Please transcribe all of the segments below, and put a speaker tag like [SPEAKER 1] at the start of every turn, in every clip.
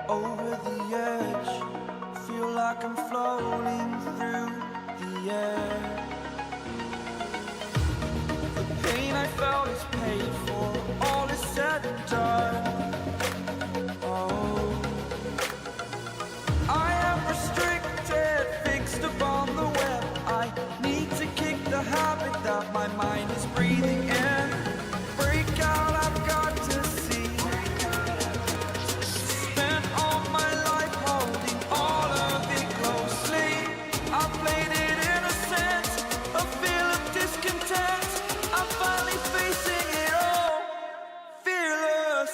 [SPEAKER 1] over the edge. Feel like I'm floating through the air. The pain I felt is paid for, all is said and done. Oh, I am restricted, fixed upon the web. I need to kick the habit that my mind is breathing in. Break out, I've got to see. Spent all my life holding all of it closely. I played it innocent, a feel of discontent. I'm finally facing it all, fearless.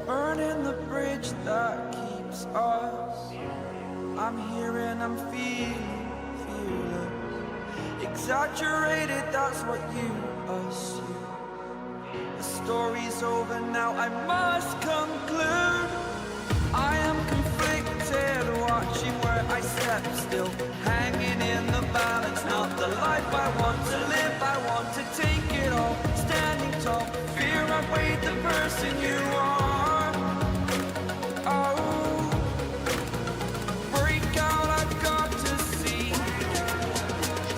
[SPEAKER 1] Burning the bridge that keeps us. I'm here and I'm feeling fearless. Exaggerated, that's what you assume. The story's over now, I must conclude. I am conflicted, watching where I step still, hanging in the balance. Not the life I want to live, I want to take it all. Standing tall, fear outweighed the person you are. Oh, break out, I've got to see.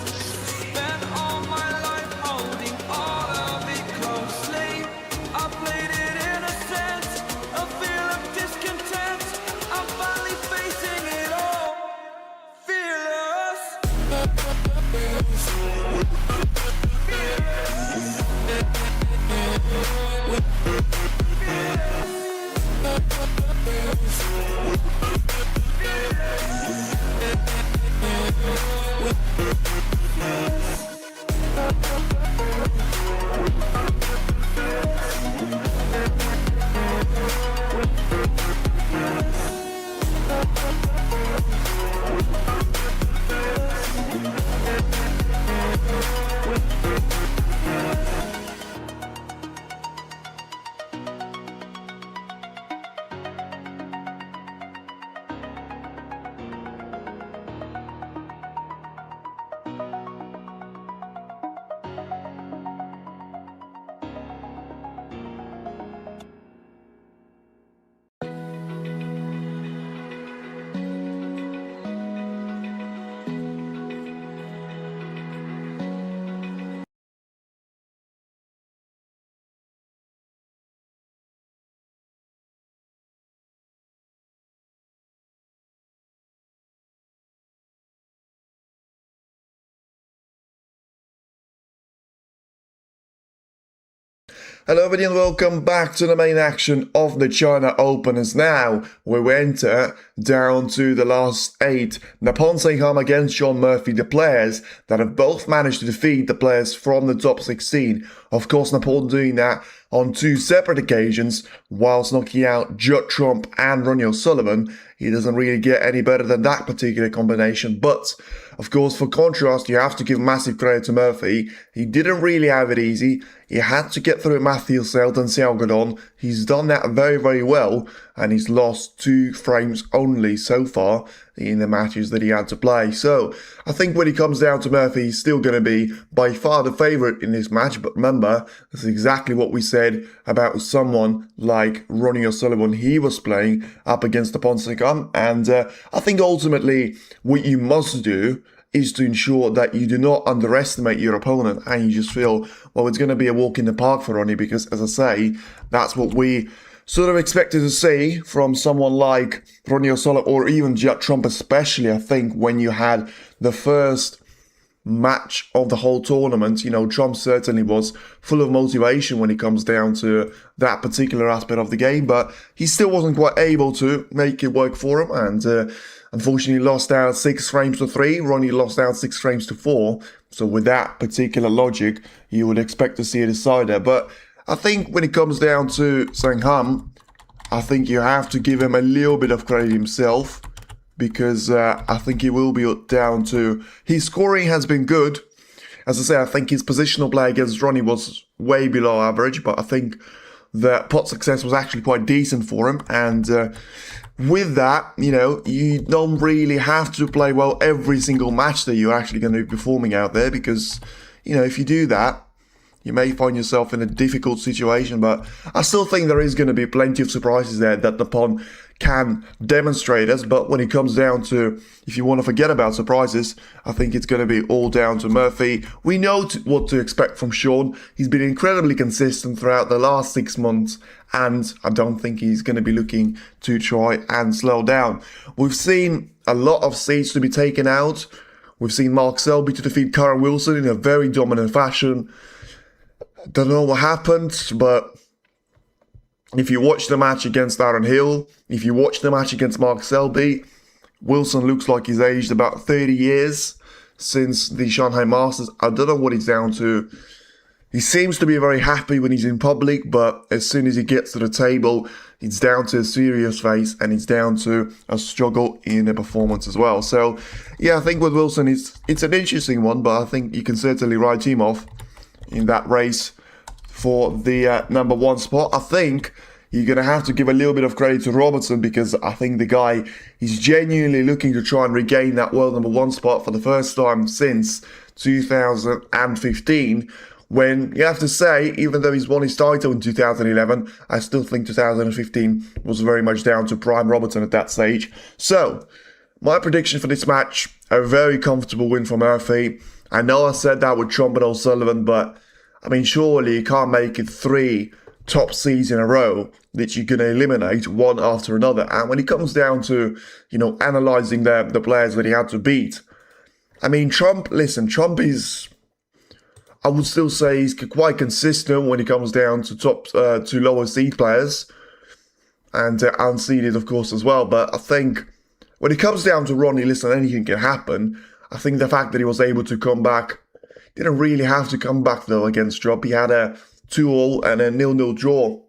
[SPEAKER 1] Spent all my life holding all of it closely. I played it innocent, a feel of discontent. I'm finally facing it all, fearless.
[SPEAKER 2] Hello everybody and welcome back to the main action of the China Open, as now we enter down to the last 8. Naporn Saengkham against John Murphy, the players that have both managed to defeat the players from the top 16. Of course, Naporn doing that on 2 separate occasions whilst knocking out Judd Trump and Ronnie O'Sullivan. He doesn't really get any better than that particular combination. But, of course, for contrast, you have to give massive credit to Murphy. He didn't really have it easy. He had to get through Matthew Selt and Xiao Guodong. He's done that very, very well. And he's lost 2 frames only so far in the matches that he had to play. So, I think when it comes down to Murphy, he's still going to be by far the favourite in this match. But remember, this is exactly what we said about someone like Ronnie O'Sullivan. He was playing up against Naporn Saengkham. And I think ultimately what you must do is to ensure that you do not underestimate your opponent and you just feel, well, it's going to be a walk in the park for Ronnie, because, as I say, that's what we sort of expected to see from someone like Ronnie O'Sullivan or even Judd Trump, especially, I think, when you had the first match of the whole tournament. You know, Trump certainly was full of motivation when it comes down to that particular aspect of the game, but he still wasn't quite able to make it work for him. And unfortunately lost out 6 frames to 3. Ronnie lost out 6 frames to 4. So with that particular logic, you would expect to see a decider. But I think when it comes down to Saengkham, I think you have to give him a little bit of credit himself, because I think he will be down to... His scoring has been good. As I say, I think his positional play against Ronnie was way below average, but I think the pot success was actually quite decent for him. And with that, you don't really have to play well every single match that you're actually going to be performing out there, because, if you do that, you may find yourself in a difficult situation. But I still think there is going to be plenty of surprises there that Nippon can demonstrate us. But when it comes down to, if you want to forget about surprises, I think it's going to be all down to Murphy. We know what to expect from Sean. He's been incredibly consistent throughout the last 6 months, and I don't think he's going to be looking to try and slow down. We've seen a lot of seeds to be taken out. We've seen Mark Selby to defeat Karen Wilson in a very dominant fashion. Don't know what happened, but if you watch the match against Aaron Hill, if you watch the match against Mark Selby, Wilson looks like he's aged about 30 years since the Shanghai Masters. I don't know what he's down to. He seems to be very happy when he's in public, but as soon as he gets to the table, it's down to a serious face, and it's down to a struggle in the performance as well. So, yeah, I think with Wilson, it's an interesting one, but I think you can certainly write him off in that race for the #1 spot. I think you're going to have to give a little bit of credit to Robertson, because I think the guy is genuinely looking to try and regain that world #1 spot for the first time since 2015, when you have to say, even though he's won his title in 2011, I still think 2015 was very much down to prime Robertson at that stage. So, my prediction for this match, a very comfortable win for Murphy. I know I said that with Trump and O'Sullivan, but I mean, surely you can't make it 3 top seeds in a row that you're going to eliminate one after another. And when it comes down to, analysing the players that he had to beat, I mean, Trump is, I would still say he's quite consistent when it comes down to to lower seed players, and unseeded, of course, as well. But I think when it comes down to Ronnie, listen, anything can happen. I think the fact that he was able to come back, didn't really have to come back though against Trump. He had a 2-2 and a 0-0 draw.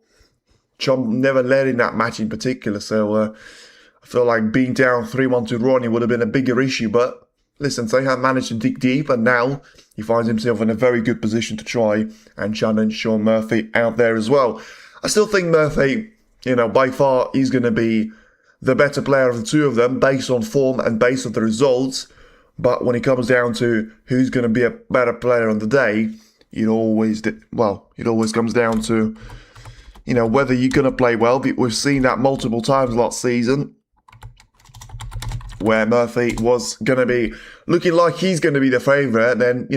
[SPEAKER 2] Trump never led in that match in particular, so I feel like being down 3-1 to Ronnie would have been a bigger issue. But listen, Saengkham managed to dig deep, and now he finds himself in a very good position to try and challenge Sean Murphy out there as well. I still think Murphy, by far, is going to be the better player of the two of them based on form and based on the results. But when it comes down to who's going to be a better player on the day, it always comes down to, whether you're going to play well. We've seen that multiple times last season, where Murphy was going to be looking like he's going to be the favourite. Then,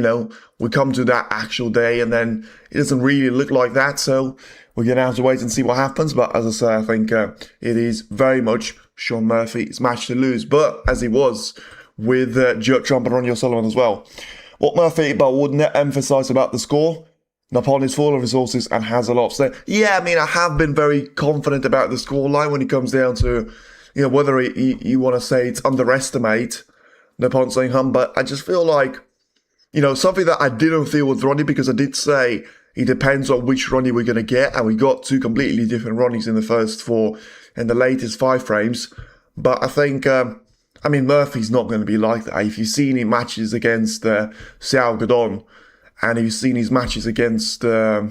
[SPEAKER 2] we come to that actual day, and then it doesn't really look like that. So we're going to have to wait and see what happens. But as I say, I think it is very much Sean Murphy's match to lose. But as he was with Trump and Ronnie O'Sullivan as well. What Murphy would emphasise about the score, Nippon is full of resources and has a lot of say. Yeah, I mean, I have been very confident about the scoreline when it comes down to, whether you want to say it's underestimate Nippon Saengkham, but I just feel like, something that I didn't feel with Ronnie, because I did say it depends on which Ronnie we're going to get, and we got 2 completely different Ronnies in the first 4 and the latest 5 frames. But I think, Murphy's not going to be like that. If you've seen his matches against Saengkham, and if you've seen his matches against, who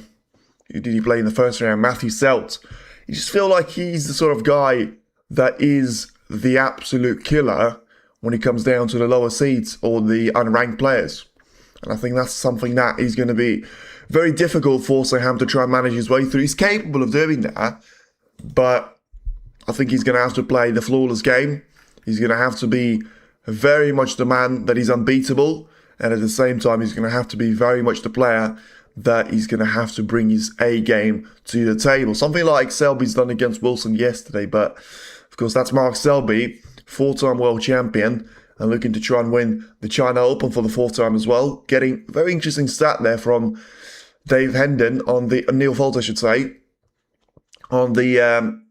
[SPEAKER 2] did he play in the first round? Matthew Selt. You just feel like he's the sort of guy that is the absolute killer when it comes down to the lower seeds or the unranked players. And I think that's something that is going to be very difficult for Saengkham to try and manage his way through. He's capable of doing that, but I think he's going to have to play the flawless game. He's going to have to be very much the man that is unbeatable, and at the same time, he's going to have to be very much the player that he's going to have to bring his A game to the table. Something like Selby's done against Wilson yesterday, but of course, that's Mark Selby, 4-time world champion, and looking to try and win the China Open for the 4th time as well. Getting a very interesting stat there from Dave Hendon on the Neil Folt, I should say, on the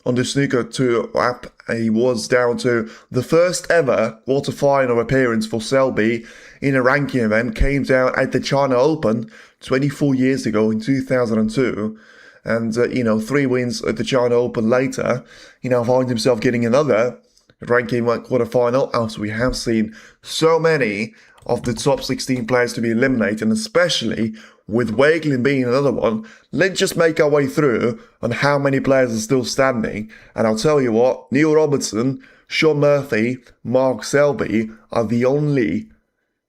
[SPEAKER 2] on the Snooker 2 app, he was down to the first ever quarter-final appearance for Selby in a ranking event. Came down at the China Open 24 years ago in 2002. And, 3 wins at the China Open later, he now finds himself getting another ranking one quarter-final after we have seen so many of the top 16 players to be eliminated, and especially with Wakelin being another one. Let's just make our way through on how many players are still standing. And I'll tell you what, Neil Robertson, Shaun Murphy, Mark Selby are the only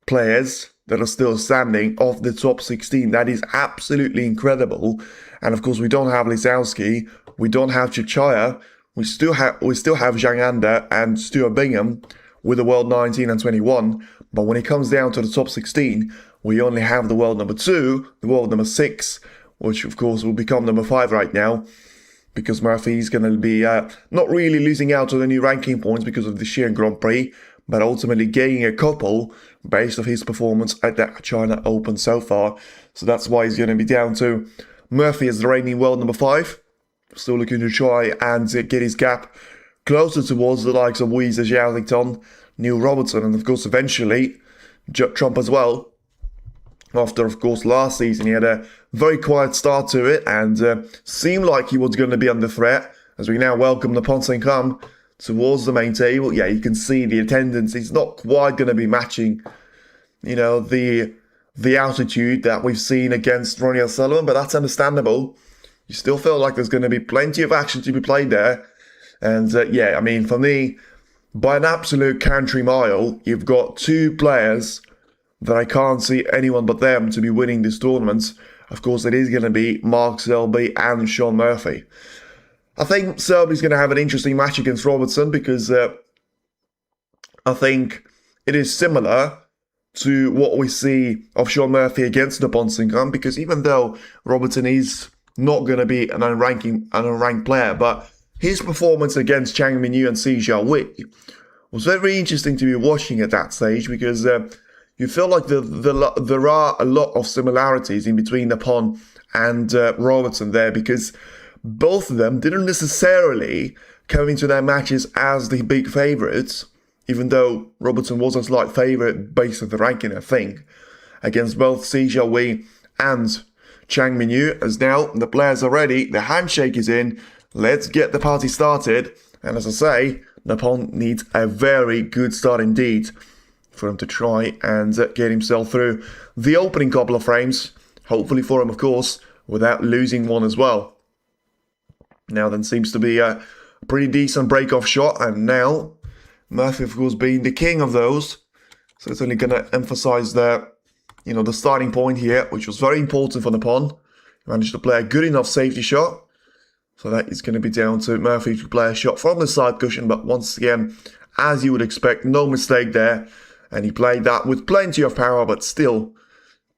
[SPEAKER 2] players that are still standing of the top 16. That is absolutely incredible. And of course, we don't have Lisowski, we don't have Chichaya, we still have Zhang Anda and Stuart Bingham with the world 19 and 21. But when it comes down to the top 16, we only have the world number 2, the world number 6, which of course will become number 5 right now, because Murphy's going to be not really losing out on any ranking points because of the Xi'an Grand Prix, but ultimately gaining a couple based on his performance at the China Open so far. So that's why he's going to be down to Murphy as the reigning world number 5. Still looking to try and get his gap closer towards the likes of Weezer, Xiaolington, Neil Robertson, and of course eventually Judd Trump as well. After, of course, last season he had a very quiet start to it and seemed like he was going to be under threat. As we now welcome Naporn Saengkham towards the main table. Yeah, you can see the attendance is not quite going to be matching, the altitude that we've seen against Ronnie O'Sullivan, but that's understandable. You still feel like there's going to be plenty of action to be played there. And for me, by an absolute country mile, you've got 2 players that I can't see anyone but them to be winning this tournament. Of course, it is going to be Mark Selby and Shaun Murphy. I think Selby's going to have an interesting match against Robertson because I think it is similar to what we see of Shaun Murphy against Naporn Saengkham, because even though Robertson is not going to be an unranked player, but his performance against Chang Minyu and Si Xiaowei was very interesting to be watching at that stage, because you feel like there are a lot of similarities in between Naporn and Robertson there, because both of them didn't necessarily come into their matches as the big favourites, even though Robertson was a slight favourite based on the ranking, I think, against both Si Xiaowei and Chang Minyu. As now the players are ready, the handshake is in, let's get the party started. And as I say, Naporn needs a very good start indeed for him to try and get himself through the opening couple of frames, hopefully for him, of course, without losing one as well. Now then seems to be a pretty decent break-off shot, and now Murphy, of course, being the king of those, so it's only going to emphasize the starting point here, which was very important for Naporn. He managed to play a good enough safety shot, so that is going to be down to Murphy to play a shot from the side cushion, but once again, as you would expect, no mistake there. And he played that with plenty of power, but still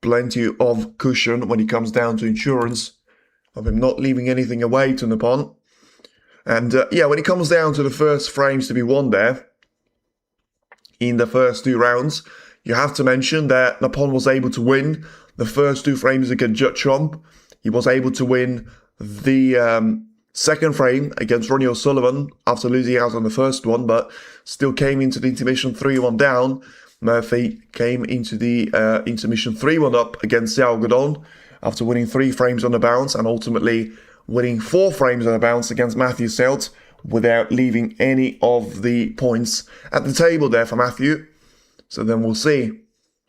[SPEAKER 2] plenty of cushion when it comes down to insurance of him not leaving anything away to Naporn. And when it comes down to the first frames to be won there, in the first 2 rounds, you have to mention that Naporn was able to win the first 2 frames against Judd Trump. He was able to win the second frame against Ronnie O'Sullivan after losing out on the first one, but still came into the intermission 3-1 down. Murphy came into the intermission 3-1 up against Xiao Guodong after winning 3 frames on the bounce and ultimately winning 4 frames on the bounce against Matthew Selt without leaving any of the points at the table there for Matthew. So then we'll see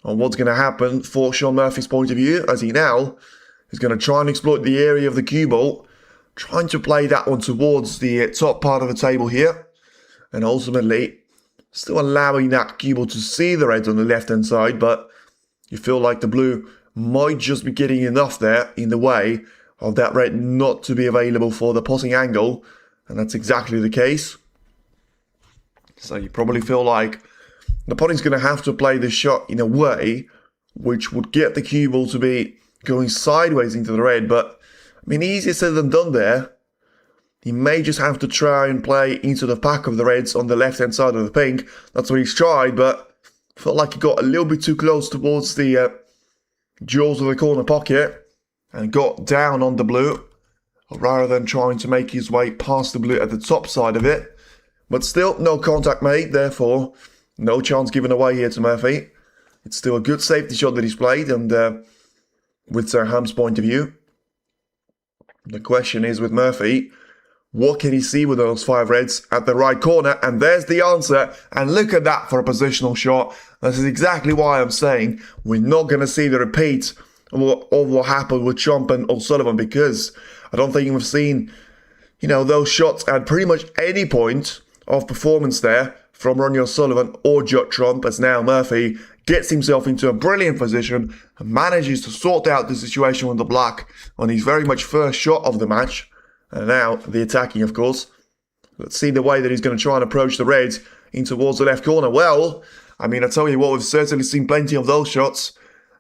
[SPEAKER 2] on what's going to happen for Shaun Murphy's point of view, as he now is going to try and exploit the area of the cue ball, trying to play that one towards the top part of the table here, and ultimately still allowing that cue ball to see the red on the left-hand side, but you feel like the blue might just be getting enough there in the way of that red not to be available for the potting angle, and that's exactly the case. So you probably feel like the potting's going to have to play this shot in a way which would get the cue ball to be going sideways into the red, but I mean, easier said than done there. He may just have to try and play into the pack of the reds on the left-hand side of the pink. That's what he's tried, but felt like he got a little bit too close towards the jaws of the corner pocket and got down on the blue. rather than trying to make his way past the blue at the top side of it. But still, no contact made, therefore, no chance given away here to Murphy. It's still a good safety shot that he's played, and with Saengkham's point of view. The question is with Murphy, what can he see with those 5 reds at the right corner? And there's the answer. And look at that for a positional shot. This is exactly why I'm saying we're not going to see the repeat of what happened with Trump and O'Sullivan, because I don't think we've seen, those shots at pretty much any point of performance there from Ronnie O'Sullivan or Judd Trump, as now Murphy gets himself into a brilliant position and manages to sort out the situation with the black on his very much first shot of the match. And now the attacking, of course. Let's see the way that he's going to try and approach the reds in towards the left corner. Well, I tell you what, we've certainly seen plenty of those shots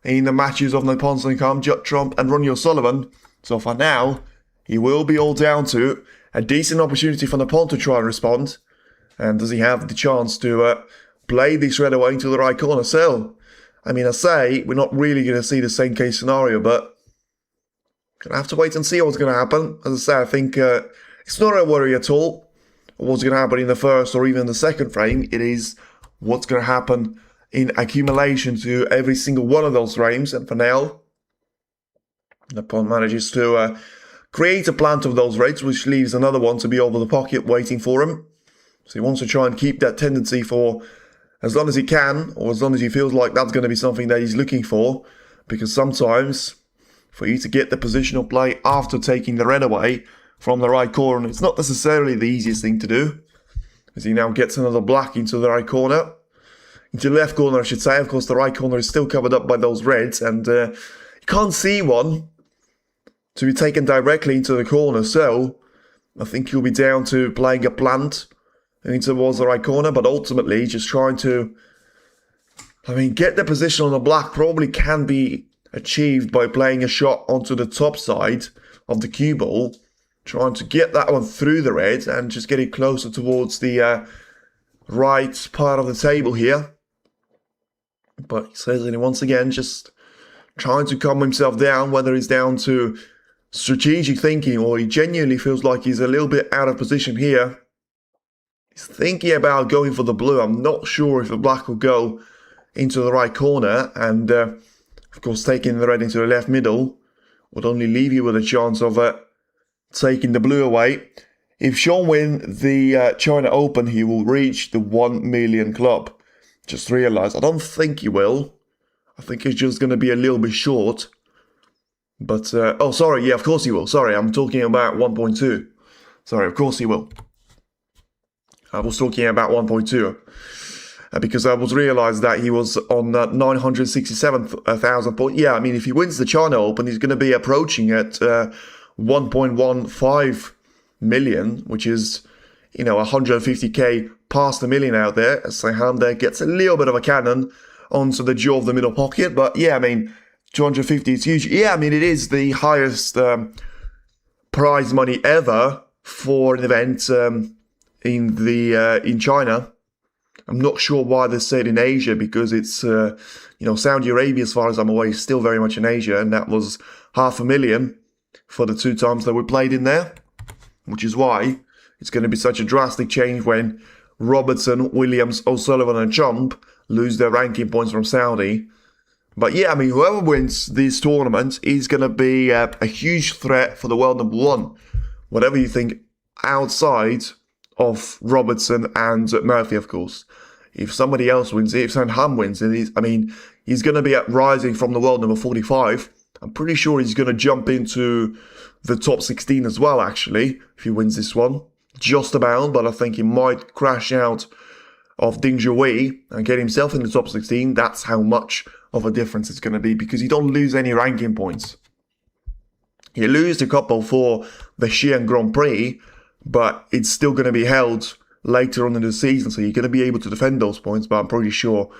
[SPEAKER 2] in the matches of Nippon Saengkham, Judd Trump and Ronnie O'Sullivan. So for now, he will be all down to a decent opportunity for Nippon to try and respond. And does he have the chance to play this red away into the right corner? So, I say, we're not really going to see the same case scenario, but gonna have to wait and see what's going to happen. As I say, I think it's not a worry at all what's going to happen in the first or even the second frame. It is what's going to happen in accumulation to every single one of those frames. And for now, Nippon manages to create a plant of those reds, which leaves another one to be over the pocket waiting for him. So he wants to try and keep that tendency for as long as he can, or as long as he feels like that's going to be something that he's looking for. Because sometimes, for you to get the positional play after taking the red away from the right corner, it's not necessarily the easiest thing to do. As he now gets another black into the right corner. Into the left corner, I should say. Of course, the right corner is still covered up by those reds, and you can't see one to be taken directly into the corner. So I think he'll be down to playing a plant in towards the right corner, but ultimately just trying to, get the position on the black probably can be achieved by playing a shot onto the top side of the cue ball, trying to get that one through the red and just get it closer towards the right part of the table here. But he certainly, once again, just trying to calm himself down, whether it's down to strategic thinking or he genuinely feels like he's a little bit out of position here. He's thinking about going for the blue. I'm not sure if the black will go into the right corner, and of course taking the red into the left middle would only leave you with a chance of taking the blue away. If Sean wins the China Open, he will reach the 1 million club. Just realised, I don't think he will. I think he's just going to be a little bit short. But, oh sorry, yeah, of course he will. Sorry, I'm talking about 1.2. Sorry, of course he will. I was talking about 1.2 because I was realised that he was on 967,000 points. Yeah, if he wins the China Open, he's going to be approaching at 1.15 million, which is, 150k past the million out there. As Saengkham there gets a little bit of a cannon onto the jaw of the middle pocket. But yeah, 250 is huge. Yeah, it is the highest prize money ever for an event in China. I'm not sure why they said in Asia, because it's Saudi Arabia, as far as I'm aware, is still very much in Asia, and that was 500,000 for the 2 times that we played in there, which is why it's going to be such a drastic change when Robertson, Williams, O'Sullivan and Trump lose their ranking points from Saudi. But yeah, whoever wins this tournament is going to be a huge threat for the world number 1. Whatever you think outside of Robertson and Murphy, of course. If somebody else wins it, if Saengkham wins it, he's going to be rising from the world number 45. I'm pretty sure he's going to jump into the top 16 as well, actually, if he wins this one. Just about, but I think he might crash out of Ding Zhuhui and get himself in the top 16. That's how much of a difference it's going to be, because you don't lose any ranking points. You lose a couple for the Xi'an Grand Prix, but it's still going to be held later on in the season, so you're going to be able to defend those points. But I'm pretty sure,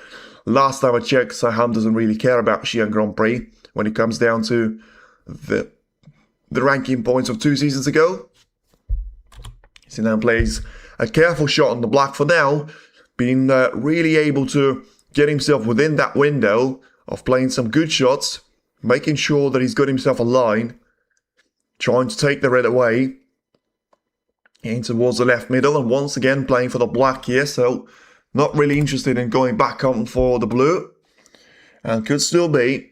[SPEAKER 2] last time I checked, Saengkham doesn't really care about Xi'an Grand Prix when it comes down to the ranking points of 2 seasons ago. He now plays a careful shot on the black for now, being really able to get himself within that window of playing some good shots, making sure that he's got himself a line, trying to take the red away in towards the left middle, and once again playing for the black here, so not really interested in going back on for the blue, and could still be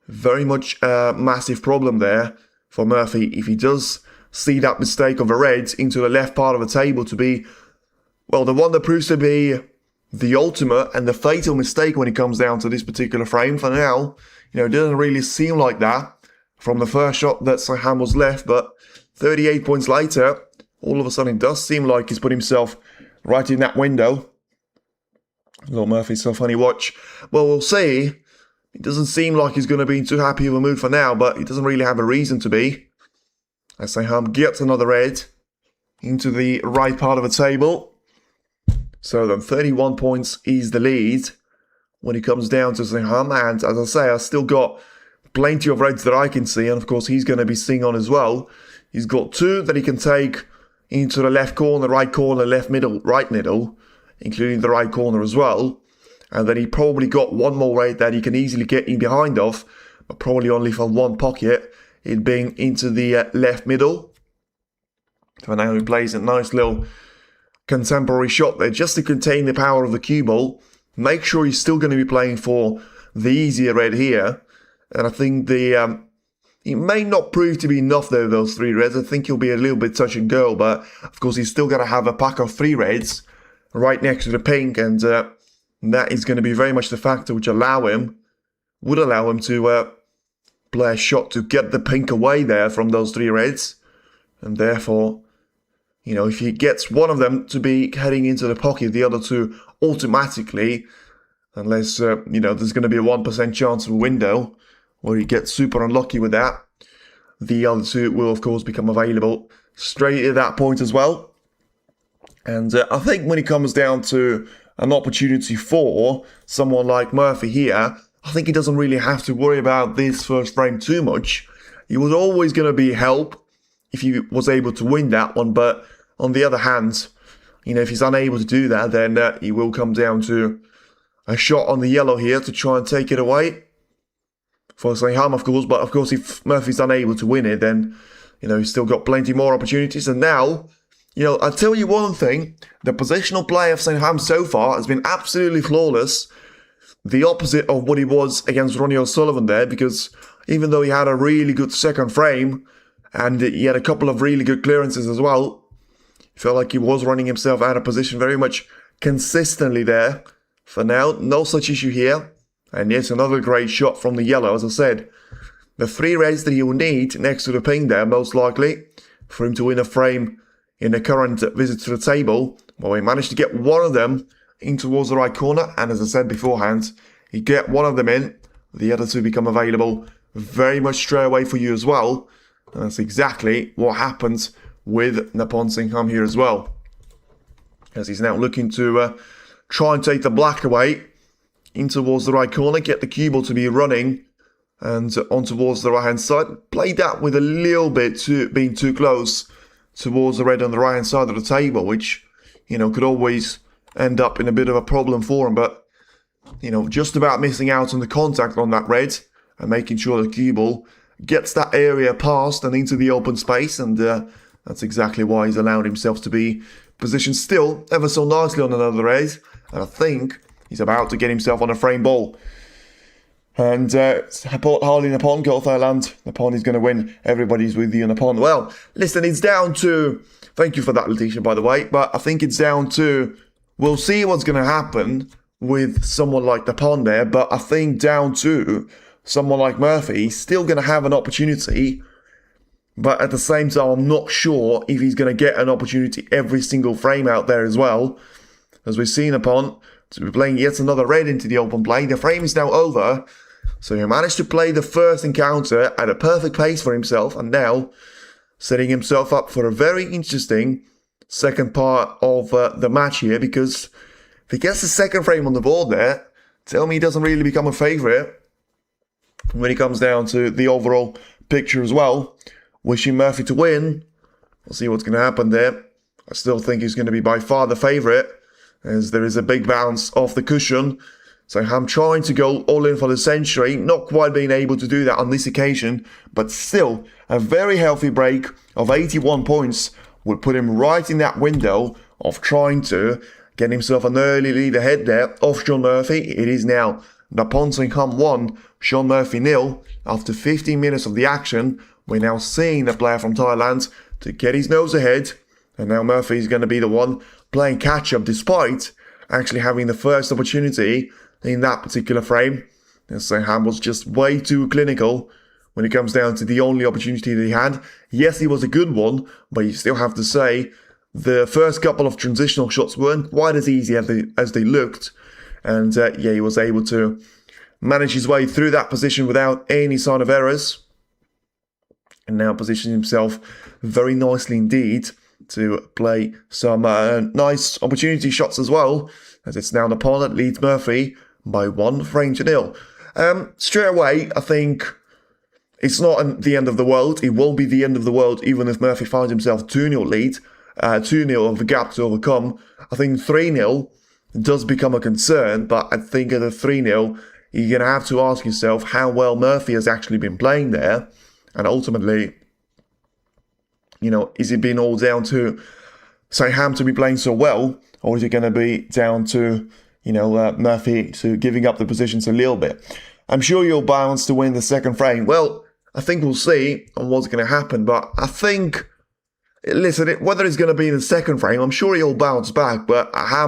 [SPEAKER 2] very much a massive problem there for Murphy if he does see that mistake of the reds into the left part of the table to be, well, the one that proves to be the ultimate and the fatal mistake when it comes down to this particular frame. For now, it doesn't really seem like that from the first shot that Saengkham was left, but 38 points later, all of a sudden it does seem like he's put himself right in that window. Little Murphy's so funny watch. Well, we'll see. It doesn't seem like he's going to be in too happy of a mood for now, but he doesn't really have a reason to be. As Saengkham gets another red into the right part of the table. So then 31 points is the lead when it comes down to Saengkham. And as I say, I've still got plenty of reds that I can see. And of course, he's going to be seeing on as well. He's got 2 that he can take into the left corner, right corner, left middle, right middle, including the right corner as well. And then he probably got 1 more red that he can easily get in behind of, but probably only for 1 pocket, it being into the left middle. So now he plays a nice little contemporary shot there just to contain the power of the cue ball. Make sure he's still going to be playing for the easier red here. And I think it may not prove to be enough though, those 3 reds. I think he'll be a little bit touch and go, but of course he's still going to have a pack of 3 reds right next to the pink, and that is going to be very much the factor which would allow him to play a shot to get the pink away there from those 3 reds. And therefore, if he gets one of them to be heading into the pocket, the other 2 automatically, unless, there's going to be a 1% chance of a window where he gets super unlucky with that, the other 2 will, of course, become available straight at that point as well. And I think when it comes down to an opportunity for someone like Murphy here, I think he doesn't really have to worry about this first frame too much. He was always going to be help if he was able to win that one, but on the other hand, if he's unable to do that, then he will come down to a shot on the yellow here to try and take it away for Saengkham, of course. But of course, if Murphy's unable to win it, then he's still got plenty more opportunities. And now, I'll tell you one thing, the positional play of Saengkham so far has been absolutely flawless. The opposite of what he was against Ronnie O'Sullivan there, because even though he had a really good second frame, and he had a couple of really good clearances as well, he felt like he was running himself out of position very much consistently there. For now, no such issue here. And yet another great shot from the yellow, as I said. The 3 reds that he will need next to the pink there, most likely, for him to win a frame in the current visit to the table. Well, he managed to get one of them in towards the right corner, and as I said beforehand, you get one of them in, the other 2 become available very much straight away for you as well. And that's exactly what happens with Naporn Saengkham here as well, as he's now looking to try and take the black away in towards the right corner, get the cue ball to be running and on towards the right hand side. Played that with a little bit being too close towards the red on the right hand side of the table, which could always end up in a bit of a problem for him. But just about missing out on the contact on that red and making sure the cue ball gets that area past and into the open space, and that's exactly why he's allowed himself to be positioned still ever so nicely on another red. And I think he's about to get himself on a frame ball. And Harley Naporn, Gothaland. Naporn is going to win. Everybody's with you, Naporn. Well, listen, it's down to... Thank you for that, Letitia, by the way. But I think it's down to... We'll see what's going to happen with someone like Naporn there. But I think down to someone like Murphy, he's still going to have an opportunity. But at the same time, I'm not sure if he's going to get an opportunity every single frame out there as well. As we've seen Naporn to be playing yet another red into the open play. The frame is now over. So he managed to play the first encounter at a perfect pace for himself, and now setting himself up for a very interesting second part of the match here, because if he gets the second frame on the board there, tell me he doesn't really become a favourite when it comes down to the overall picture as well. Wishing Murphy to win. We'll see what's going to happen there. I still think he's going to be by far the favourite, as there is a big bounce off the cushion Saengkham trying to go all in for the century, not quite being able to do that on this occasion, but still a very healthy break of 81 points would put him right in that window of trying to get himself an early lead ahead there of Shaun Murphy. It is now Naphon Saengkham 1, Shaun Murphy 0. After 15 minutes of the action, we're now seeing the player from Thailand to get his nose ahead, and now Murphy is going to be the one playing catch-up despite actually having the first opportunity in that particular frame. And Saengkham was just way too clinical when it comes down to the only opportunity that he had. Yes, it was a good one, but you still have to say the first couple of transitional shots weren't quite as easy as they looked. And yeah, he was able to manage his way through that position without any sign of errors. And now positioning himself very nicely indeed to play some nice opportunity shots as well, as it's now Naphon that leads Murphy by 1 frame to 0. Straight away, I think it's not the end of the world. It won't be the end of the world even if Murphy finds himself 2-0 lead, 2-0 of a gap to overcome. I think 3-0 does become a concern, but I think at a 3-0, you're going to have to ask yourself how well Murphy has actually been playing there. And ultimately, you know, is it being all down to Saengkham to be playing so well, or is it going to be down to, you know, Murphy to giving up the positions a little bit? I'm sure you'll bounce to win the second frame. Well, I think we'll see on what's going to happen, but I think, listen, whether it's going to be in the second frame, I'm sure he'll bounce back, but I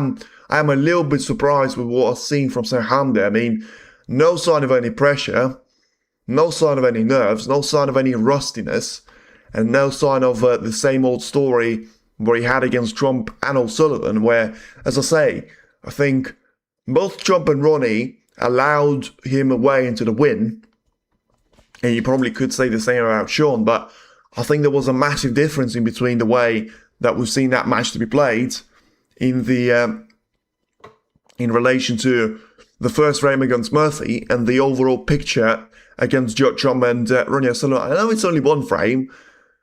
[SPEAKER 2] am a little bit surprised with what I've seen from Saengkham there. I mean, no sign of any pressure, no sign of any nerves, no sign of any rustiness, and no sign of the same old story where he had against Trump and O'Sullivan, where, as I say, I think both Trump and Ronnie allowed him away into the win, and you probably could say the same about Shaun, but I think there was a massive difference in between the way that we've seen that match to be played in the in relation to the first frame against Murphy and the overall picture against Trump and Ronnie O'Sullivan. I know it's only 1 frame,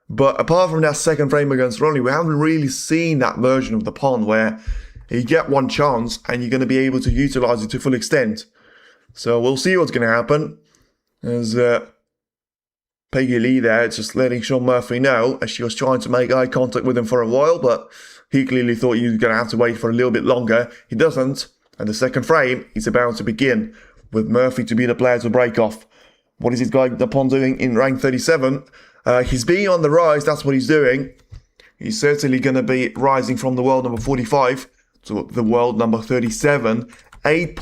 [SPEAKER 2] but apart from that second frame against Ronnie, we haven't really seen that version of the pond where you get 1 chance and you're going to be able to utilize it to full extent. So we'll see what's going to happen. As Peggy Lee there just letting Shaun Murphy know, as she was trying to make eye contact with him for a while, but he clearly thought he was going to have to wait for a little bit longer. He doesn't, and the second frame is about to begin, with Murphy to be the player to break off. What is this guy Naphon doing in rank 37? He's being on the rise, that's what he's doing. He's certainly going to be rising from the world number 45 to the world number 37. 8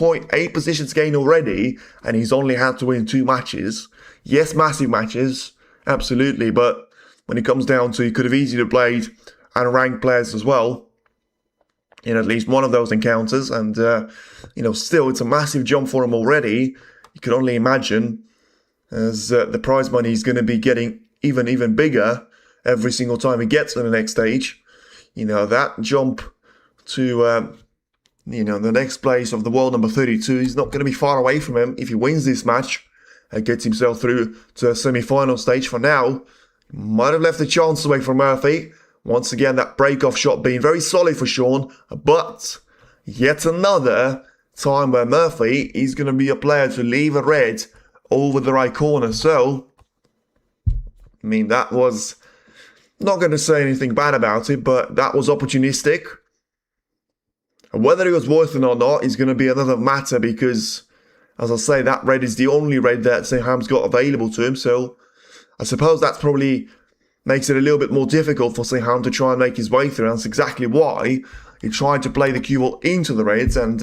[SPEAKER 2] positions gained already, and he's only had to win 2 matches. Yes, massive matches, absolutely, but when it comes down to, he could have easily played unranked players as well in at least one of those encounters, and you know, still, it's a massive jump for him already. You can only imagine as the prize money is going to be getting even bigger every single time he gets to the next stage. You know, that jump to you know, the next place of the world number 32 is not going to be far away from him if he wins this match and gets himself through to a semi-final stage. For now, might have left a chance away from Murphy. Once again, that break-off shot being very solid for Shaun, but yet another time where Murphy is going to be a player to leave a red over the right corner. So, I mean, that was, not going to say anything bad about it, but that was opportunistic. And whether it was worth it or not is going to be another matter, because, as I say, that red is the only red that Saengkham's got available to him. So I suppose that's probably makes it a little bit more difficult for Saengkham to try and make his way through. And that's exactly why he tried to play the cue ball into the reds. And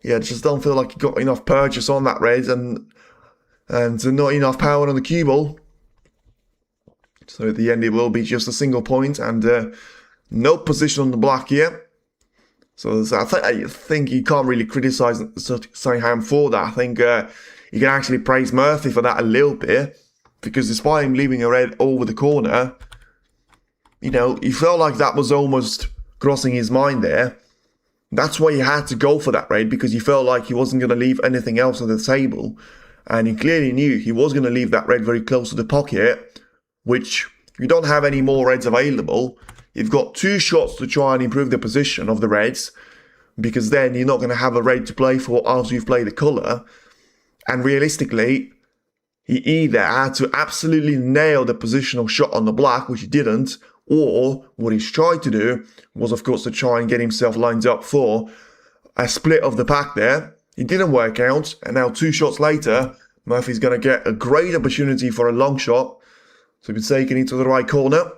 [SPEAKER 2] yeah, just don't feel like he got enough purchase on that red and not enough power on the cue ball. So at the end, it will be just a single point and no position on the block here. So I think you can't really criticise Saengkham for that. I think you can actually praise Murphy for that a little bit, because despite him leaving a red over the corner, you know, he felt like that was almost crossing his mind there. That's why he had to go for that red, because he felt like he wasn't going to leave anything else on the table. And he clearly knew he was going to leave that red very close to the pocket, which, if you don't have any more reds available, you've got 2 shots to try and improve the position of the reds. because then you're not going to have a red to play for after you've played the colour. And realistically, he either had to absolutely nail the positional shot on the black, which he didn't, or what he's tried to do was, of course, to try and get himself lined up for a split of the pack there. It didn't work out, and now 2 shots later, Murphy's going to get a great opportunity for a long shot. So he's taken into the right corner.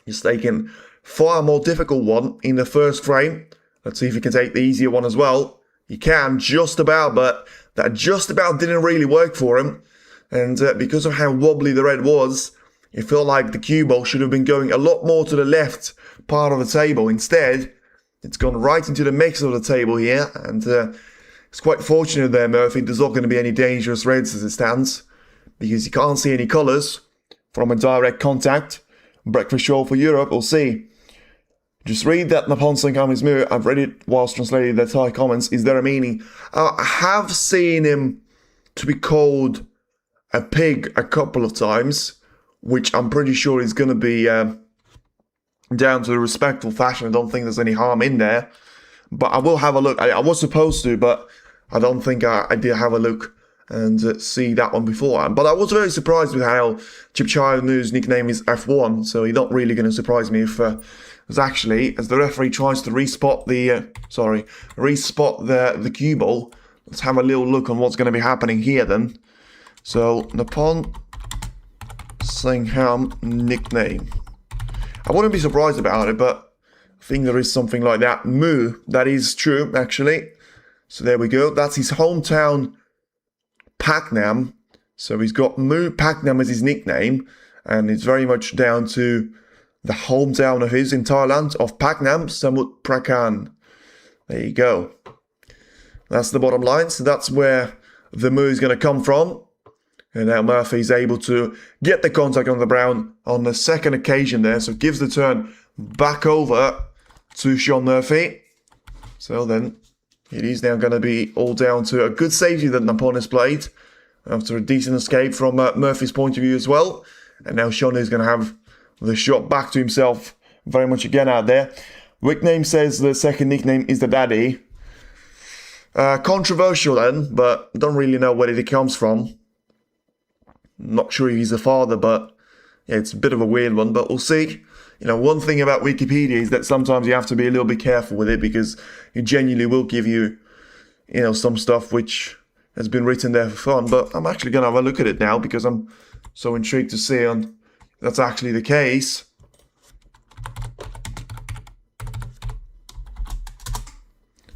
[SPEAKER 2] He's taken far more difficult one in the first frame. Let's see if he can take the easier one as well. He can, just about, but that just about didn't really work for him. And because of how wobbly the red was, it felt like the cue ball should have been going a lot more to the left part of the table. Instead, it's gone right into the mix of the table here. And it's quite fortunate there, Murphy. There's not going to be any dangerous reds as it stands, because you can't see any colours from a direct contact. Breakfast show for Europe, we'll see. Just read that Napan Saengkham is moved. I've read it whilst translating the Thai comments. Is there a meaning? I have seen him to be called a pig a couple of times, which I'm pretty sure is going to be down to the respectful fashion. I don't think there's any harm in there. But I will have a look. I was supposed to, but I don't think I did have a look and see that one beforehand. But I was very surprised with how Chipchayanu's nickname is F1, so he's not really going to surprise me if as actually, as the referee tries to respot the cue ball. Let's have a little look on what's going to be happening here then. So, Napan Saengkham nickname. I wouldn't be surprised about it, but I think there is something like that. Mu, that is true, actually. So there we go. That's his hometown Paknam. So he's got Mu Paknam as his nickname, and it's very much down to the hometown of his in Thailand, of Paknam, Samut Prakan. There you go. That's the bottom line. So that's where the Mu is going to come from. And now Murphy's able to get the contact on the brown on the second occasion there. So it gives the turn back over to Sean Murphy. So then it is now going to be all down to a good safety that Napan has played after a decent escape from Murphy's point of view as well. And now Sean is going to have the shot back to himself very much again out there. Nickname says the second nickname is the daddy. Controversial then, but don't really know where it comes from. Not sure if he's a father, but yeah, it's a bit of a weird one, but we'll see. You know, one thing about Wikipedia is that sometimes you have to be a little bit careful with it, because it genuinely will give you, you know, some stuff which has been written there for fun. But I'm actually going to have a look at it now, because I'm so intrigued to see if that's actually the case.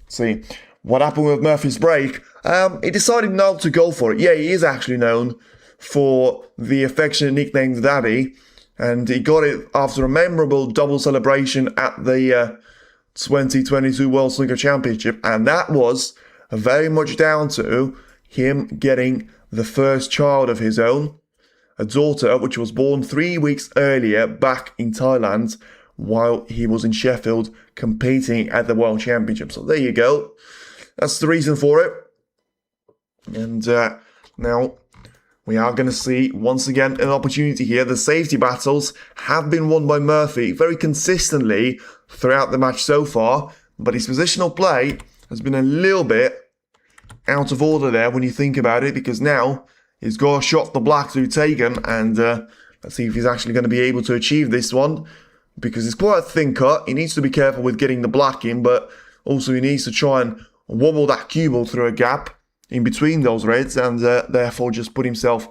[SPEAKER 2] See what happened with Murphy's break. He decided not to go for it. Yeah, he is actually known for the affectionate nickname the Daddy, and he got it after a memorable double celebration at the 2022 World Snooker Championship, and that was very much down to him getting the first child of his own, a daughter which was born 3 weeks earlier back in Thailand while he was in Sheffield competing at the World Championship. So there you go. That's the reason for it. And now we are going to see, once again, an opportunity here. The safety battles have been won by Murphy very consistently throughout the match so far, but his positional play has been a little bit out of order there when you think about it, because now he's got a shot the black to be taken, and let's see if he's actually going to be able to achieve this one, because it's quite a thin cut. He needs to be careful with getting the black in, but also he needs to try and wobble that cue ball through a gap in between those reds, and therefore just put himself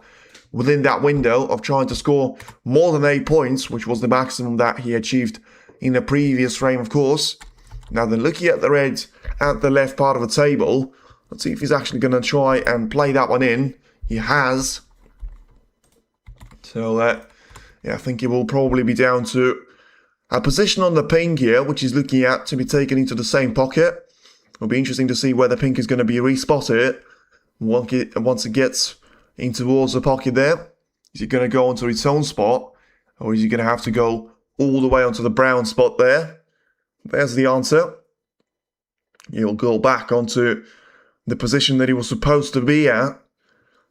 [SPEAKER 2] within that window of trying to score more than 8 points, which was the maximum that he achieved in the previous frame, of course. Now then, looking at the reds at the left part of the table, let's see if he's actually going to try and play that one in. He has. So, yeah, I think it will probably be down to a position on the pink here, which he's looking at to be taken into the same pocket. It'll be interesting to see where the pink is going to be respotted once it gets in towards the pocket there. Is it going to go onto its own spot, or is he going to have to go all the way onto the brown spot there? There's the answer. He'll go back onto the position that he was supposed to be at.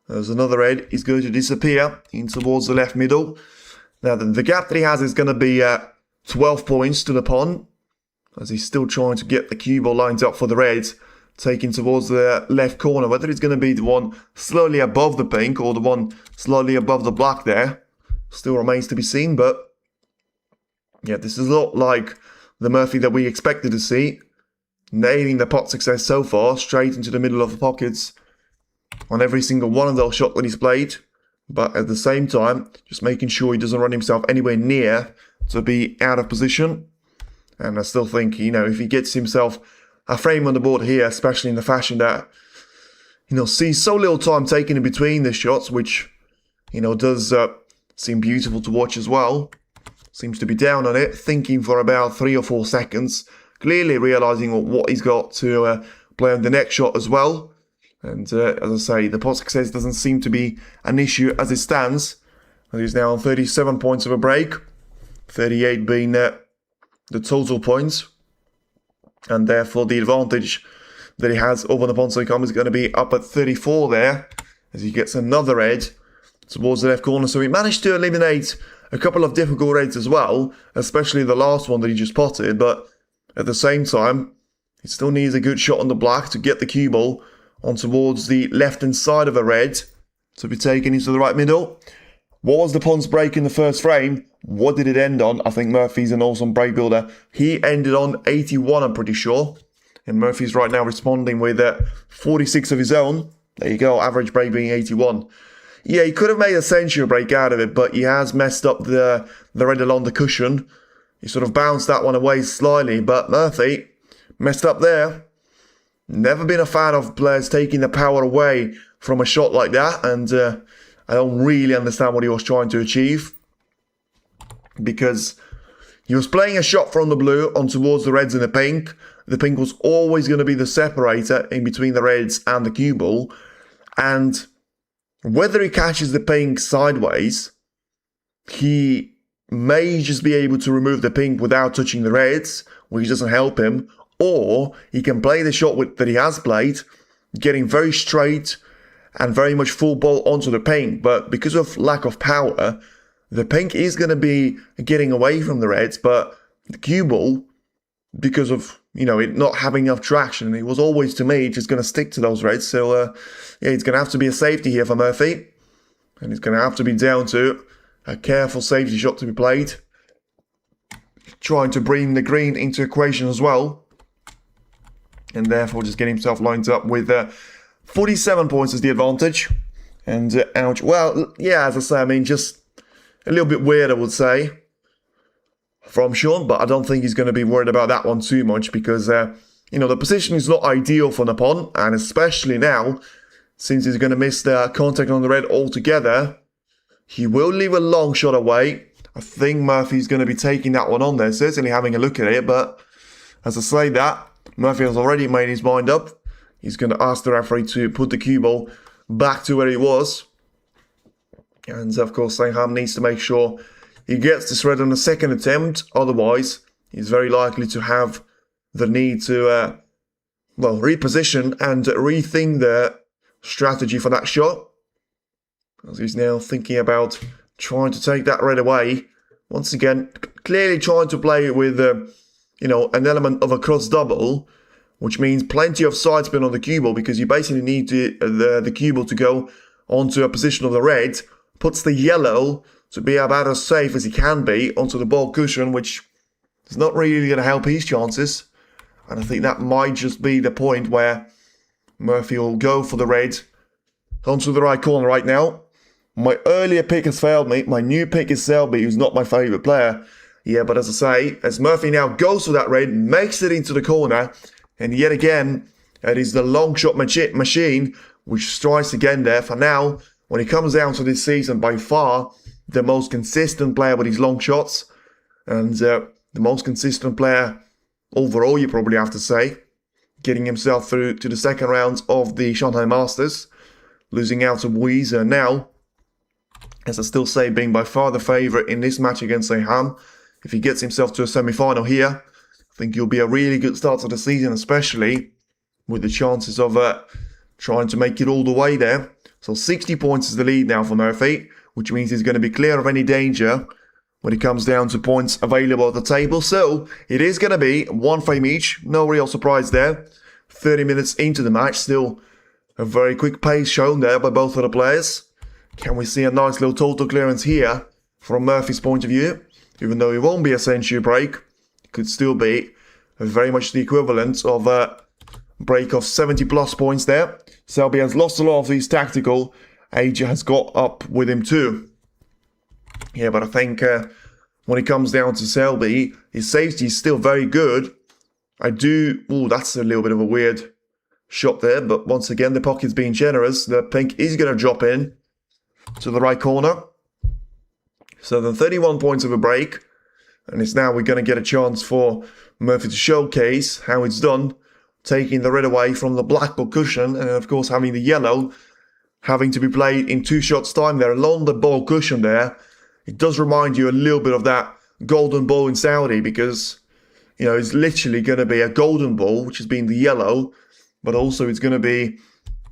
[SPEAKER 2] There's another red. He's going to disappear in towards the left middle. Now, the gap that he has is going to be 12 points to the pond. as he's still trying to get the cue ball lined up for the Reds, taking towards the left corner. Whether it's going to be the one slowly above the pink or the one slightly above the black there still remains to be seen, but yeah, this is a lot like the Murphy that we expected to see. Nailing the pot success so far, straight into the middle of the pockets on every single one of those shots that he's played. But at the same time, just making sure he doesn't run himself anywhere near to be out of position. And I still think, if he gets himself a frame on the board here, especially in the fashion that, sees so little time taken in between the shots, which, does seem beautiful to watch as well. Seems to be down on it, thinking for about 3 or 4 seconds, clearly realising what he's got to play on the next shot as well. And as I say, the pot success doesn't seem to be an issue as it stands. He's now on 37 points of a break, 38 being the total points. And therefore the advantage that he has over the Saengkham is going to be up at 34 there, as he gets another red towards the left corner. So he managed to eliminate a couple of difficult reds as well, especially the last one that he just potted. But at the same time, he still needs a good shot on the black to get the cue ball on towards the left-hand side of a red to be taken into the right middle. What was the pawn's break in the first frame? What did it end on? I think Murphy's an awesome break builder. He ended on 81, I'm pretty sure. And Murphy's right now responding with 46 of his own. There you go, average break being 81. Yeah, he could have made a century break out of it, but he has messed up the red along the cushion. He sort of bounced that one away slightly, but Murphy messed up there. Never been a fan of players taking the power away from a shot like that, and I don't really understand what he was trying to achieve, because he was playing a shot from the blue on towards the reds and the pink. The pink was always going to be the separator in between the reds and the cue ball, and whether he catches the pink sideways, he may just be able to remove the pink without touching the reds, which doesn't help him, or he can play the shot that he has played, getting very straight and very much full ball onto the pink. But because of lack of power, the pink is going to be getting away from the reds, but the cue ball, because of it not having enough traction, it was always, to me, just going to stick to those reds. So yeah, it's going to have to be a safety here for Murphy, and it's going to have to be down to a careful safety shot to be played, trying to bring the green into equation as well, and therefore just get himself lined up with 47 points as the advantage. And ouch. Well, yeah, as I say, I mean, just a little bit weird, I would say, from Sean, but I don't think he's going to be worried about that one too much, because the position is not ideal for Napon, and especially now, since he's going to miss the contact on the red altogether, he will leave a long shot away. I think Murphy's going to be taking that one on there, certainly having a look at it, but as I say that, Murphy has already made his mind up. He's going to ask the referee to put the cue ball back to where he was. And of course, Saengkham needs to make sure he gets this red on the second attempt. Otherwise, he's very likely to have the need to, reposition and rethink the strategy for that shot, as he's now thinking about trying to take that red away. Once again, clearly trying to play with, an element of a cross double, which means plenty of side spin on the cue ball, because you basically need the cue ball to go onto a position of the red, puts the yellow to be about as safe as he can be onto the ball cushion, which is not really going to help his chances. And I think that might just be the point where Murphy will go for the red onto the right corner right now. My earlier pick has failed me. My new pick is Selby, who's not my favourite player. Yeah, but as I say, as Murphy now goes for that red, makes it into the corner, and yet again, it is the long shot machine which strikes again there. For now, when he comes down to this season, by far the most consistent player with his long shots, and the most consistent player overall, you probably have to say, getting himself through to the second round of the Shanghai Masters, losing out to Weezer now, as I still say, being by far the favourite in this match against Saengkham. If he gets himself to a semi-final here, I think he'll be a really good start to the season, especially with the chances of trying to make it all the way there. So 60 points is the lead now for Murphy, which means he's going to be clear of any danger when it comes down to points available at the table. So it is going to be one frame each. No real surprise there. 30 minutes into the match. Still a very quick pace shown there by both of the players. Can we see a nice little total clearance here from Murphy's point of view? Even though it won't be a century break, it could still be very much the equivalent of a break of 70 plus points there. Selby has lost a lot of these tactical. AJ has got up with him too. Yeah, but I think when it comes down to Selby, his safety is still very good. That's a little bit of a weird shot there, but once again, the pocket's being generous. The pink is going to drop in to the right corner. So then 31 points of a break. And it's now we're going to get a chance for Murphy to showcase how it's done. Taking the red away from the black ball cushion. And of course having the yellow having to be played in 2 shots time there along the ball cushion there. It does remind you a little bit of that golden ball in Saudi. Because, you know, it's literally going to be a golden ball, which has been the yellow. But also it's going to be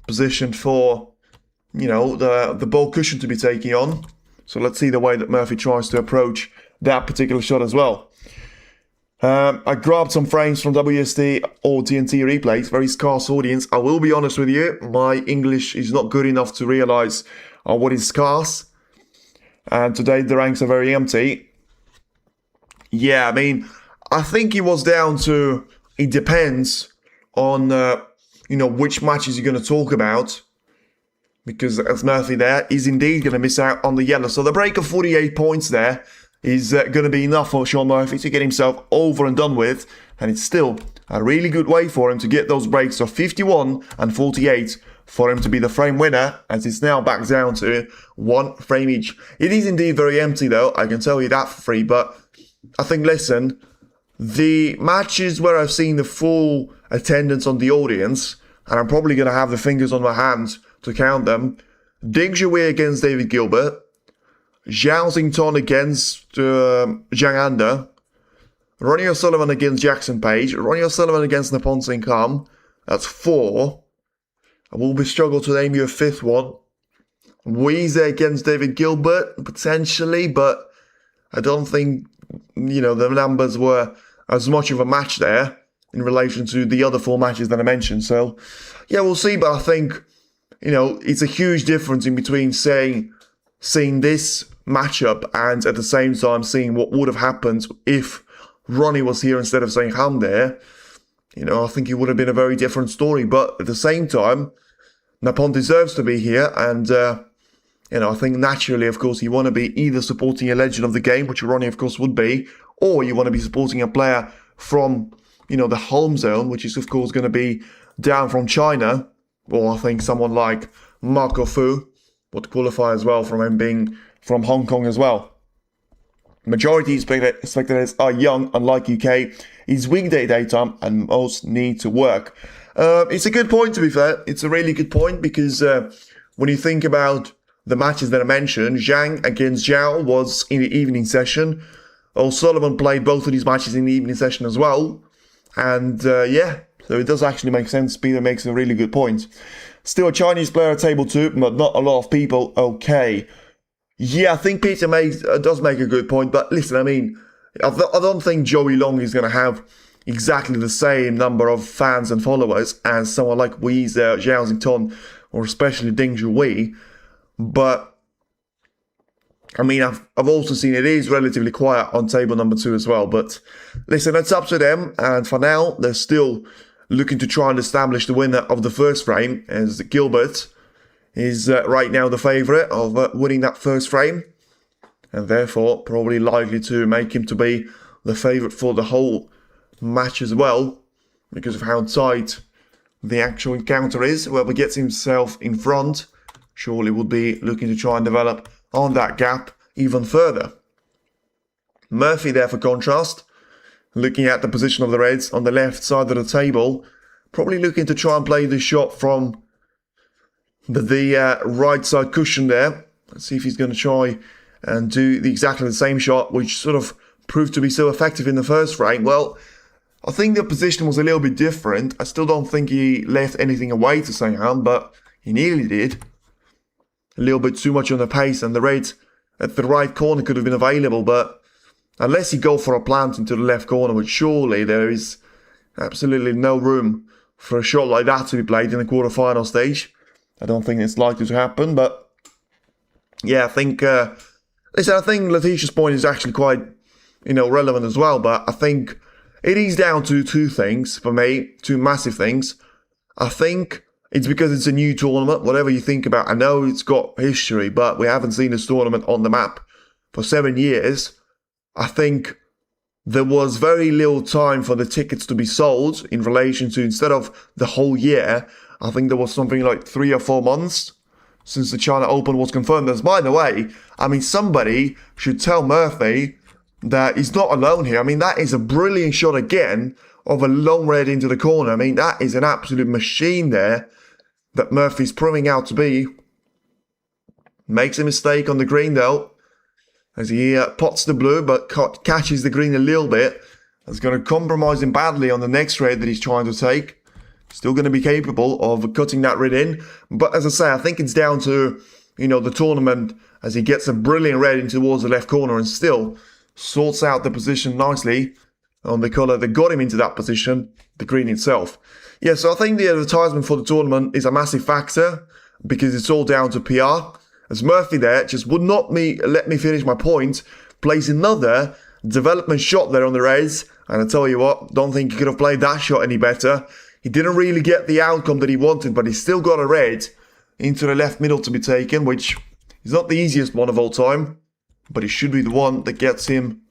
[SPEAKER 2] positioned for, you know, the ball cushion to be taking on. So let's see the way that Murphy tries to approach that particular shot as well. I grabbed some frames from WSD or TNT replays, very scarce audience. I will be honest with you, my English is not good enough to realise what is scarce. And today the ranks are very empty. Yeah, I mean, I think it was down to, it depends on, you know, which matches you're going to talk about. Because as Murphy there is indeed going to miss out on the yellow. So the break of 48 points there is going to be enough for Sean Murphy to get himself over and done with. And it's still a really good way for him to get those breaks of 51 and 48 for him to be the frame winner, as it's now back down to 1 frame each. It is indeed very empty though, I can tell you that for free. But I think, listen, the matches where I've seen the full attendance on the audience, and I'm probably going to have the fingers on my hands to count them. Ding Junhui against David Gilbert. Zhao Xington against Zhang Anda. Ronnie O'Sullivan against Jackson Page. Ronnie O'Sullivan against Naporn Saengkham. That's 4. I will be struggling to name you a 5th one. Weezer against David Gilbert, potentially, but I don't think, you know, the numbers were as much of a match there in relation to the other 4 matches that I mentioned. So, yeah, we'll see, but I think, you know, it's a huge difference in between seeing this matchup and at the same time seeing what would have happened if Ronnie was here instead of Saengkham there. You know, I think it would have been a very different story. But at the same time, Naporn deserves to be here. And, you know, I think naturally, of course, you want to be either supporting a legend of the game, which Ronnie, of course, would be, or you want to be supporting a player from, you know, the home zone, which is, of course, going to be down from China. Or I think someone like Marco Fu would qualify as well from him being from Hong Kong as well. Majority spectators are young, unlike UK. It's weekday daytime and most need to work. It's a good point, to be fair. It's a really good point because when you think about the matches that I mentioned, Zhang against Zhao was in the evening session. O'Sullivan played both of these matches in the evening session as well. And yeah, so it does actually make sense. Peter makes a really good point. Still a Chinese player at table 2, but not a lot of people. Okay. Yeah, I think Peter does make a good point. But listen, I mean, I don't think Joey Long is going to have exactly the same number of fans and followers as someone like Weezer, Zhao Xington, or especially Ding Junhui. But, I mean, I've also seen it is relatively quiet on table number 2 as well. But listen, it's up to them. And for now, they're still looking to try and establish the winner of the first frame, as Gilbert is right now the favourite of winning that first frame. And therefore, probably likely to make him to be the favourite for the whole match as well, because of how tight the actual encounter is. Whoever gets himself in front surely will be looking to try and develop on that gap even further. Murphy there for contrast, looking at the position of the Reds on the left side of the table, probably looking to try and play the shot from the right side cushion there. Let's see if he's going to try and do exactly the same shot, which sort of proved to be so effective in the first frame. Well, I think the position was a little bit different. I still don't think he left anything away to Saengkham, but he nearly did. A little bit too much on the pace, and the red at the right corner could have been available, but unless you go for a plant into the left corner, which surely there is absolutely no room for a shot like that to be played in the quarterfinal stage. I don't think it's likely to happen, but yeah, I think Letitia's point is actually quite, relevant as well, but I think it is down to two things for me, two massive things. I think it's because it's a new tournament, whatever you think about. I know it's got history, but we haven't seen this tournament on the map for 7 years. I think there was very little time for the tickets to be sold in relation to, instead of the whole year, I think there was something like 3 or 4 months since the China Open was confirmed. As by the way, somebody should tell Murphy that he's not alone here. That is a brilliant shot again of a long red into the corner. That is an absolute machine there that Murphy's proving out to be. Makes a mistake on the green though, as he pots the blue, but catches the green a little bit. That's going to compromise him badly on the next red that he's trying to take. Still going to be capable of cutting that red in. But as I say, I think it's down to, the tournament, as he gets a brilliant red in towards the left corner and still sorts out the position nicely on the colour that got him into that position, the green itself. Yeah, so I think the advertisement for the tournament is a massive factor because it's all down to PR. As Murphy there just would not let me finish my point, plays another development shot there on the reds. And I tell you what, don't think he could have played that shot any better. He didn't really get the outcome that he wanted, but he still got a red into the left middle to be taken, which is not the easiest one of all time, but it should be the one that gets him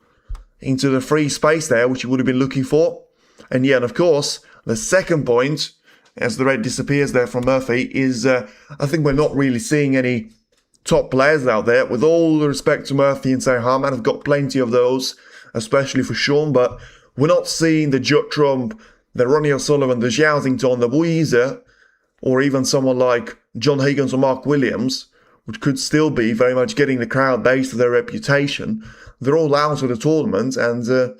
[SPEAKER 2] into the free space there, which he would have been looking for. And yeah, and of course, the second point, as the red disappears there from Murphy, is I think we're not really seeing any top players out there. With all the respect to Murphy and Saengkham, and I've got plenty of those, especially for Sean, but we're not seeing the Judd Trump, the Ronnie O'Sullivan, the Xiaoxington, the Weezer, or even someone like John Higgins or Mark Williams, which could still be very much getting the crowd based on their reputation. They're all out of the tournament, and the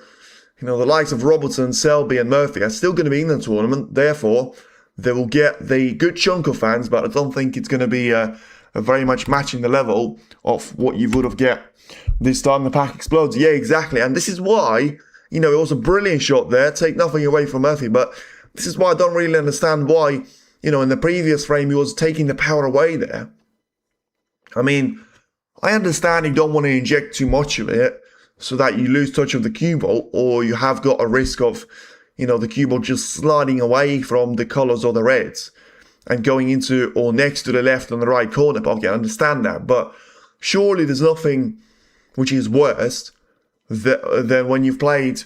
[SPEAKER 2] likes of Robertson, Selby and Murphy are still going to be in the tournament. Therefore, they will get the good chunk of fans, but I don't think it's going to be a very much matching the level of what you would have get this time the pack explodes. Yeah, exactly. And this is why, it was a brilliant shot there. Take nothing away from Murphy, but this is why I don't really understand why, in the previous frame he was taking the power away there. I understand you don't want to inject too much of it so that you lose touch of the cue ball, or you have got a risk of, the cue ball just sliding away from the colours or the reds and going into or next to the left and the right corner pocket. I understand that, but surely there's nothing which is worse than when you've played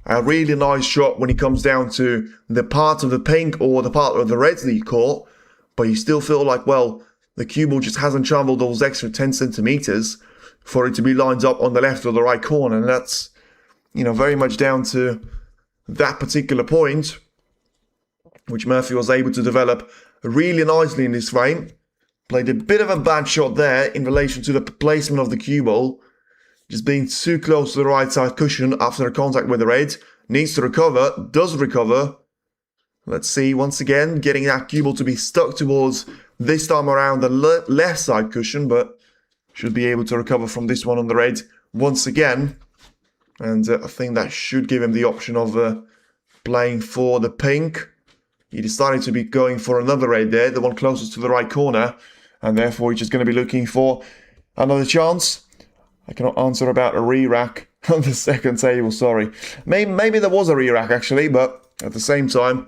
[SPEAKER 2] a really nice shot when it comes down to the part of the pink or the part of the reds that you caught, but you still feel like, well, the cue ball just hasn't travelled those extra 10 centimetres for it to be lined up on the left or the right corner. And that's, very much down to that particular point, which Murphy was able to develop really nicely in this frame. Played a bit of a bad shot there in relation to the placement of the cue ball. Just being too close to the right side cushion after a contact with the red. Needs to recover, does recover. Let's see, once again, getting that cue ball to be stuck towards, this time around, the left side cushion, but should be able to recover from this one on the red once again. And I think that should give him the option of playing for the pink. He decided to be going for another red there, the one closest to the right corner, and therefore he's just going to be looking for another chance. I cannot answer about a re-rack on the second table, sorry. Maybe there was a re-rack actually, but at the same time,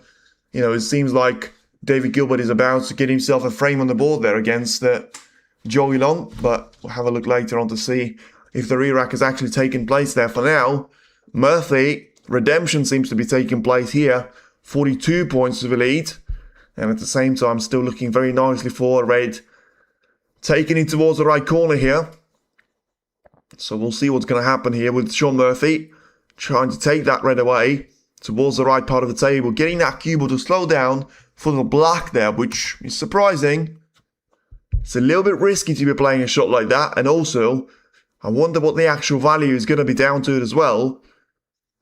[SPEAKER 2] it seems like David Gilbert is about to get himself a frame on the board there against Joey Long, but we'll have a look later on to see if the re-rack has actually taken place there. For now, Murphy, redemption seems to be taking place here. 42 points to the lead, and at the same time still looking very nicely for red. Taking it towards the right corner here. So we'll see what's going to happen here with Sean Murphy trying to take that red away towards the right part of the table, getting that cue ball to slow down for the black there, which is surprising. It's a little bit risky to be playing a shot like that, and also I wonder what the actual value is going to be down to it as well,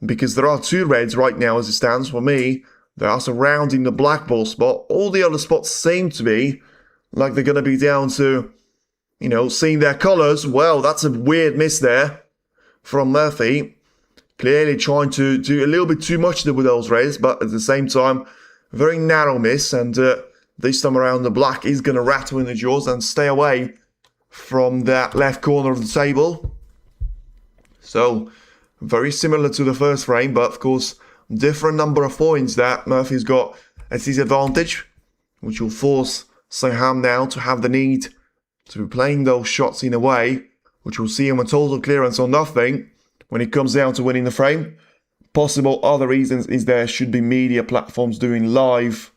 [SPEAKER 2] because there are two reds right now as it stands for me. They are surrounding the black ball spot. All the other spots seem to be like they're going to be down to, seeing their colours. Well, that's a weird miss there from Murphy. Clearly trying to do a little bit too much with those reds, but at the same time, very narrow miss. And this time around, the black is going to rattle in the jaws and stay away from that left corner of the table. So, very similar to the first frame, but of course, different number of points that Murphy's got as his advantage, which will force Saengkham now to have the need to be playing those shots in a way which will see him a total clearance on nothing when it comes down to winning the frame. Possible other reasons is there should be media platforms doing live.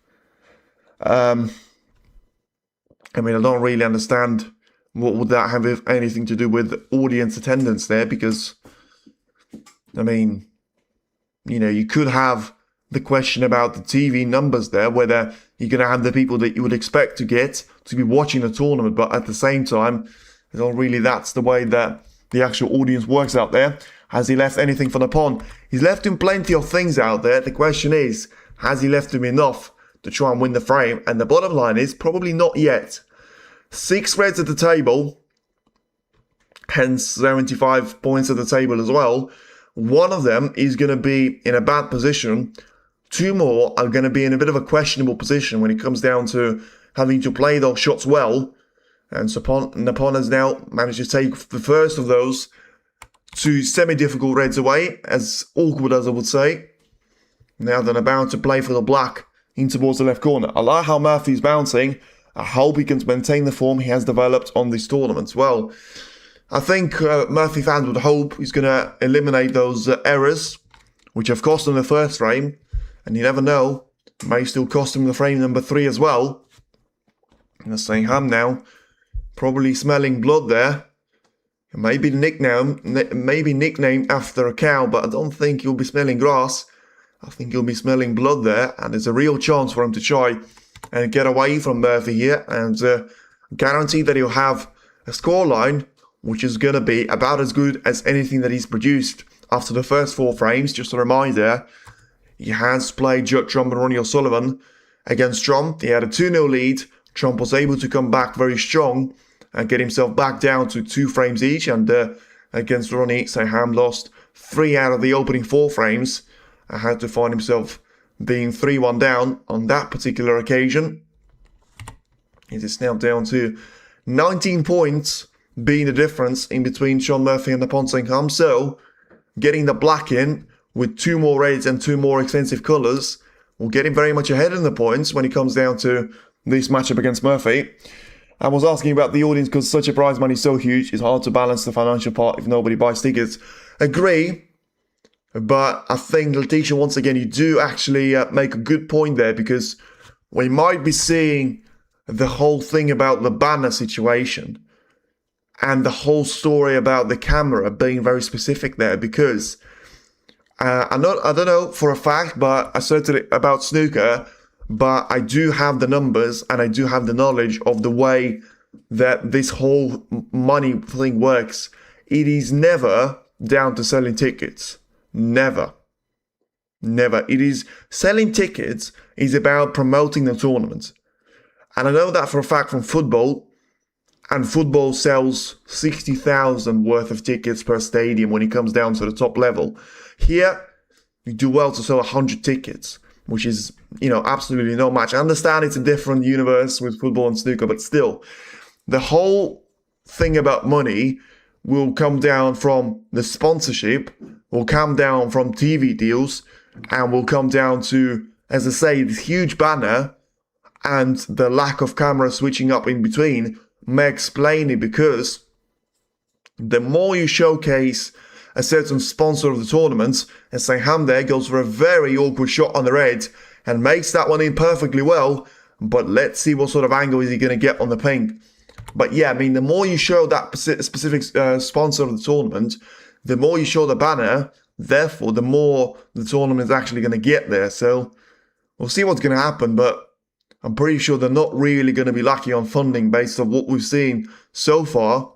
[SPEAKER 2] I don't really understand what would that have anything to do with audience attendance there, because, you could have the question about the TV numbers there, whether you're going to have the people that you would expect to get to be watching the tournament, but at the same time, that's the way that the actual audience works out there. Has he left anything for Nippon? He's left him plenty of things out there. The question is, has he left him enough to try and win the frame? And the bottom line is, probably not yet. 6 reds at the table, hence 75 points at the table as well. One of them is going to be in a bad position. 2 more are going to be in a bit of a questionable position when it comes down to having to play those shots well. And so Nippon has now managed to take the first of those 2 semi-difficult reds away, as awkward as I would say. Now they're about to play for the black in towards the left corner. I like how Murphy's bouncing. I hope he can maintain the form he has developed on this tournament. Well, I think Murphy fans would hope he's going to eliminate those errors, which have cost him the first frame. And you never know, may still cost him the frame number 3 as well. And the Saengkham now, probably smelling blood there. Maybe nicknamed after a cow, but I don't think he'll be smelling grass. I think he'll be smelling blood there, and there's a real chance for him to try and get away from Murphy here, and guarantee that he'll have a scoreline which is going to be about as good as anything that he's produced after the first 4 frames. Just a reminder, he has played Judd Trump and Ronnie O'Sullivan against Trump. He had a 2-0 lead. Trump was able to come back very strong and get himself back down to 2 frames each, and against Ronnie, Saengkham lost 3 out of the opening 4 frames and had to find himself being 3-1 down on that particular occasion. It is now down to 19 points being the difference in between Shaun Murphy and Nippon Saengkham. So, getting the black in with 2 more reds and 2 more expensive colours will get him very much ahead in the points when it comes down to this matchup against Murphy. I was asking about the audience because such a prize money is so huge, it's hard to balance the financial part if nobody buys tickets. Agree, but I think, Letitia, once again, you do actually make a good point there, because we might be seeing the whole thing about the banner situation and the whole story about the camera being very specific there, because I don't know for a fact, but I certainly about snooker, but I do have the numbers and I do have the knowledge of the way that this whole money thing works. It is never down to selling tickets. Never. It is selling tickets is about promoting the tournament. And I know that for a fact from football, and football sells 60,000 worth of tickets per stadium when it comes down to the top level. Here, you do well to sell 100 tickets, which is, absolutely no match. I understand it's a different universe with football and snooker, but still, the whole thing about money will come down from the sponsorship, will come down from TV deals, and will come down to, as I say, this huge banner and the lack of camera switching up in between may explain it, because the more you showcase a certain sponsor of the tournament, and Saengkham there goes for a very awkward shot on the red and makes that one in perfectly well, but let's see what sort of angle is he going to get on the pink. But yeah, the more you show that specific sponsor of the tournament, the more you show the banner, therefore the more the tournament is actually going to get there. So we'll see what's going to happen, but I'm pretty sure they're not really going to be lucky on funding based on what we've seen so far.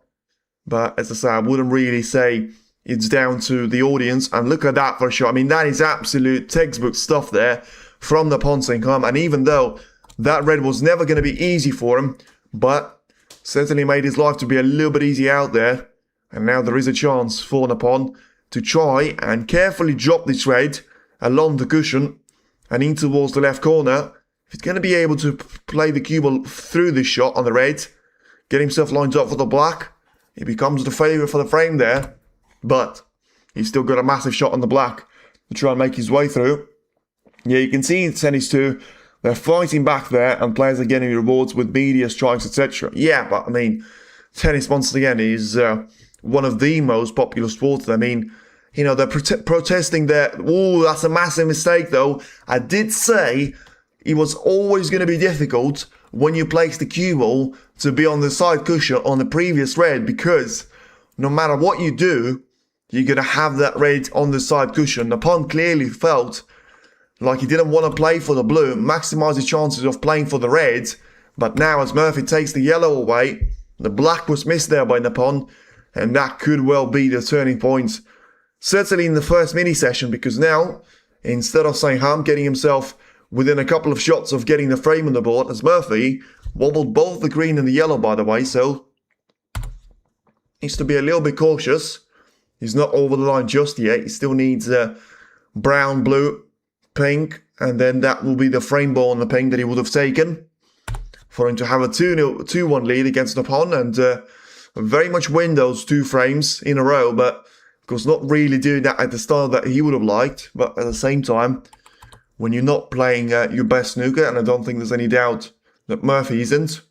[SPEAKER 2] But as I say, I wouldn't really say it's down to the audience. And look at that for a shot. That is absolute textbook stuff there from the Nippon Saengkham. And even though that red was never going to be easy for him, but certainly made his life to be a little bit easy out there. And now there is a chance for Napon to try and carefully drop this red along the cushion and in towards the left corner. If he's going to be able to play the cue ball through this shot on the red, get himself lined up for the black, he becomes the favourite for the frame there. But he's still got a massive shot on the black to try and make his way through. Yeah, you can see in tennis too, they're fighting back there and players are getting rewards with media strikes, etc. Yeah, but I mean, tennis once again is one of the most popular sports. I mean, you know, they're protesting there. Oh, that's a massive mistake though. I did say it was always going to be difficult when you place the cue ball to be on the side cushion on the previous red, because no matter what you do, you're going to have that red on the side cushion. Napon clearly felt like he didn't want to play for the blue, maximise his chances of playing for the red. But now as Murphy takes the yellow away, the black was missed there by Napon, and that could well be the turning point. Certainly in the first mini session, because now, instead of Saengkham getting himself within a couple of shots of getting the frame on the board, as Murphy wobbled both the green and the yellow, by the way, so needs to be a little bit cautious. He's not over the line just yet. He still needs brown, blue, pink, and then that will be the frame ball on the pink that he would have taken for him to have a 2-1 lead against Napon, and very much win those 2 frames in a row, but of course not really doing that at the start that he would have liked. But at the same time, when you're not playing your best snooker, and I don't think there's any doubt that Murphy isn't,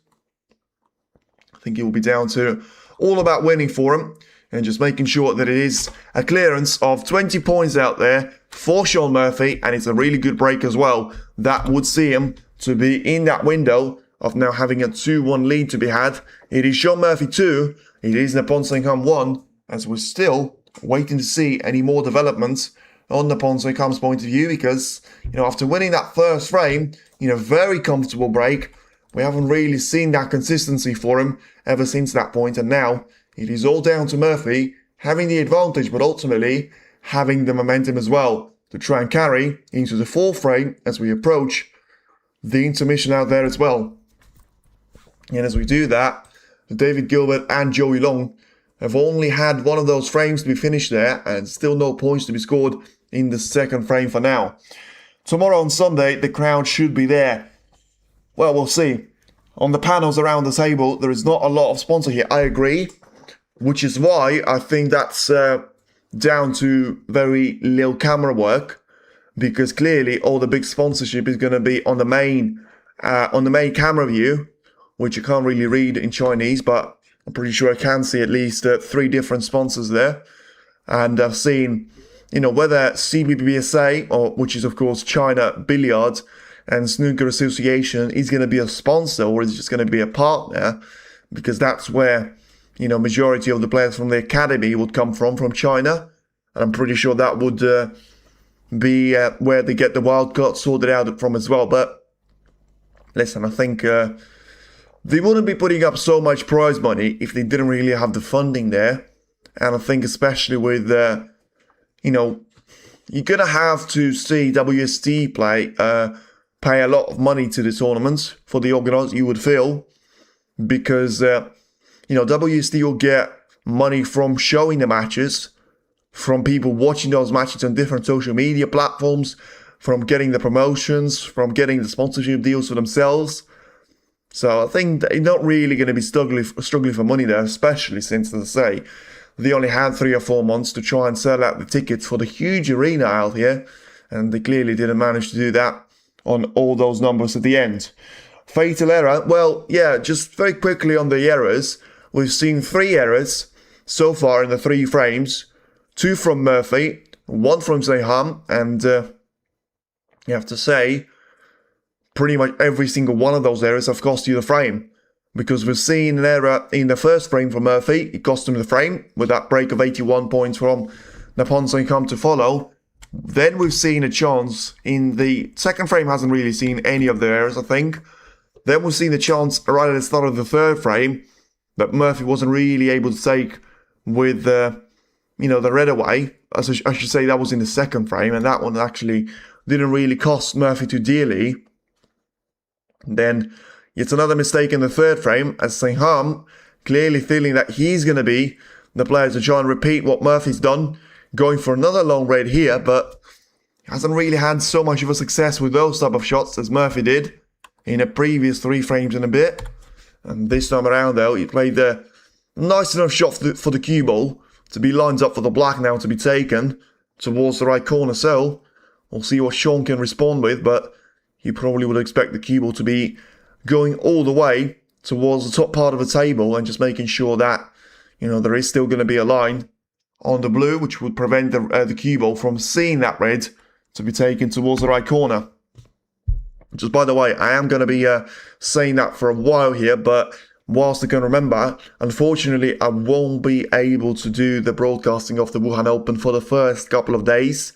[SPEAKER 2] I think it will be down to all about winning for him and just making sure that it is a clearance of 20 points out there for Shaun Murphy, and it's a really good break as well. That would see him to be in that window of now having a 2-1 lead to be had. It is Shaun Murphy 2, it is Napon Saengkham 1, as we're still waiting to see any more developments on Napon Saengkham's point of view, because, you know, after winning that first frame in a very comfortable break, we haven't really seen that consistency for him ever since that point, and now it is all down to Murphy having the advantage, but ultimately having the momentum as well to try and carry into the 4th frame as we approach the intermission out there as well. And as we do that, David Gilbert and Joey Long have only had one of those frames to be finished there, and still no points to be scored in the 2nd frame for now. Tomorrow on Sunday, the crowd should be there. Well, we'll see. On the panels around the table, there is not a lot of sponsor here. I agree, which is why I think that's down to very little camera work, because clearly all the big sponsorship is going to be on the main camera view, which you can't really read in Chinese, but I'm pretty sure I can see at least 3 different sponsors there. And I've seen, you know, whether CBBSA, or which is of course China Billiard and Snooker Association, is going to be a sponsor or is it just going to be a partner, because that's where, you know, majority of the players from the academy would come from China. And I'm pretty sure that would be where they get the wild card sorted out from as well. But listen, I think they wouldn't be putting up so much prize money if they didn't really have the funding there. And I think especially with, you know, you're going to have to see WST pay a lot of money to the tournaments for the organizers, you would feel, because, you know, WST will get money from showing the matches, from people watching those matches on different social media platforms, from getting the promotions, from getting the sponsorship deals for themselves. So I think they're not really going to be struggling for money there, especially since, as I say, they only had 3 or 4 months to try and sell out the tickets for the huge arena out here, and they clearly didn't manage to do that on all those numbers at the end. Fatal error, well, yeah, just very quickly on the errors, we've seen 3 errors so far in the 3 frames, 2 from Murphy, 1 from Saengkham, and you have to say, pretty much every single one of those errors have cost you the frame, because we've seen an error in the first frame from Murphy. It cost him the frame with that break of 81 points from Napon Saengkham to follow. Then we've seen a chance in the second frame, hasn't really seen any of the errors, I think. Then we've seen the chance right at the start of the third frame that Murphy wasn't really able to take with you know, the red away. I should say that was in the second frame, and that one actually didn't really cost Murphy too dearly. Then yet another mistake in the third frame, as Saengkham clearly feeling that he's going to be the players to try and repeat what Murphy's done, going for another long red here, but hasn't really had so much of a success with those type of shots as Murphy did in a previous 3 frames and a bit. And this time around, though, he played the nice enough shot for the cue ball to be lined up for the black now to be taken towards the right corner. So we'll see what Sean can respond with, but you probably would expect the cue ball to be going all the way towards the top part of the table and just making sure that, you know, there is still going to be a line on the blue, which would prevent the cue ball from seeing that red to be taken towards the right corner. Just by the way, I am going to be saying that for a while here, but whilst I can remember, unfortunately, I won't be able to do the broadcasting of the Wuhan Open for the first couple of days.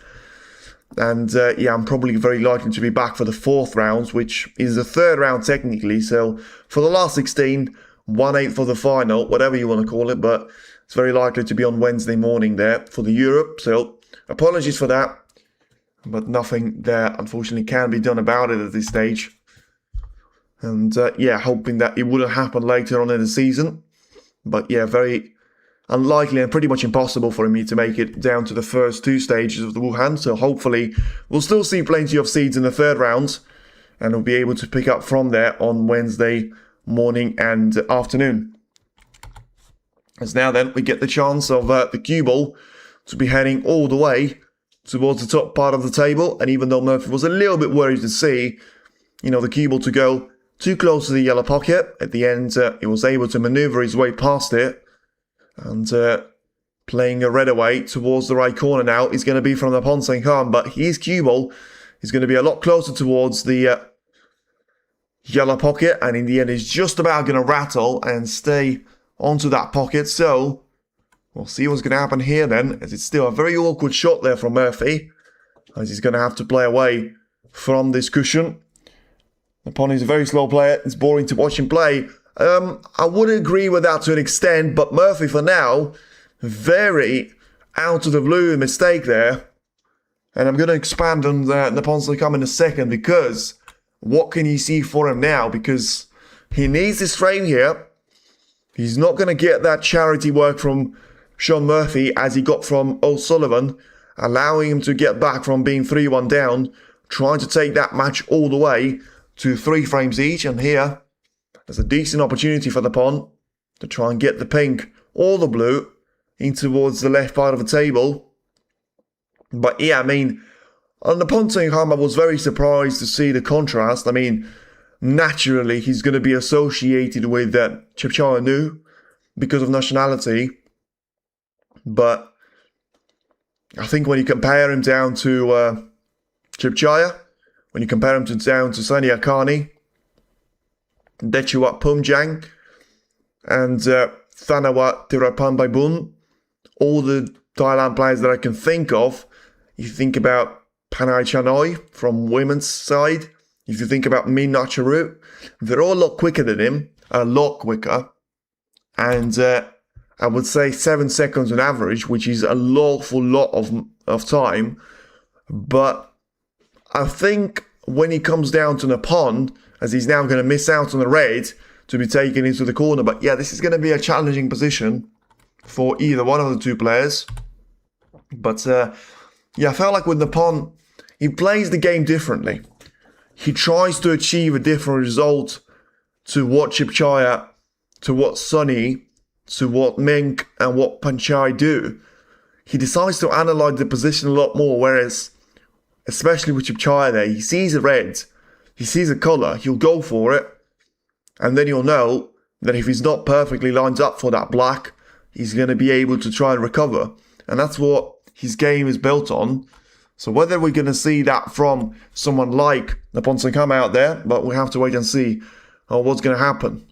[SPEAKER 2] And yeah, I'm probably very likely to be back for the 4th round, which is the 3rd round technically. So for the last 16, 1/8 for the final, whatever you want to call it. But it's very likely to be on Wednesday morning there for the Europe. So apologies for that. But nothing there, unfortunately, can be done about it at this stage. And yeah, hoping that it wouldn't happen later on in the season. But yeah, very unlikely and pretty much impossible for me to make it down to the first 2 stages of the Wuhan. So hopefully we'll still see plenty of seeds in the 3rd round. And we'll be able to pick up from there on Wednesday morning and afternoon. As now then, we get the chance of the cue ball to be heading all the way towards the top part of the table. And even though Murphy was a little bit worried to see, you know, the cue ball to go too close to the yellow pocket, at the end he was able to maneuver his way past it. And playing a red away towards the right corner now is going to be from the Saengkham, but his cue ball is going to be a lot closer towards the yellow pocket, and in the end is just about going to rattle and stay onto that pocket. So we'll see what's going to happen here then, as it's still a very awkward shot there from Murphy, as he's going to have to play away from this cushion. The pawn is a very slow player. It's boring to watch him play. I would agree with that to an extent, but Murphy for now, very out of the blue mistake there. And I'm going to expand on the Saengkham in a second, because what can you see for him now? Because he needs this frame here. He's not going to get that charity work from Sean Murphy as he got from O'Sullivan, allowing him to get back from being 3-1 down, trying to take that match all the way to 3 frames each. And here, there's a decent opportunity for the pawn to try and get the pink or the blue in towards the left part of the table. But yeah, I mean, on the Saengkham, I was very surprised to see the contrast. I mean, naturally, he's going to be associated with Chepchaya Nu because of nationality. But I think when you compare him down to Chepchaya, when you compare him down to Sania Khani, Dechuat Pumjang, and Thanawa Tirapanbaibun, all the Thailand players that I can think of, if you think about Panay Chanoi from women's side, if you think about Min Nacharu, they're all a lot quicker than him, a lot quicker. And I would say 7 seconds on average, which is an awful lot of time. But I think when he comes down to the pawn, as he's now going to miss out on the red to be taken into the corner. But yeah, this is going to be a challenging position for either one of the 2 players. But yeah, I felt like with the pawn, he plays the game differently. He tries to achieve a different result to what Chepchaya, to what Sunny, to what Mink and what Panchai do. He decides to analyse the position a lot more, whereas, especially with Chepchaya there, he sees a red, he sees a colour, he'll go for it, and then he'll know that if he's not perfectly lined up for that black, he's going to be able to try and recover. And that's what his game is built on. So whether we're going to see that from someone like the Saengkham out there, but we have to wait and see what's going to happen.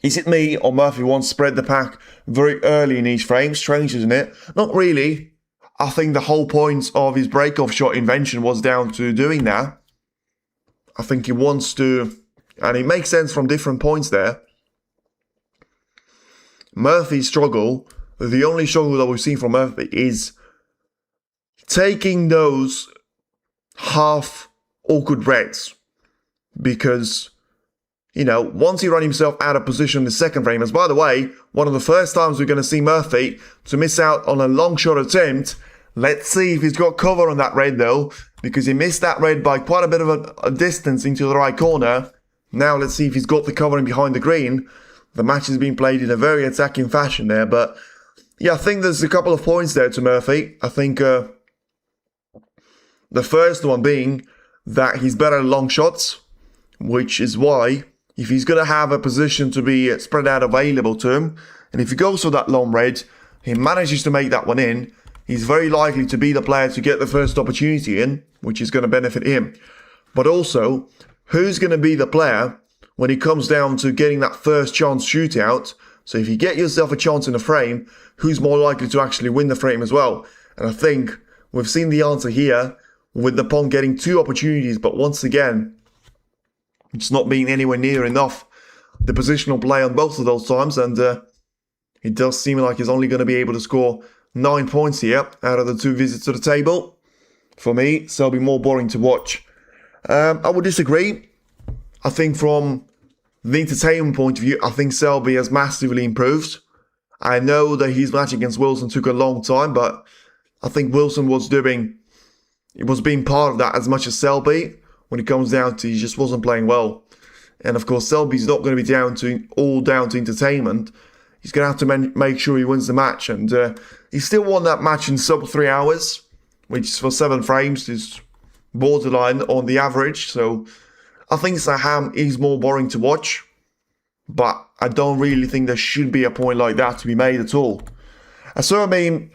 [SPEAKER 2] Is it me or Murphy wants to spread the pack very early in each frame? Strange, isn't it? Not really. I think the whole point of his break-off shot invention was down to doing that. I think he wants to, and it makes sense from different points there. Murphy's struggle, the only struggle that we've seen from Murphy is taking those half awkward reds, because once he ran himself out of position in the second frame, as by the way, one of the first times we're going to see Murphy to miss out on a long shot attempt. Let's see if he's got cover on that red though, because he missed that red by quite a bit of a distance into the right corner. Now let's see if he's got the covering behind the green. The match is being played in a very attacking fashion there, but yeah, I think there's a couple of points there to Murphy. I think the first one being that he's better at long shots, which is why if he's going to have a position to be spread out available to him, and if he goes for that long red, he manages to make that one in, he's very likely to be the player to get the first opportunity in, which is going to benefit him. But also, who's going to be the player when it comes down to getting that first chance shootout? So if you get yourself a chance in a frame, who's more likely to actually win the frame as well? And I think we've seen the answer here with the pawn getting 2 opportunities, but once again, it's not being anywhere near enough. The positional play on both of those times, and it does seem like he's only going to be able to score 9 points here out of the 2 visits to the table. For me, so it'll be more boring to watch. I would disagree. I think from the entertainment point of view, I think Selby has massively improved. I know that his match against Wilson took a long time, but I think Wilson was being part of that as much as Selby. When it comes down to, he just wasn't playing well. And of course, Selby's not going to be all down to entertainment. He's going to have to make sure he wins the match. And he still won that match in sub 3 hours, which for 7 frames is borderline on the average. So I think Saengkham is more boring to watch. But I don't really think there should be a point like that to be made at all. I saw a meme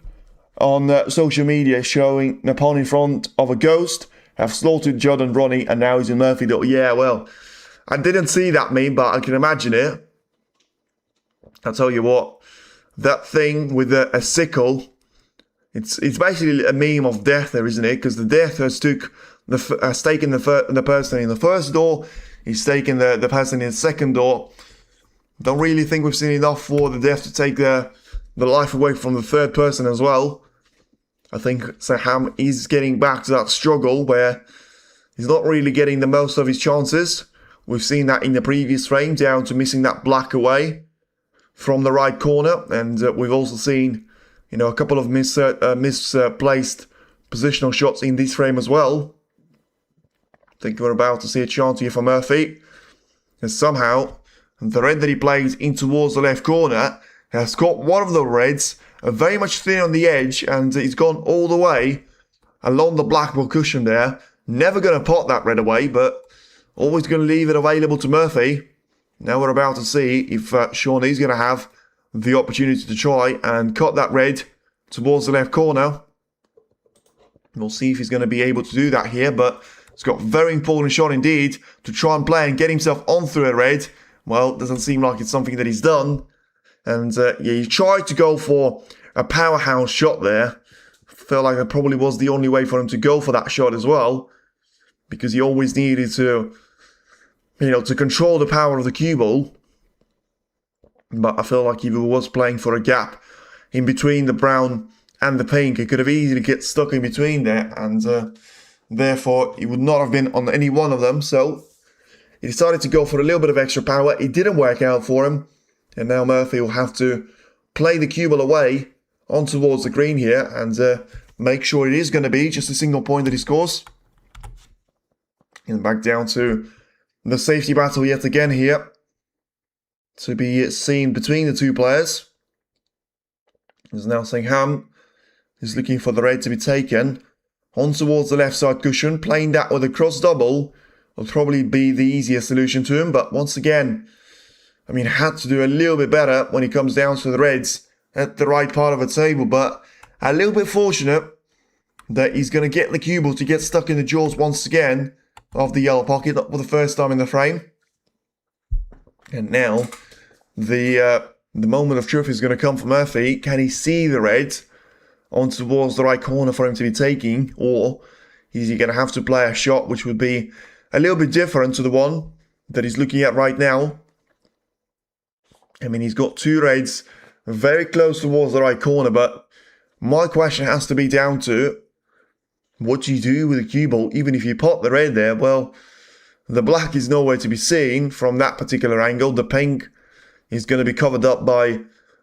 [SPEAKER 2] on social media showing Napon in front of a ghost, have slaughtered Judd and Ronnie, and now he's in Murphy. Yeah, well, I didn't see that meme, but I can imagine it. I'll tell you what, that thing with a sickle, it's basically a meme of death there, isn't it? Because the death has taken the person in the first door, he's taken the person in the second door. Don't really think we've seen enough for the death to take the life away from the third person as well. I think Saengkham is getting back to that struggle where he's not really getting the most of his chances. We've seen that in the previous frame, down to missing that black away from the right corner. And we've also seen, a couple of misplaced positional shots in this frame as well. I think we're about to see a chance here for Murphy. And somehow, the red that he plays in towards the left corner has got one of the reds very much thin on the edge, and he's gone all the way along the black cushion there. Never going to pot that red away, but always going to leave it available to Murphy. Now we're about to see if Sean is going to have the opportunity to try and cut that red towards the left corner. We'll see if he's going to be able to do that here, but it's got a very important shot indeed to try and play and get himself on through a red. Well, it doesn't seem like it's something that he's done. And yeah, he tried to go for a powerhouse shot there. Felt like that probably was the only way for him to go for that shot as well. Because he always needed to, to control the power of the cue ball. But I feel like if he was playing for a gap in between the brown and the pink, he could have easily get stuck in between there. And therefore, he would not have been on any one of them. So he decided to go for a little bit of extra power. It didn't work out for him. And now Murphy will have to play the cue ball away on towards the green here and make sure it is going to be just a single point that he scores. And back down to the safety battle yet again here to be seen between the 2 players. As now Saengkham is looking for the red to be taken on towards the left side cushion. Playing that with a cross double will probably be the easier solution to him. But once again, had to do a little bit better when it comes down to the reds at the right part of the table, but a little bit fortunate that he's going to get the cue ball to get stuck in the jaws once again of the yellow pocket, not for the first time in the frame. And now, the moment of truth is going to come for Murphy. Can he see the red on towards the right corner for him to be taking, or is he going to have to play a shot which would be a little bit different to the one that he's looking at right now? He's got 2 reds very close towards the right corner, but my question has to be down to what do you do with the cue ball? Even if you pot the red there, well, The black is nowhere to be seen from that particular angle. The pink is going to be covered up by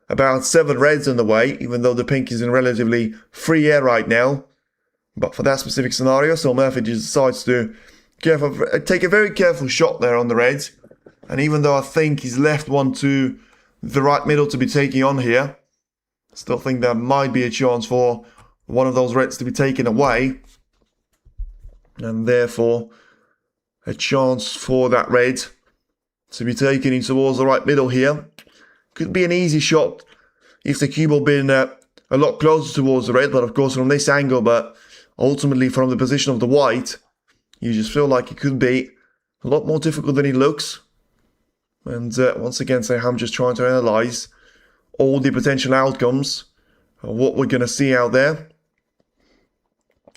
[SPEAKER 2] about 7 reds on the way, even though the pink is in relatively free air right now. But for that specific scenario, so Murphy just decides to take a very careful shot there on the reds. And even though I think he's left one to the right middle to be taking on here, I still think there might be a chance for one of those reds to be taken away. And therefore, a chance for that red to be taken in towards the right middle here. Could be an easy shot if the cue ball been a lot closer towards the red, but of course from this angle, but ultimately from the position of the white, you just feel like it could be a lot more difficult than it looks. And once again, Saengkham just trying to analyse all the potential outcomes of what we're going to see out there.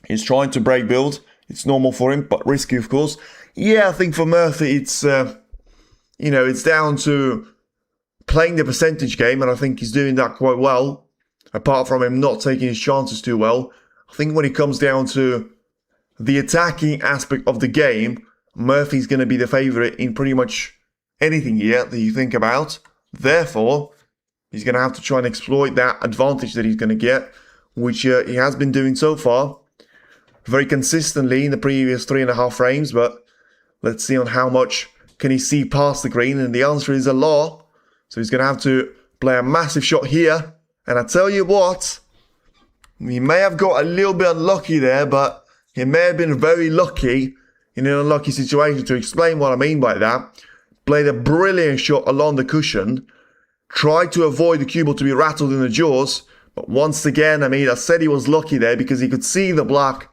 [SPEAKER 2] He's trying to break build. It's normal for him, but risky, of course. Yeah, I think for Murphy, it's it's down to playing the percentage game, and I think he's doing that quite well. Apart from him not taking his chances too well, I think when it comes down to the attacking aspect of the game, Murphy's going to be the favourite in pretty much anything here that you think about. Therefore, he's going to have to try and exploit that advantage that he's going to get, which he has been doing so far very consistently in the previous 3.5 frames, but let's see on how much can he see past the green, and the answer is a lot. So he's going to have to play a massive shot here, and I tell you what, he may have got a little bit unlucky there, but he may have been very lucky in an unlucky situation. To explain what I mean by that, played a brilliant shot along the cushion, tried to avoid the cue ball to be rattled in the jaws, but once again, I said he was lucky there because he could see the black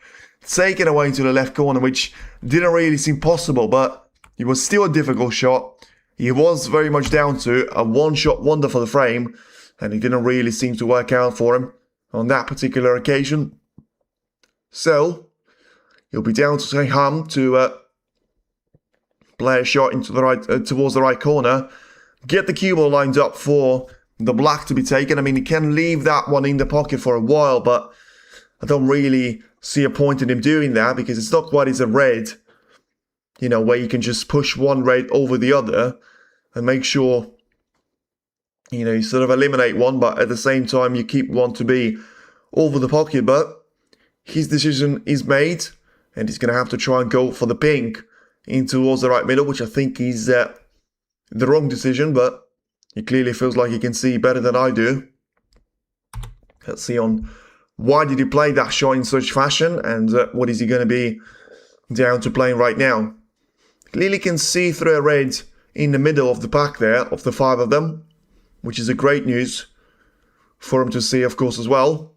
[SPEAKER 2] taken away into the left corner, which didn't really seem possible, but it was still a difficult shot. He was very much down to a one-shot wonder for the frame, and it didn't really seem to work out for him on that particular occasion. So, he'll be down to Saengkham to play a shot into the right towards the right corner, get the cue ball lined up for the black to be taken. He can leave that one in the pocket for a while, but I don't really see a point in him doing that because it's not quite as a red, where you can just push one red over the other and make sure, you sort of eliminate one, but at the same time you keep one to be over the pocket. But his decision is made, and he's going to have to try and go for the pink in towards the right middle, which I think is the wrong decision, but he clearly feels like he can see better than I do. Let's see on why did he play that shot in such fashion, and what is he going to be down to playing right now. Clearly can see through a red in the middle of the pack there, of the 5 of them, which is a great news for him to see, of course, as well.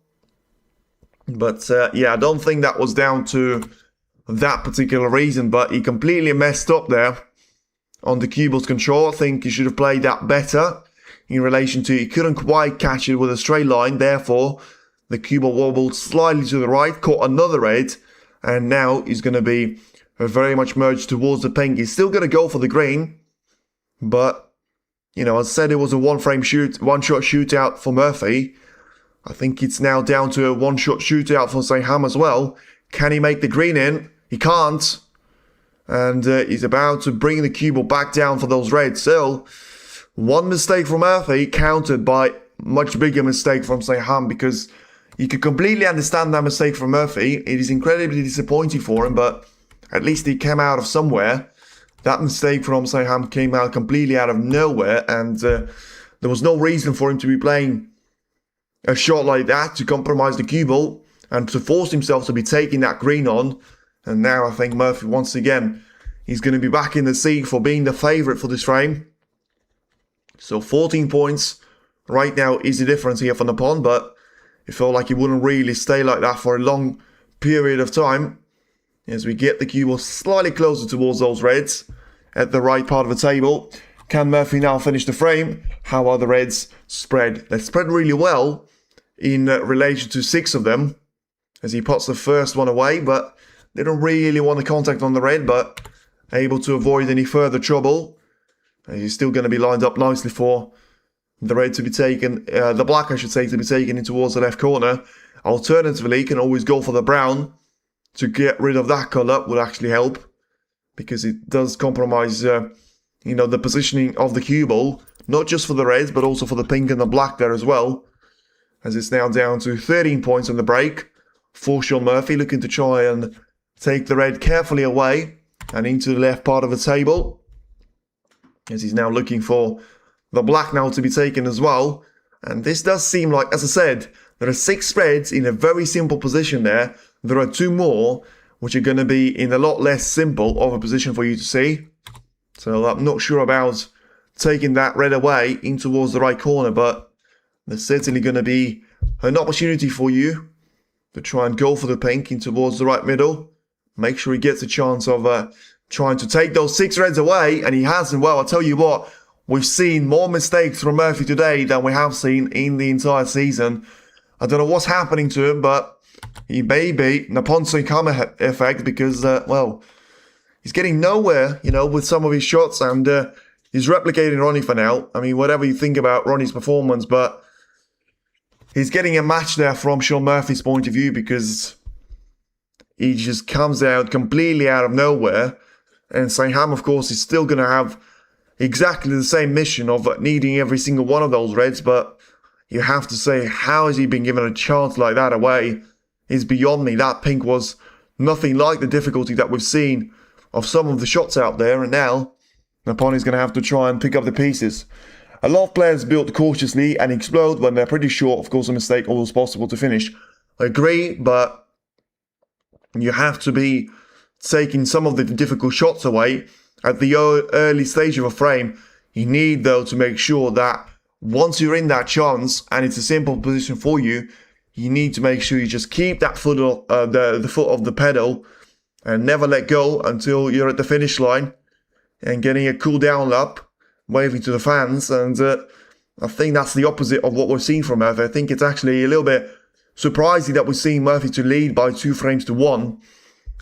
[SPEAKER 2] But yeah, I don't think that was down to that particular reason, but he completely messed up there on the cue ball's control. I think he should have played that better in relation to he couldn't quite catch it with a straight line, therefore the cue ball wobbled slightly to the right, caught another red, and now he's going to be very much merged towards the pink. He's still going to go for the green, but, I said it was a one-shot shootout for Murphy. I think it's now down to a one-shot shootout for Saengkham as well. Can he make the green in? He can't. And he's about to bring the cue ball back down for those reds. So, one mistake from Murphy countered by much bigger mistake from Saengkham, because you could completely understand that mistake from Murphy. It is incredibly disappointing for him, but at least he came out of somewhere. That mistake from Saengkham came out completely out of nowhere, and there was no reason for him to be playing a shot like that to compromise the cue ball and to force himself to be taking that green on. And now I think Murphy, once again, he's going to be back in the seat for being the favourite for this frame. So 14 points right now is the difference here from the pond, but it felt like he wouldn't really stay like that for a long period of time. As we get the cue ball slightly closer towards those reds at the right part of the table. Can Murphy now finish the frame? How are the reds spread? They're spread really well in relation to 6 of them, as he puts the first one away, but they don't really want the contact on the red, but able to avoid any further trouble. And he's still going to be lined up nicely for the red to be taken, the black I should say, to be taken in towards the left corner. Alternatively, he can always go for the brown to get rid of that colour, would actually help. because it does compromise, the positioning of the cue ball, not just for the reds, but also for the pink and the black there as well, as it's now down to 13 points on the break for Sean Murphy, looking to try and take the red carefully away and into the left part of the table, as he's now looking for the black now to be taken as well. And this does seem like, as I said, there are 6 reds in a very simple position there. There are 2 more, which are going to be in a lot less simple of a position for you to see. So I'm not sure about taking that red away in towards the right corner, but there's certainly going to be an opportunity for you to try and go for the pink in towards the right middle. Make sure he gets a chance of trying to take those 6 reds away, and he hasn't. Well, I'll tell you what, we've seen more mistakes from Murphy today than we have seen in the entire season. I don't know what's happening to him, but he may be Naphon Saengkham effect, because, he's getting nowhere, with some of his shots, and he's replicating Ronnie for now. I mean, whatever you think about Ronnie's performance, but he's getting a match there from Sean Murphy's point of view, because he just comes out completely out of nowhere. And Saengkham, of course, is still going to have exactly the same mission of needing every single one of those reds, but you have to say, how has he been given a chance like that away? Is beyond me. That pink was nothing like the difficulty that we've seen of some of the shots out there, and now Naphon is going to have to try and pick up the pieces. A lot of players build cautiously and explode when they're pretty sure, of course, a mistake always possible to finish. I agree, but you have to be taking some of the difficult shots away at the early stage of a frame. You need, though, to make sure that once you're in that chance and it's a simple position for you, you need to make sure you just keep that foot of, the foot of the pedal and never let go until you're at the finish line and getting a cool down lap, waving to the fans. And I think that's the opposite of what we've seen from Murphy. I think it's actually a little bit surprising that we're seeing Murphy to lead by 2 frames to 1.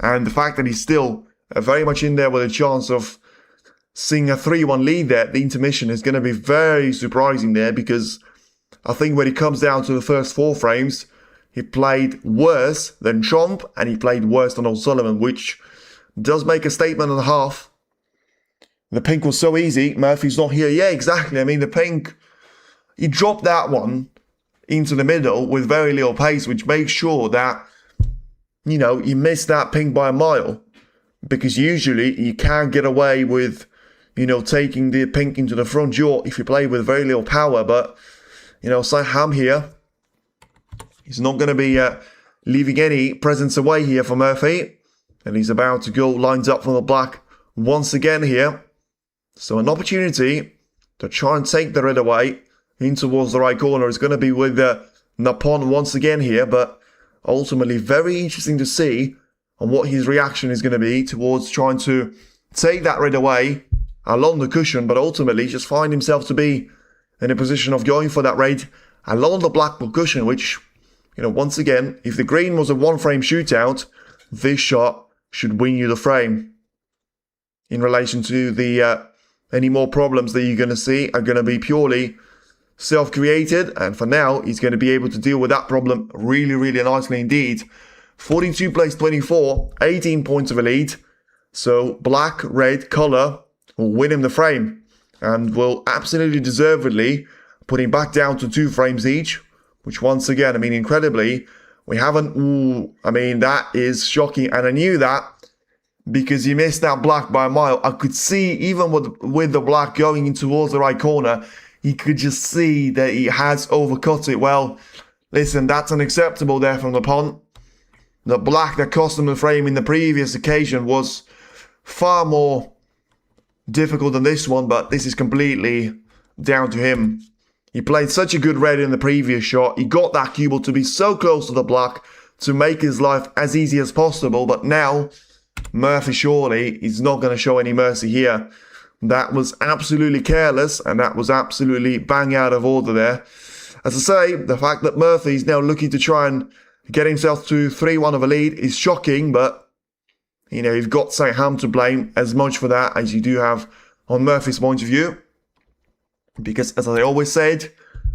[SPEAKER 2] And the fact that he's still very much in there with a chance of seeing a 3-1 lead there at the intermission is going to be very surprising there, because I think when it comes down to the first 4 frames, he played worse than Chomp and he played worse than O'Sullivan, which does make a statement and a half. The pink was so easy. Murphy's not here. Yeah, exactly. I mean, the pink, he dropped that one into the middle with very little pace, which makes sure that, you missed that pink by a mile. Because usually you can't get away with, taking the pink into the front jaw if you play with very little power. But, Saengkham here, he's not going to be leaving any presence away here for Murphy. And he's about to go lines up from the black once again here. So an opportunity to try and take the red away in towards the right corner is going to be with Naphon once again here. But ultimately very interesting to see on what his reaction is going to be towards trying to take that red away along the cushion, but ultimately just find himself to be in a position of going for that red along the black cushion, which, once again, if the green was a 1-frame shootout, this shot should win you the frame. In relation to the any more problems that you're going to see are going to be purely self-created, and for now, he's going to be able to deal with that problem really, really nicely indeed. 42 plays 24, 18 points of a lead. So black, red colour will win him the frame and will absolutely deservedly put him back down to 2 frames each, which once again, incredibly, we haven't, that is shocking. And I knew that because he missed that black by a mile. I could see, even with the black going in towards the right corner, he could just see that he has overcut it. Well, listen, that's unacceptable there from Naphon. The black that cost him the frame in the previous occasion was far more difficult than this one, but this is completely down to him. He played such a good red in the previous shot. He got that cue ball to be so close to the black to make his life as easy as possible, but now Murphy surely is not going to show any mercy here. That was absolutely careless, and that was absolutely bang out of order there. As I say, the fact that Murphy is now looking to try and get himself to 3-1 of a lead is shocking, but, you've got Saengkham to blame as much for that as you do have on Murphy's point of view. Because, as I always said,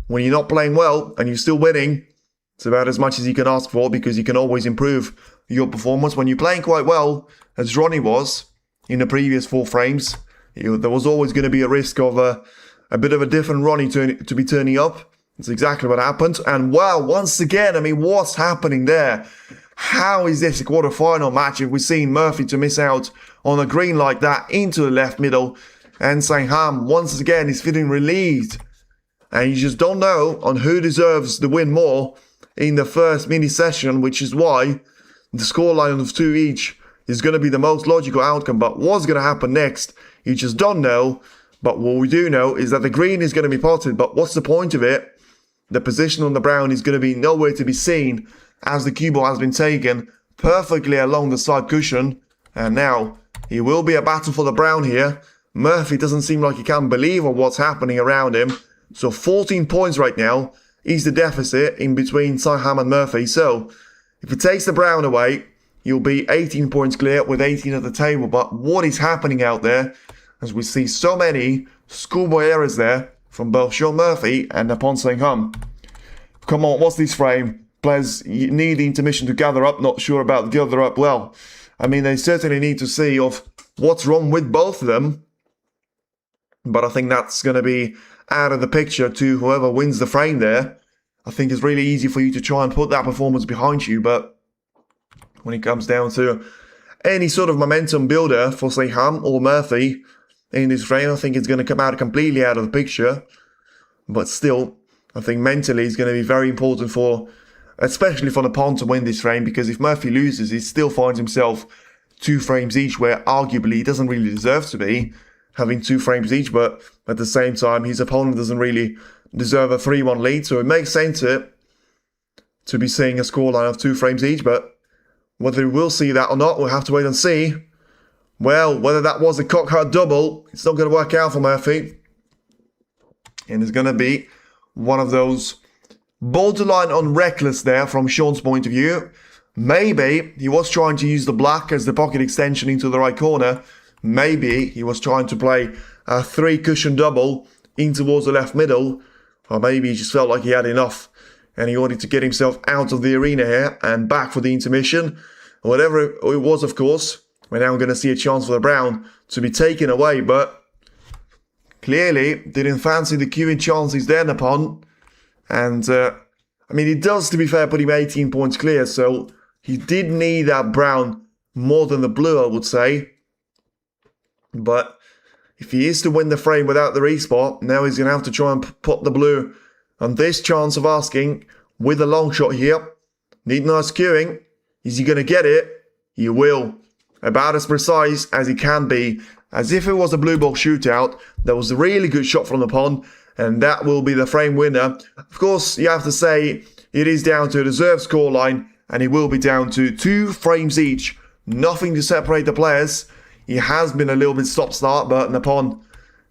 [SPEAKER 2] when you're not playing well and you're still winning, it's about as much as you can ask for, because you can always improve your performance. When you're playing quite well, as Ronnie was, in the previous 4 frames. There was always going to be a risk of a bit of a different Ronnie to be turning up. That's exactly what happened. And wow, once again, I mean, what's happening there? How is this a quarter-final match if we're seeing Murphy to miss out on a green like that into the left middle? And Saengkham, once again, is feeling relieved. And you just don't know on who deserves the win more in the first mini-session, which is why the scoreline of 2 each is going to be the most logical outcome. But what's going to happen next, you just don't know. But what we do know is that the green is going to be potted. But what's the point of it? The position on the brown is going to be nowhere to be seen, as the cue ball has been taken perfectly along the side cushion. And now it will be a battle for the brown here. Murphy doesn't seem like he can believe on what's happening around him. So 14 points right now is the deficit in between Saengkham and Murphy. So if he takes the brown away, you'll be 18 points clear with 18 at the table. But what is happening out there, as we see so many schoolboy errors there from both Shaun Murphy and Naporn Saengkham. Come on, what's this frame? Players need the intermission to gather up. Not sure about gather up. Well, I mean, they certainly need to see of what's wrong with both of them. But I think that's going to be out of the picture to whoever wins the frame there. I think it's really easy for you to try and put that performance behind you. But when it comes down to any sort of momentum builder for Saengkham or Murphy in this frame, I think it's going to come out completely out of the picture. But still, I think mentally it's going to be very important for, especially for Naporn to win this frame, because if Murphy loses, he still finds himself 2 frames each, where arguably he doesn't really deserve to be having 2 frames each, but at the same time, his opponent doesn't really deserve a 3-1 lead, so it makes sense to be seeing a scoreline of 2 frames each, but whether we will see that or not, we'll have to wait and see. Well, whether that was a cock-hurt double, it's not going to work out for Murphy. And it's going to be one of those borderline on reckless there from Shaun's point of view. Maybe he was trying to use the black as the pocket extension into the right corner. Maybe he was trying to play a 3 cushion double in towards the left middle. Or maybe he just felt like he had enough and he wanted to get himself out of the arena here and back for the intermission. Whatever it was, of course, we're now going to see a chance for the brown to be taken away. But clearly didn't fancy the queuing chances there, Naporn. And, I mean, he does, to be fair, put him 18 points clear. So he did need that brown more than the blue, I would say. But if he is to win the frame without the respot, now he's going to have to try and put the blue on this chance of asking with a long shot here. Need nice queuing. Is he going to get it? He will. About as precise as he can be. As if it was a blue ball shootout. That was a really good shot from Naporn. And that will be the frame winner. Of course, you have to say it is down to a deserved scoreline. And it will be down to 2 frames each. Nothing to separate the players. He has been a little bit stop-start, but Naporn,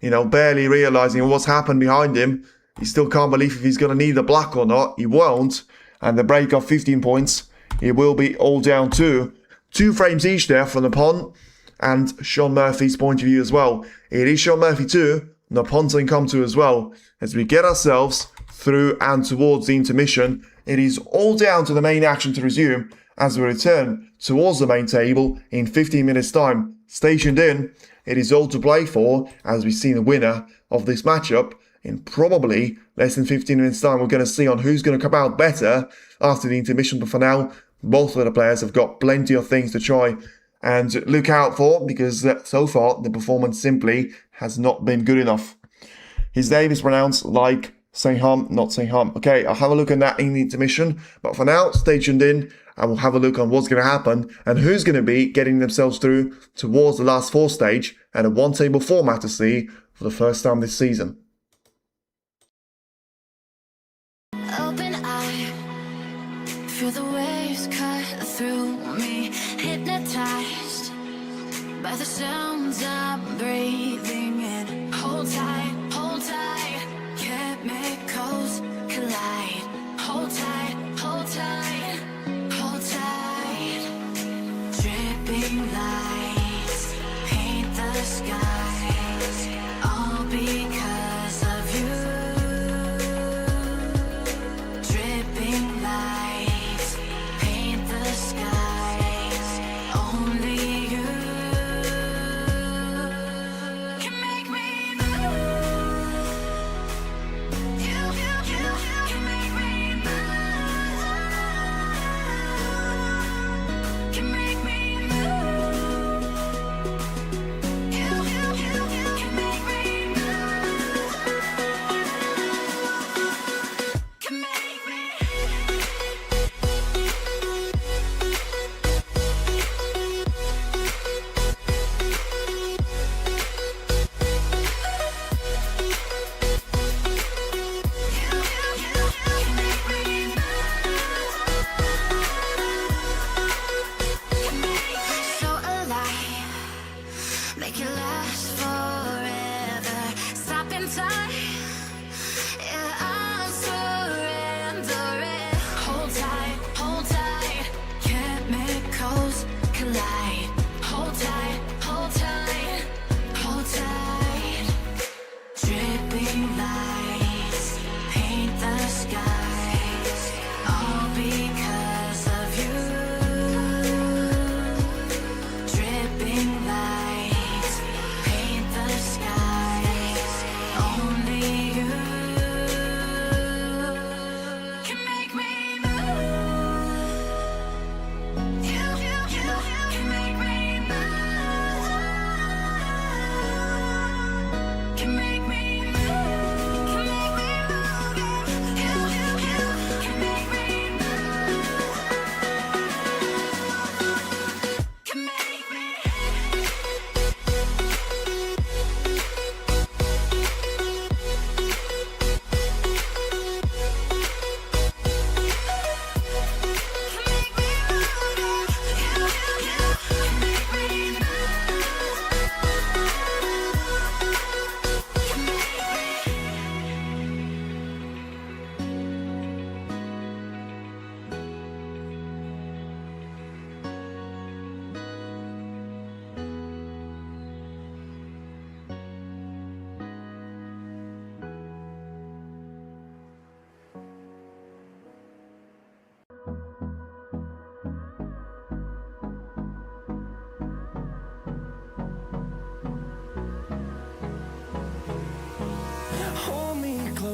[SPEAKER 2] barely realising what's happened behind him. He still can't believe if he's going to need the black or not. He won't. And the break of 15 points, it will be all down to 2 frames each there from Naporn and Shaun Murphy's point of view as well. It is Shaun Murphy 2, Naporn Saengkham 2 as well. As we get ourselves through and towards the intermission, it is all down to the main action to resume as we return towards the main table in 15 minutes time. Stay tuned in. It is all to play for as we see the winner of this matchup in probably less than 15 minutes time. We're going to see on who's going to come out better after the intermission. But for now, both of the players have got plenty of things to try and look out for, because so far the performance simply has not been good enough. His name is pronounced like Saengkham, not Saengkham. Okay, I'll have a look at that in the intermission. But for now, stay tuned in. And we'll have a look on what's going to happen and who's going to be getting themselves through towards the last 4 stage and a 1-table format to see for the first time this season.
[SPEAKER 3] Open eye, feel the waves cut through me, hypnotized by the sounds I'm breathing in. Hold tight, chemicals collide. Hold tight, hold tight. Dripping lights paint the skies, all because of you. Dripping lights paint the skies, only you.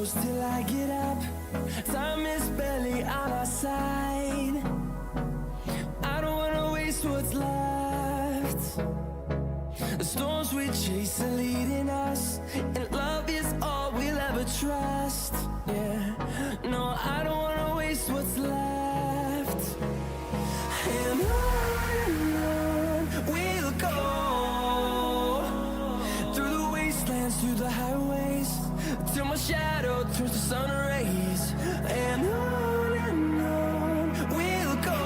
[SPEAKER 1] close till I get up. Time is barely on our side. I don't wanna waste what's left. The storms we chase are leading us, and love is all we'll ever trust. Yeah, no, I don't wanna waste what's left. And on we'll go, through the wastelands, through the highways, till my shadow turns to sun rays. And on we'll go,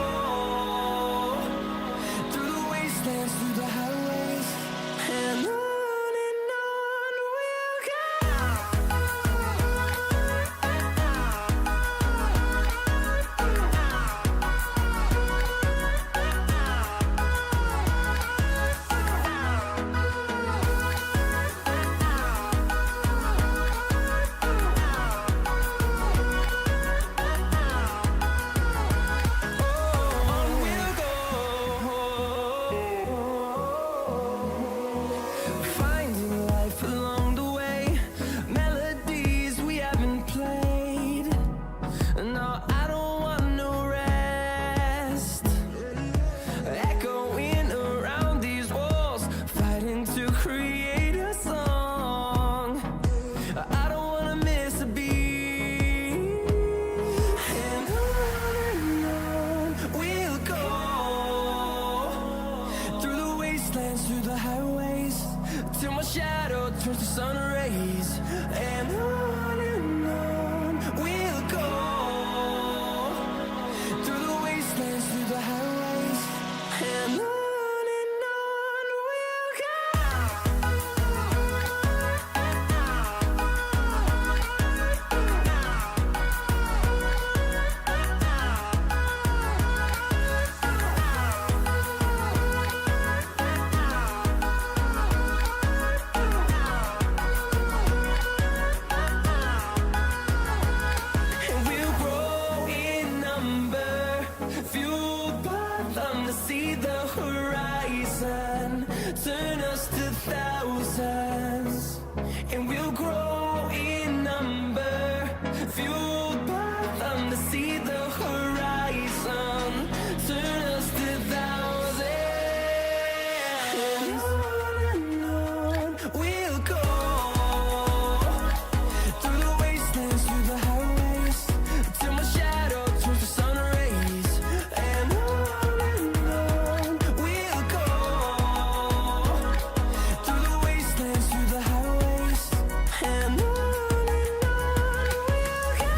[SPEAKER 1] through the wastelands, through the highways, and on we'll go. Finding life along the way, melodies we haven't played. No, I don't want no rest. Echoing around these walls, fighting to create a song. I don't wanna miss a beat. And on we'll go, through the wastelands, through the highways, till my shadow turns to sun rays. And on we'll go, through the wastelands, through the highways, and on we'll go. And we'll grow in number, fueled by them to see the horizon, turn us to thousands. And we'll grow in number, fueled by them to see the horizon, turn us to thousands. And on we'll go, through the wastelands, through the highways, till my shadow turns to sun rays. And on we'll go, through the wastelands, through the highways, and on we'll go.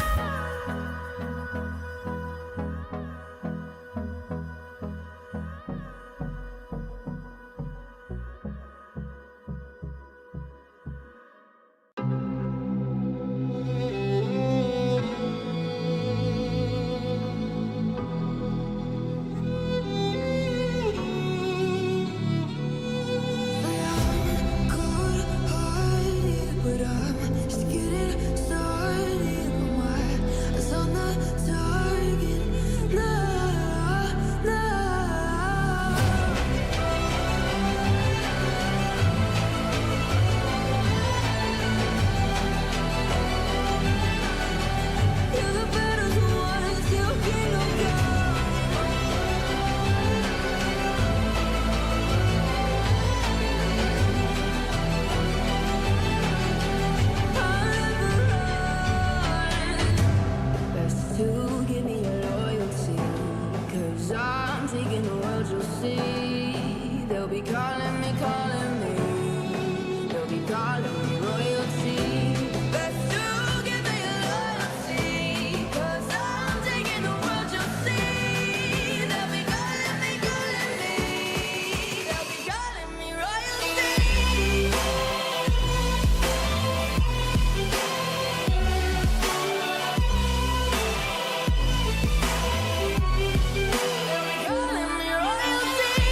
[SPEAKER 3] But I'm just getting started. My eyes on the target. No. You're the battles won, it's your kingdom come. Best to give me your loyalty, 'cause I'm taking the world, you'll see. They'll be calling me. They'll be calling me royalty. Best to give me your loyalty, 'cause I'm taking the world, you'll see. They'll be calling me. They'll be calling me royalty. Calling me royalty.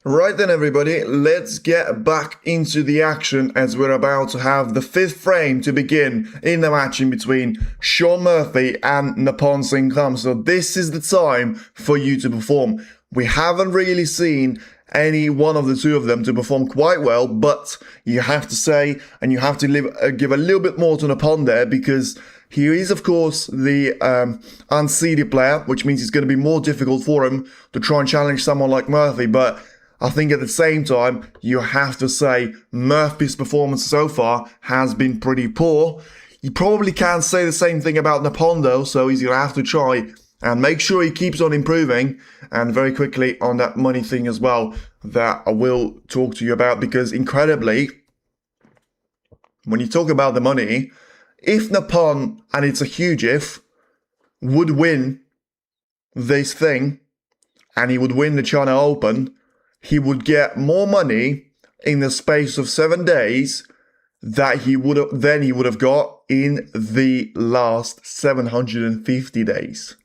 [SPEAKER 2] Right then, everybody, let's get back into the action as we're about to have the 5th frame to begin in the match in between Shaun Murphy and Naporn Saengkham. So this is the time for you to perform. We haven't really seen any one of the two of them to perform quite well, but you have to say, and you have to give a little bit more to Naporn there, because he is, of course, the unseeded player, which means it's going to be more difficult for him to try and challenge someone like Murphy. But I think at the same time, you have to say Murphy's performance so far has been pretty poor. You probably can't say the same thing about Naporn though, so he's going to have to try and make sure he keeps on improving. And very quickly on that money thing as well, that I will talk to you about, because incredibly, when you talk about the money, if Naporn, and it's a huge if, would win this thing, and he would win the China Open, he would get more money in the space of 7 days that he would have got in the last 750 days.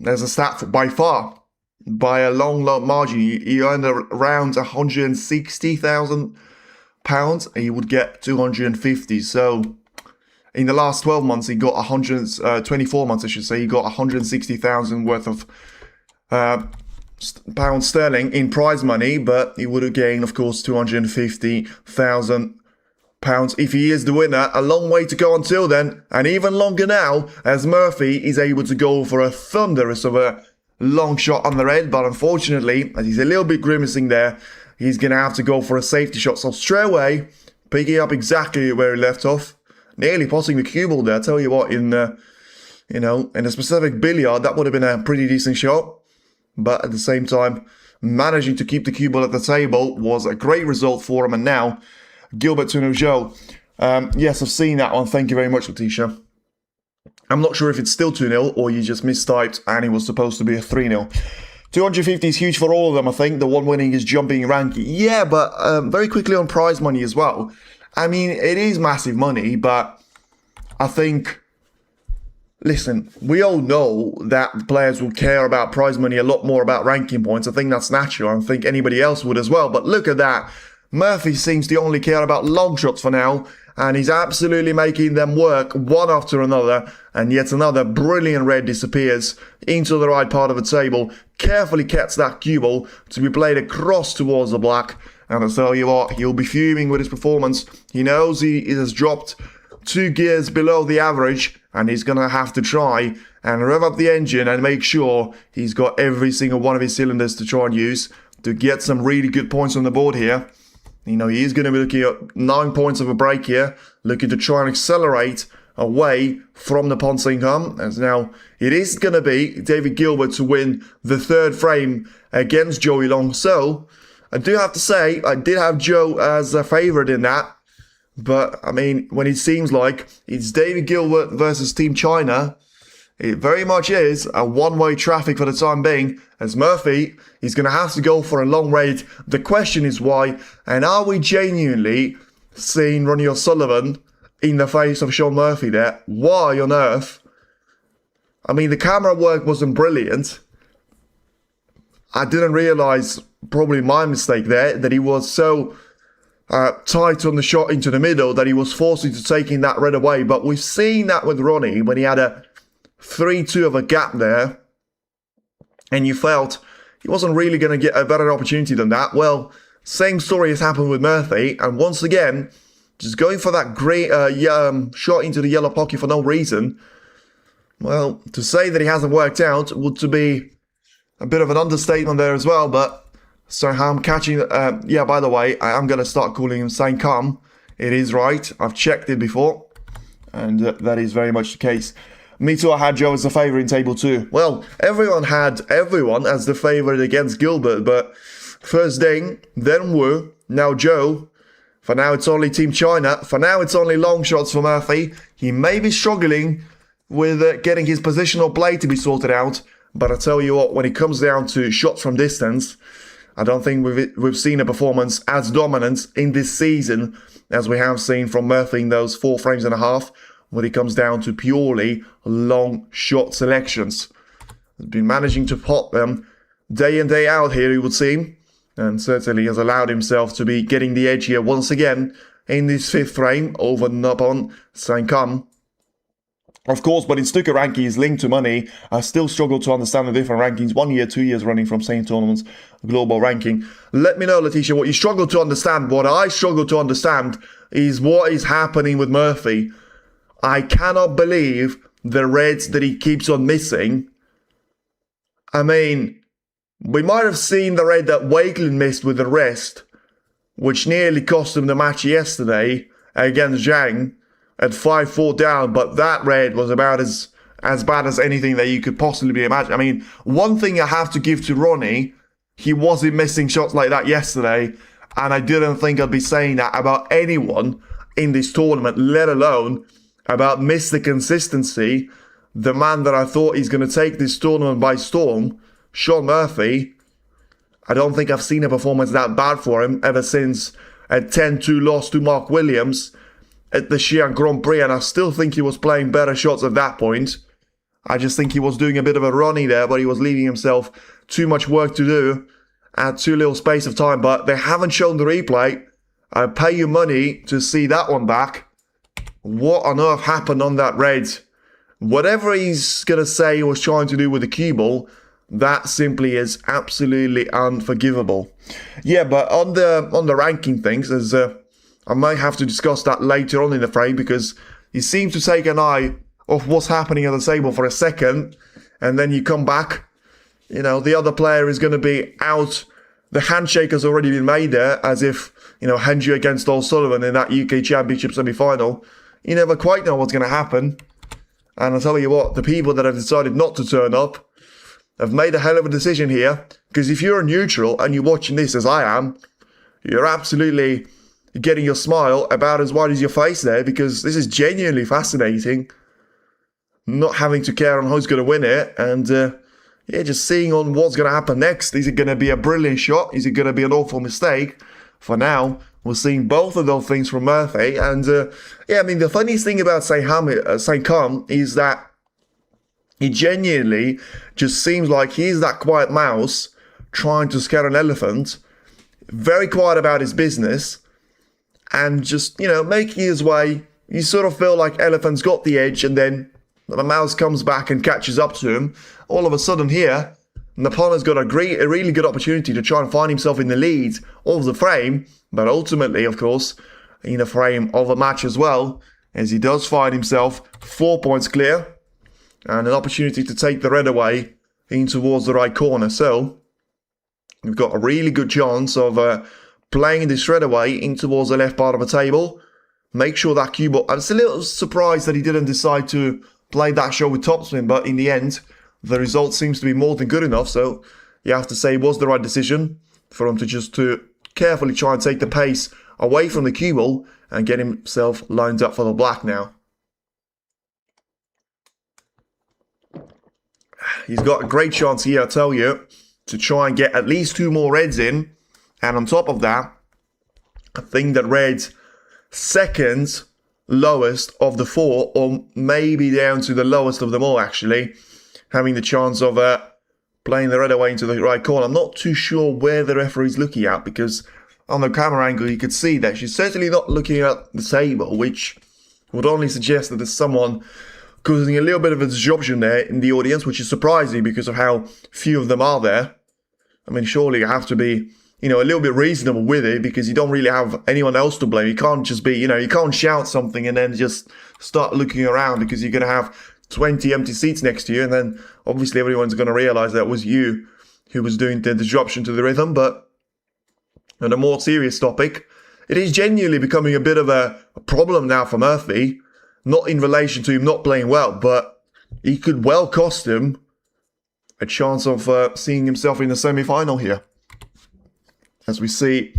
[SPEAKER 2] There's a stat by far, by a long margin. He earned around £160,000, and he would get 250. So in the last 12 months, he got 24 months, I should say, he got 160,000 worth of pounds sterling in prize money, but he would have gained, of course, 250,000 pounds if he is the winner. A long way to go until then, and even longer now, as Murphy is able to go for a thunderous of a long shot on the red. But unfortunately, as he's a little bit grimacing there, he's going to have to go for a safety shot. So straight away, picking up exactly where he left off, nearly passing the cue ball there. I tell you what, in a specific billiard, that would have been a pretty decent shot. But at the same time, managing to keep the cue ball at the table was a great result for him. And now, Gilbert to Joe. Yes, I've seen that one. Thank you very much, Letitia. I'm not sure if it's still 2-0 or you just mistyped and it was supposed to be a 3-0. 250 is huge for all of them, I think. The one winning is jumping ranking. Yeah, but very quickly on prize money as well. I mean, it is massive money, but I think... Listen, we all know that players will care about prize money a lot more about ranking points. I think that's natural. I think anybody else would as well. But look at that. Murphy seems to only care about long shots for now, and he's absolutely making them work one after another. And yet another brilliant red disappears into the right part of the table, carefully gets that cue ball to be played across towards the black. And I tell you what, he'll be fuming with his performance. He knows he has dropped 2 gears below the average, and he's going to have to try and rev up the engine and make sure he's got every single one of his cylinders to try and use to get some really good points on the board here. You know, he is going to be looking at 9 points of a break here, looking to try and accelerate away from the Naporn Saengkham. As now, it is going to be David Gilbert to win the 3rd frame against Joey Long. So, I do have to say, I did have Joe as a favourite in that. But, I mean, when it seems like it's David Gilbert versus Team China, it very much is a one-way traffic for the time being, as Murphy is going to have to go for a long raid. The question is why, and are we genuinely seeing Ronnie O'Sullivan in the face of Shaun Murphy there? Why on earth? I mean, the camera work wasn't brilliant. I didn't realise, probably my mistake there, that he was so... tight on the shot into the middle that he was forced into taking that red away. But we've seen that with Ronnie when he had a 3-2 of a gap there, and you felt he wasn't really going to get a better opportunity than that. Well, same story has happened with Murphy, and once again, just going for that great shot into the yellow pocket for no reason. Well, to say that he hasn't worked out would to be a bit of an understatement there as well, but Saengkham catching, yeah, by the way, I am going to start calling him Saengkham. It is right. I've checked it before, and that is very much the case. Me too, I had Joe as the favourite in table 2. Well, everyone had everyone as the favourite against Gilbert, but first Ding, then Wu, now Joe. For now, it's only Team China. For now, it's only long shots for Murphy. He may be struggling with getting his positional play to be sorted out, but I tell you what, when it comes down to shots from distance, I don't think we've seen a performance as dominant in this season as we have seen from Murphy in those 4 frames and a half when it comes down to purely long shot selections. He's been managing to pot them day in, day out here, it would seem. and certainly has allowed himself to be getting the edge here once again in this 5th frame over Nippon Saengkham. Of course, but in snooker rankings linked to money, I still struggle to understand the different rankings. 1 year, 2 years running from same tournaments, global ranking. Let me know, Letitia, what you struggle to understand. What I struggle to understand is what is happening with Murphy. I cannot believe the reds that he keeps on missing. I mean, we might have seen the red that Wakeland missed with the rest, which nearly cost him the match yesterday against Zhang at 5-4 down, but that red was about as bad as anything that you could possibly imagine. I mean, one thing I have to give to Ronnie, he wasn't missing shots like that yesterday, and I didn't think I'd be saying that about anyone in this tournament, let alone about Mr. Consistency, the man that I thought is going to take this tournament by storm, Shaun Murphy. I don't think I've seen a performance that bad for him ever since a 10-2 loss to Mark Williams at the Xi'an Grand Prix, and I still think he was playing better shots at that point. I just think he was doing a bit of a Ronnie there, but he was leaving himself too much work to do at too little space of time. But they haven't shown the replay. I pay you money to see that one back. What on earth happened on that red? Whatever he's going to say he was trying to do with the cue ball, that simply is absolutely unforgivable. Yeah, but on the ranking things, as I might have to discuss that later on in the frame, because you seem to take an eye off what's happening at the table for a second, and then you come back, you know, the other player is going to be out. The handshake has already been made there, as if, you know, Henry against O'Sullivan in that UK Championship semi-final. You never quite know what's going to happen. And I'll tell you what, the people that have decided not to turn up have made a hell of a decision here, because if you're a neutral and you're watching this as I am, you're absolutely getting your smile about as wide as your face there, because this is genuinely fascinating. Not having to care on who's going to win it, and yeah, just seeing on what's going to happen next. Is it going to be a brilliant shot? Is it going to be an awful mistake? For now, we're seeing both of those things from Murphy, and yeah, I mean, the funniest thing about Saengkham is that he genuinely just seems like he's that quiet mouse trying to scare an elephant, very quiet about his business, and just, you know, making his way. You sort of feel like elephant's got the edge, and then the mouse comes back and catches up to him. All of a sudden here, Nippon has got a really good opportunity to try and find himself in the lead of the frame, but ultimately, of course, in the frame of a match as well, as he does find himself 4 points clear and an opportunity to take the red away in towards the right corner. So we've got a really good chance of playing this red away in towards the left part of the table. Make sure that cue ball. I'm just a little surprised that he didn't decide to play that shot with topspin, but in the end, the result seems to be more than good enough. So you have to say it was the right decision for him to carefully try and take the pace away from the cue ball and get himself lined up for the black now. He's got a great chance here, I tell you, to try and get at least 2 more reds in. And on top of that, I think that red's second lowest of the 4, or maybe down to the lowest of them all, actually, having the chance of playing the red away into the right corner. I'm not too sure where the referee's looking at, because on the camera angle you could see that she's certainly not looking at the table, which would only suggest that there's someone causing a little bit of a disruption there in the audience, which is surprising because of how few of them are there. I mean, surely you have to be, you know, a little bit reasonable with it, because you don't really have anyone else to blame. You can't just be, you know, you can't shout something and then just start looking around, because you're going to have 20 empty seats next to you, and then obviously everyone's going to realize that it was you who was doing the disruption to the rhythm. But on a more serious topic, it is genuinely becoming a bit of a problem now for Murphy, not in relation to him not playing well, but he could well cost him a chance of seeing himself in the semi-final here. As we see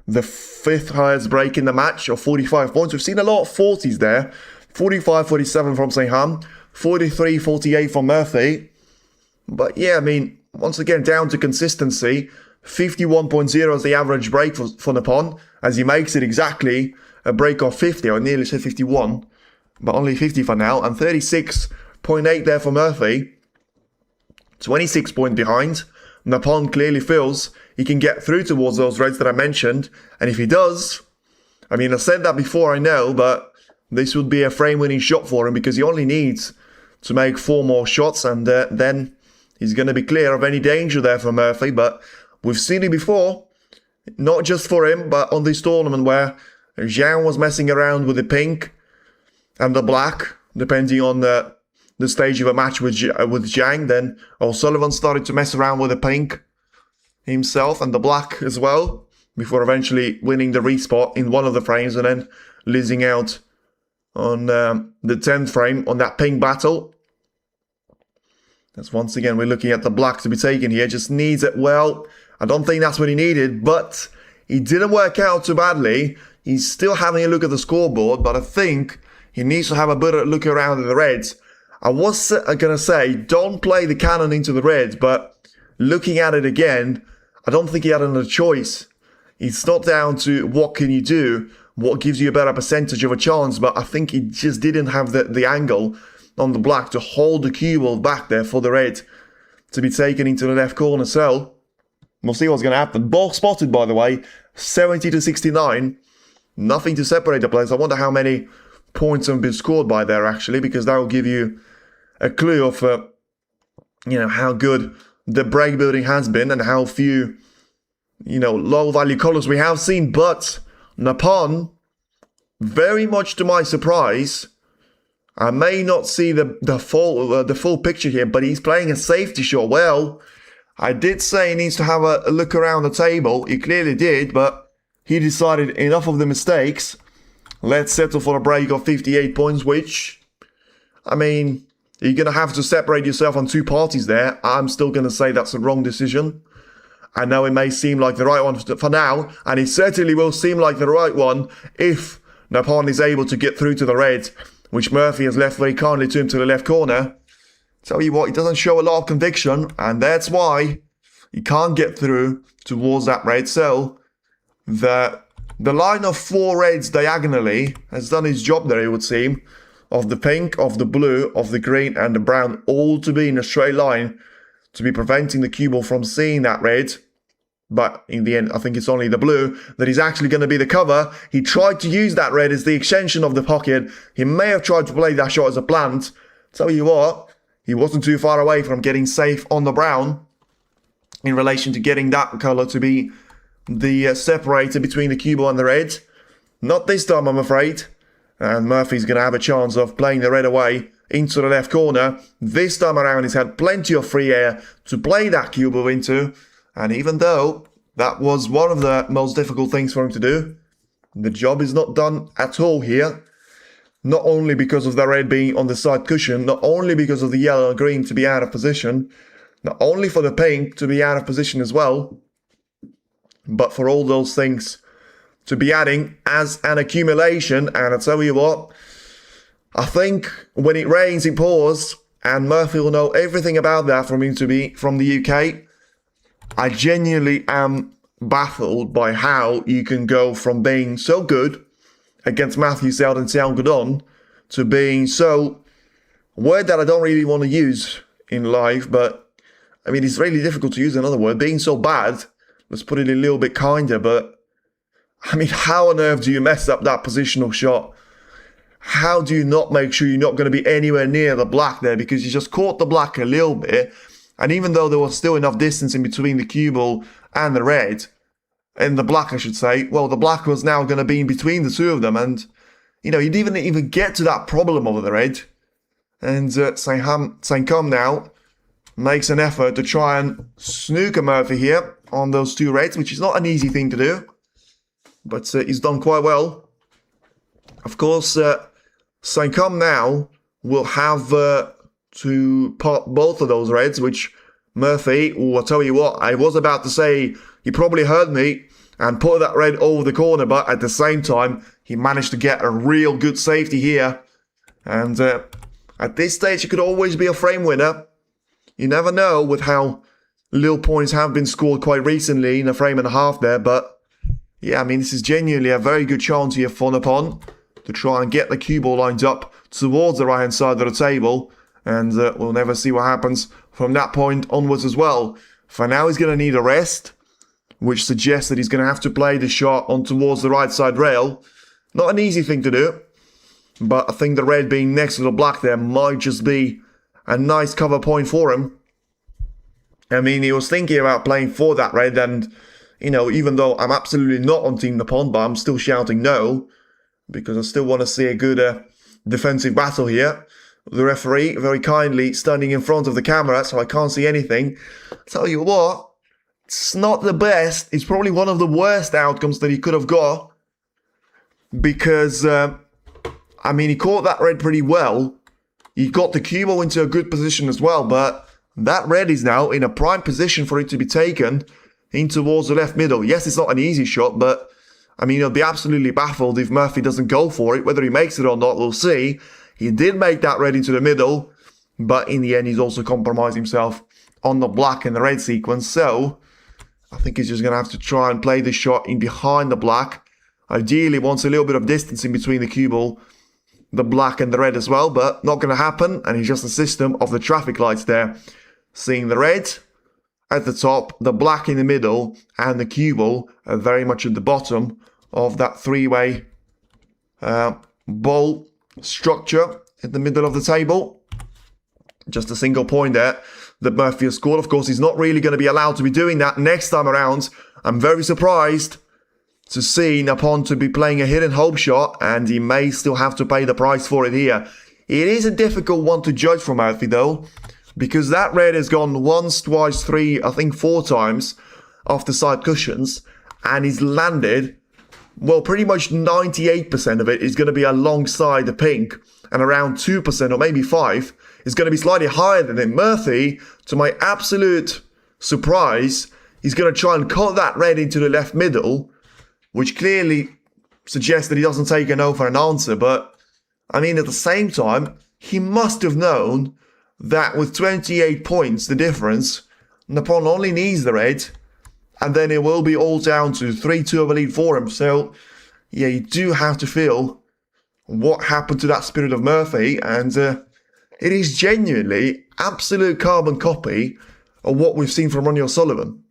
[SPEAKER 2] the 5th highest break in the match of 45 points. We've seen a lot of 40s there. 45-47 from Saengkham, 43-48 from Murphy. But yeah, I mean, once again, down to consistency. 51.0 is the average break for Nippon, as he makes it exactly a break of 50. I nearly said 51, but only 50 for now. And 36.8 there for Murphy. 26 points behind. Napon clearly feels he can get through towards those reds that I mentioned. And if he does, I mean, I said that before, I know, but this would be a frame-winning shot for him because he only needs to make 4 more shots and then he's going to be clear of any danger there for Murphy. But we've seen it before, not just for him, but on this tournament where Zhang was messing around with the pink and the black, depending on the stage of a match with Zhang. Then O'Sullivan started to mess around with the pink himself and the black as well, before eventually winning the respot in one of the frames and then losing out on the 10th frame on that pink battle. As once again, we're looking at the black to be taken here. Just needs it. Well, I don't think that's what he needed, but he didn't work out too badly. He's still having a look at the scoreboard, but I think he needs to have a better look around at the reds. I was going to say, don't play the cannon into the reds, but looking at it again, I don't think he had another choice. It's not down to what can you do, what gives you a better percentage of a chance, but I think he just didn't have the angle on the black to hold the cue ball back there for the red to be taken into the left corner. So we'll see what's going to happen. Ball spotted, by the way, 70 to 69. Nothing to separate the players. I wonder how many points have been scored by there, actually, because that will give you a clue of, how good the break building has been and how few, low value colours we have seen. But Napon, very much to my surprise, I may not see the full picture here, but he's playing a safety shot. Well, I did say he needs to have a look around the table. He clearly did, but he decided enough of the mistakes. Let's settle for a break of 58 points, which, I mean, you're going to have to separate yourself on 2 parties there. I'm still going to say that's a wrong decision. I know it may seem like the right one for now, and it certainly will seem like the right one if Napon is able to get through to the red, which Murphy has left very kindly to him to the left corner. Tell you what, he doesn't show a lot of conviction, and that's why he can't get through towards that red. So the line of 4 reds diagonally has done its job there, it would seem, of the pink, of the blue, of the green, and the brown, all to be in a straight line to be preventing the cue ball from seeing that red. But in the end, I think it's only the blue that is actually going to be the cover. He tried to use that red as the extension of the pocket. He may have tried to play that shot as a plant. Tell you what, he wasn't too far away from getting safe on the brown in relation to getting that colour to be the separator between the cue ball and the red. Not this time, I'm afraid. And Murphy's going to have a chance of playing the red away into the left corner. This time around, he's had plenty of free air to play that cue ball into. And even though that was one of the most difficult things for him to do, the job is not done at all here. Not only because of the red being on the side cushion, not only because of the yellow and green to be out of position, not only for the pink to be out of position as well, but for all those things to be adding as an accumulation. And I tell you what, I think when it rains, it pours, and Murphy will know everything about that from him to be from the UK. I genuinely am baffled by how you can go from being so good against Matthew Seld and Xiao Gudong to being so, a word that I don't really want to use in live, but I mean, it's really difficult to use another word, being so bad. Let's put it a little bit kinder, but I mean, how on earth do you mess up that positional shot? How do you not make sure you're not going to be anywhere near the black there, because you just caught the black a little bit. And even though there was still enough distance in between the cue ball and the red, and the black, I should say, well, the black was now going to be in between the 2 of them. And, you didn't even get to that problem over the red. And Saengkham now makes an effort to try and snooker Murphy here on those 2 reds, which is not an easy thing to do. But he's done quite well. Of course, Saengkham now will have to pop both of those reds, which Murphy, I'll tell you what, I was about to say he probably heard me and put that red over the corner, but at the same time, he managed to get a real good safety here. And at this stage, it could always be a frame winner. You never know with how little points have been scored quite recently in a frame and a half there, but yeah, I mean, this is genuinely a very good chance here for Napon to try and get the cue ball lined up towards the right-hand side of the table. And we'll never see what happens from that point onwards as well. For now, he's going to need a rest, which suggests that he's going to have to play the shot on towards the right side rail. Not an easy thing to do, but I think the red being next to the black there might just be a nice cover point for him. I mean, he was thinking about playing for that red, and, you know, even though I'm absolutely not on Team Nippon, but I'm still shouting no, because I still want to see a good defensive battle here. The referee very kindly standing in front of the camera, so I can't see anything. Tell you what, it's not the best. It's probably one of the worst outcomes that he could have got, because, I mean, he caught that red pretty well. He got the cue ball into a good position as well, but that red is now in a prime position for it to be taken in towards the left middle. Yes, it's not an easy shot, but I mean, he'll be absolutely baffled if Murphy doesn't go for it. Whether he makes it or not, we'll see. He did make that red into the middle, but in the end, he's also compromised himself on the black and the red sequence. So I think he's just going to have to try and play the shot in behind the black. Ideally, wants a little bit of distance in between the cue ball, the black and the red as well, but not going to happen. And it's just a system of the traffic lights there. Seeing the red at the top, the black in the middle, and the cue ball very much at the bottom of that three-way ball structure in the middle of the table. Just a single point there that Murphy has scored. Of course, he's not really going to be allowed to be doing that next time around. I'm very surprised to see Nippon to be playing a hidden hope shot, and he may still have to pay the price for it here. It is a difficult one to judge for Murphy, though, because that red has gone once, twice, three, I think 4 times off the side cushions, and he's landed, well, pretty much 98% of it is going to be alongside the pink, and around 2% or maybe 5% is going to be slightly higher than it. Murphy, to my absolute surprise, is going to try and cut that red into the left middle, which clearly suggests that he doesn't take a no for an answer. But, I mean, at the same time, he must have known that with 28 points, the difference, Nippon only needs the red, and then it will be all down to 3-2 of a lead for him. So, yeah, you do have to feel what happened to that spirit of Murphy, and it is genuinely absolute carbon copy of what we've seen from Ronnie O'Sullivan.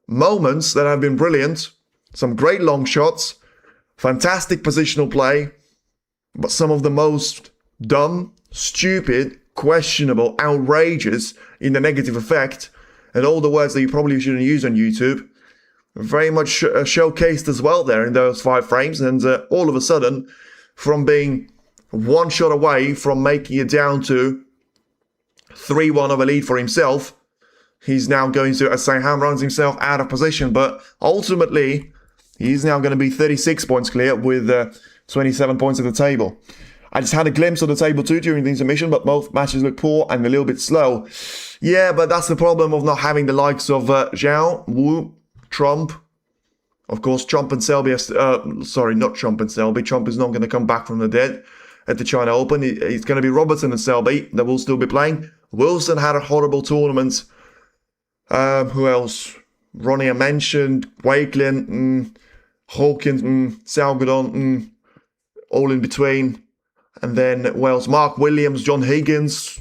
[SPEAKER 2] Moments that have been brilliant, some great long shots, fantastic positional play, but some of the most dumb, stupid, questionable, outrageous in the negative effect, and all the words that you probably shouldn't use on YouTube, very much showcased as well there in those 5 frames, and all of a sudden, from being 1 shot away from making it down to 3-1 of a lead for himself, he's now going to, as Saengkham runs himself out of position, but ultimately, he's now going to be 36 points clear with 27 points at the table. I just had a glimpse of the table too during the intermission, but both matches look poor and a little bit slow. Yeah, but that's the problem of not having the likes of Zhao, Wu, Trump. Of course, Trump and Selby sorry, not Trump and Selby. Trump is not going to come back from the dead at the China Open. It's going to be Robertson and Selby that will still be playing. Wilson had a horrible tournament. Who else? Ronnie I mentioned. Wakelin, Hawkins, Salgadon, all in between. And then, well, Mark Williams, John Higgins.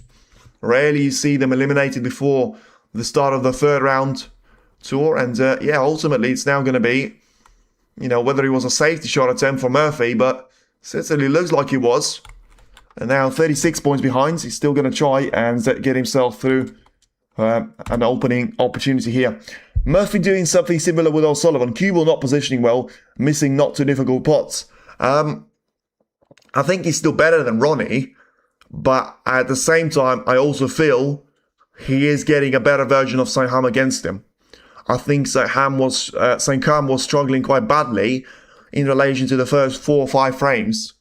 [SPEAKER 2] Rarely you see them eliminated before the start of the 3rd round tour. And yeah, ultimately it's now going to be, you know, whether it was a safety shot attempt for Murphy, but certainly looks like he was. And now 36 points behind. He's still going to try and get himself through an opening opportunity here. Murphy doing something similar with O'Sullivan. Cue ball not positioning well, missing not too difficult pots. I think he's still better than Ronnie, but at the same time, I also feel he is getting a better version of Saengkham against him. I think Saengkham was struggling quite badly in relation to the first 4 or 5 frames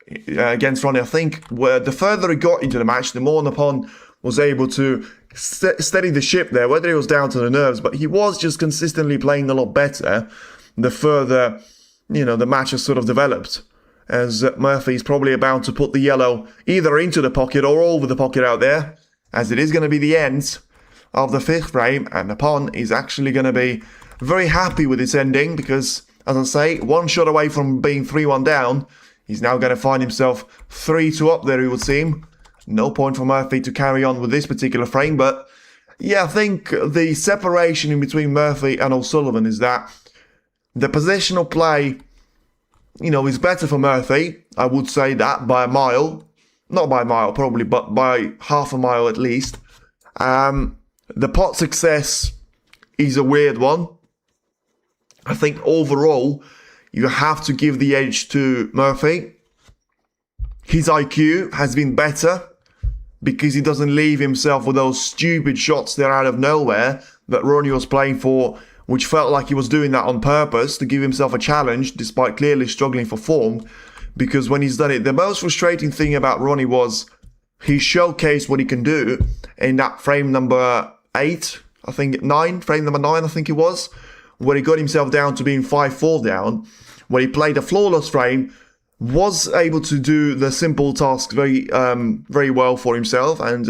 [SPEAKER 2] against Ronnie. I think the further he got into the match, the more Nippon was able to steady the ship there, whether it was down to the nerves, but he was just consistently playing a lot better the further, you know, the match has sort of developed. As Murphy's probably about to put the yellow either into the pocket or over the pocket out there, as it is going to be the end of the 5th frame, and Nippon is actually going to be very happy with its ending because, as I say, 1 shot away from being 3-1 down. He's now going to find himself 3-2 up there, it would seem. No point for Murphy to carry on with this particular frame, but Yeah, I think the separation in between Murphy and O'Sullivan is that the positional play, is better for Murphy. I would say that by a mile. Not by a mile, probably, but by half a mile at least. The pot success is a weird one. I think overall, you have to give the edge to Murphy. His IQ has been better because he doesn't leave himself with those stupid shots that are out of nowhere that Ronnie was playing for, which felt like he was doing that on purpose to give himself a challenge despite clearly struggling for form. Because when he's done it, the most frustrating thing about Ronnie was he showcased what he can do in that frame number 8, I think 9, frame number 9 I think it was, where he got himself down to being 5-4 down, where he played a flawless frame, was able to do the simple tasks very well for himself and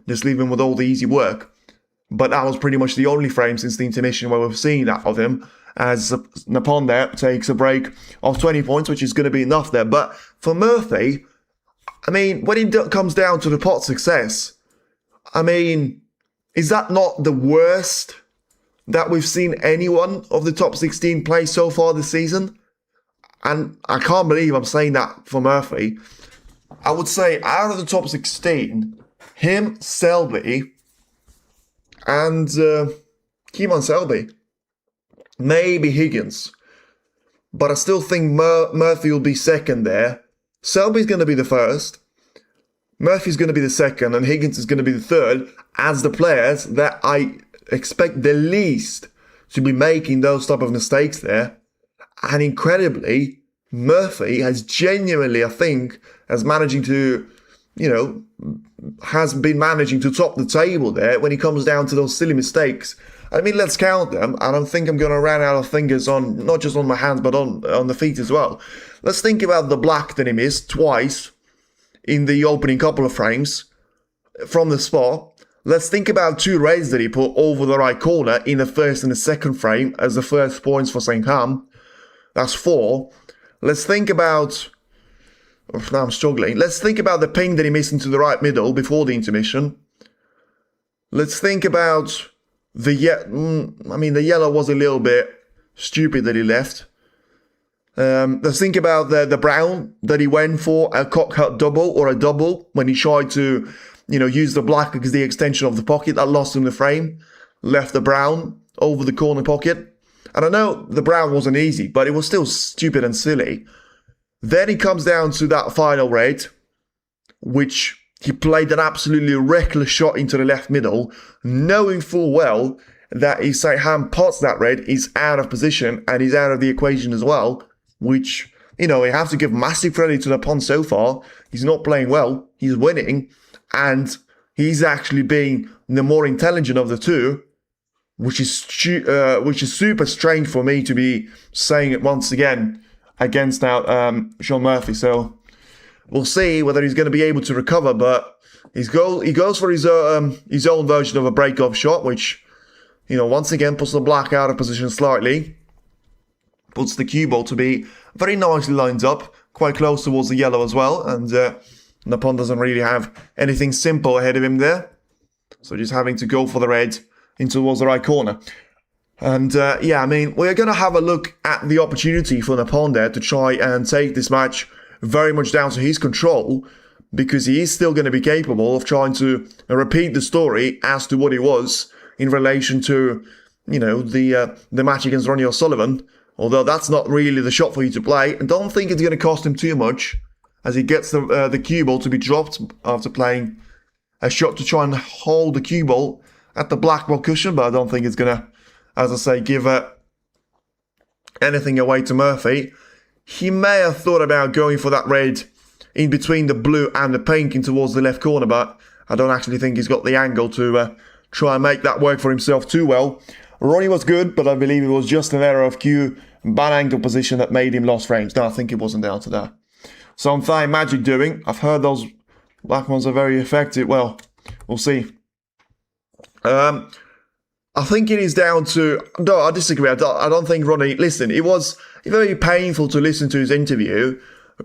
[SPEAKER 2] just leave him with all the easy work. But that was pretty much the only frame since the intermission where we've seen that of him, as Napon there takes a break of 20 points, which is going to be enough there. But for Murphy, I mean, when it comes down to the pot success, I mean, is that not the worst that we've seen anyone of the top 16 play so far this season? And I can't believe I'm saying that for Murphy. I would say out of the top 16, him, Selby, and Keeman Selby, maybe Higgins. But I still think Murphy will be second there. Selby's going to be the first. Murphy's going to be the second. And Higgins is going to be the third as the players that I expect the least to be making those type of mistakes there. And incredibly, Murphy has genuinely, I think, has been managing to top the table there when it comes down to those silly mistakes. I mean, let's count them. I don't think I'm going to run out of fingers on, not just on my hands, but on the feet as well. Let's think about the black that he missed twice in the opening couple of frames from the spot. Let's think about 2 raids that he put over the right corner in the first and the second frame as the first points for Saengkham. That's 4. Let's think about... Oh, now I'm struggling. Let's think about the ping that he missed into the right middle before the intermission. Let's think about the yellow was a little bit stupid that he left. Let's think about the brown that he went for, a cock-cut double or a double when he tried to, use the black as the extension of the pocket. That lost him the frame. Left the brown over the corner pocket. And I know the brown wasn't easy, but it was still stupid and silly. Then he comes down to that final raid, which he played an absolutely reckless shot into the left middle, knowing full well that if Saengkham pots that raid, he's out of position and he's out of the equation as well, which, we have to give massive credit to Napon so far. He's not playing well, he's winning, and he's actually being the more intelligent of the two, which is super strange for me to be saying it once again against Sean Murphy. So we'll see whether he's going to be able to recover. But he goes for his own version of a break-off shot, which once again puts the black out of position slightly, puts the cue ball to be very nicely lined up, quite close towards the yellow as well, and Napon doesn't really have anything simple ahead of him there, so just having to go for the red in towards the right corner. And we're going to have a look at the opportunity for Napon there to try and take this match very much down to his control, because he is still going to be capable of trying to repeat the story as to what it was in relation to, the match against Ronnie O'Sullivan. Although that's not really the shot for you to play. I don't think it's going to cost him too much, as he gets the cue ball to be dropped after playing a shot to try and hold the cue ball at the black ball cushion. But I don't think it's going to, as I say, give anything away to Murphy. He may have thought about going for that red in between the blue and the pink in towards the left corner, but I don't actually think he's got the angle to try and make that work for himself too well. Ronnie was good, but I believe it was just an error of cue, bad angle position that made him lost frames. No, I think it wasn't down to that. Something magic doing. I've heard those black ones are very effective. Well, we'll see. I think it is down to... No, I disagree. I don't think Ronnie... Listen, it was very painful to listen to his interview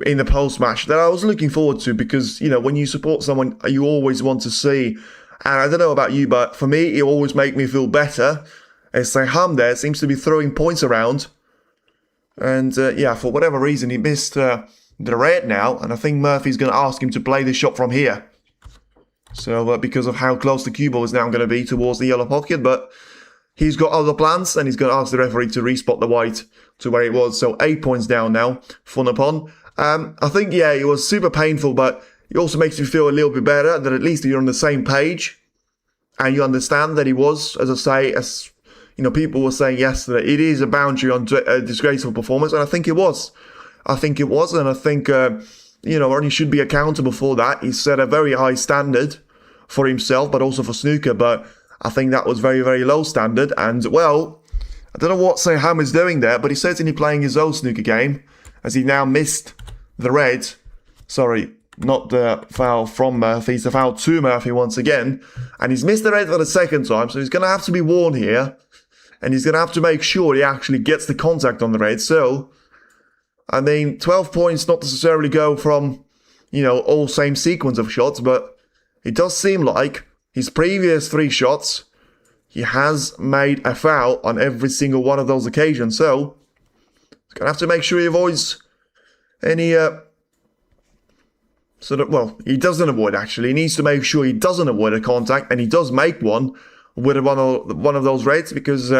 [SPEAKER 2] in the post-match that I was looking forward to, because, when you support someone, you always want to see And I don't know about you, but for me, it always makes me feel better. As Saengkham there seems to be throwing points around. And yeah, for whatever reason, he missed the red now. And I think Murphy's going to ask him to play the shot from here. So because of how close the cue ball is now going to be towards the yellow pocket. But he's got other plans, and he's going to ask the referee to respot the white to where it was. So 8 points down now for Nippon. I think, yeah, it was super painful, but it also makes you feel a little bit better that at least you're on the same page. And you understand that he was, as I say, as you know, people were saying yesterday, it is a boundary on a disgraceful performance, and I think it was. I think it was, and I think, you know, Ronnie should be accountable for that. He set a very high standard for himself, but also for snooker, but I think that was very, very low standard, and, well, I don't know what Saengkham is doing there, but he's certainly playing his own snooker game, as he now missed the red. Sorry, not the foul from Murphy, it's the foul to Murphy once again, and he's missed the red for the second time, so he's going to have to be warned here. And he's going to have to make sure he actually gets the contact on the red. So, I mean, 12 points not necessarily go from, you know, all same sequence of shots. But it does seem like his previous 3 shots, he has made a foul on every single one of those occasions. So, he's going to have to make sure he avoids any, well, he doesn't avoid actually. He needs to make sure he doesn't avoid a contact. And he does make one with one of those reds, because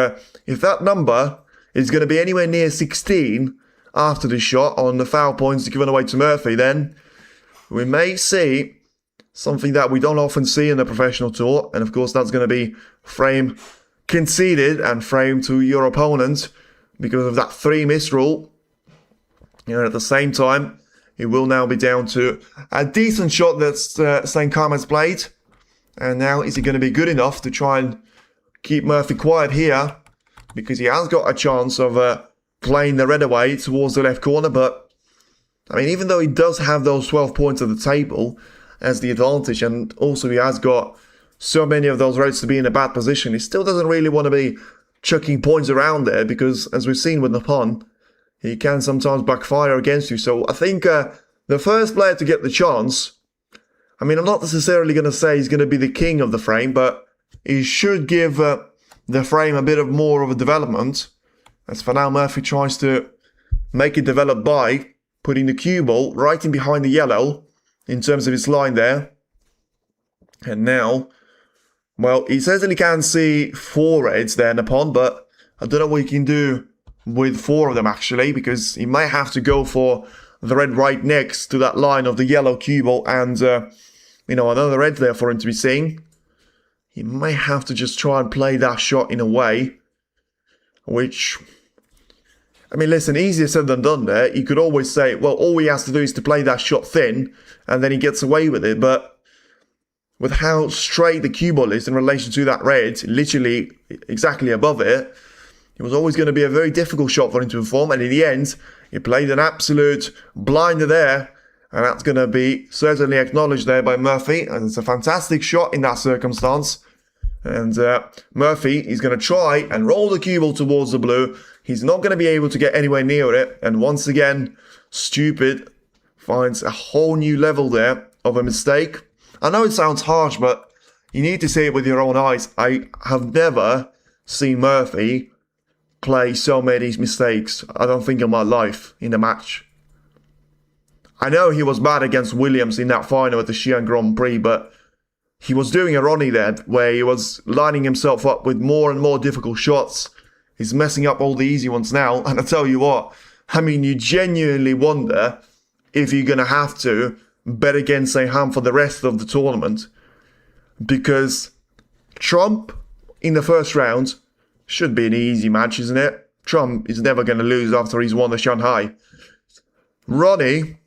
[SPEAKER 2] if that number is going to be anywhere near 16 after the shot on the foul points given away to Murphy, then we may see something that we don't often see in the professional tour, and of course that's going to be frame conceded and frame to your opponent because of that 3 miss rule. You know, at the same time, it will now be down to a decent shot that Saengkham has played. And now, is he going to be good enough to try and keep Murphy quiet here? Because he has got a chance of playing the red away towards the left corner. But, I mean, even though he does have those 12 points at the table as the advantage, and also he has got so many of those reds to be in a bad position, he still doesn't really want to be chucking points around there. Because, as we've seen with Nippon, he can sometimes backfire against you. So, I think the first player to get the chance, I mean, I'm not necessarily going to say he's going to be the king of the frame, but he should give the frame a bit of more of a development. As for now, Murphy tries to make it develop by putting the cue ball right in behind the yellow in terms of his line there. And now, well, he certainly can see 4 reds there in the pond, but I don't know what he can do with 4 of them actually, because he might have to go for the red right next to that line of the yellow cue ball and, you know, another red there for him to be seeing. He may have to just try and play that shot in a way which, I mean, listen, easier said than done there. You could always say, well, all he has to do is to play that shot thin and then he gets away with it. But with how straight the cue ball is in relation to that red, literally exactly above it, it was always going to be a very difficult shot for him to perform. And in the end, he played an absolute blinder there. And that's going to be certainly acknowledged there by Murphy. And it's a fantastic shot in that circumstance. And Murphy is going to try and roll the cue ball towards the blue. He's not going to be able to get anywhere near it. And once again, Stupid finds a whole new level there of a mistake. I know it sounds harsh, but you need to see it with your own eyes. I have never seen Murphy play so many mistakes, I don't think, in my life in a match. I know he was bad against Williams in that final at the Xi'an Grand Prix, but he was doing a Ronnie there where he was lining himself up with more and more difficult shots. He's messing up all the easy ones now, and I tell you what, I mean, you genuinely wonder if you're going to have to bet against Saengkham for the rest of the tournament, because Trump in the first round should be an easy match, isn't it? Trump is never going to lose after he's won the Shanghai. Ronnie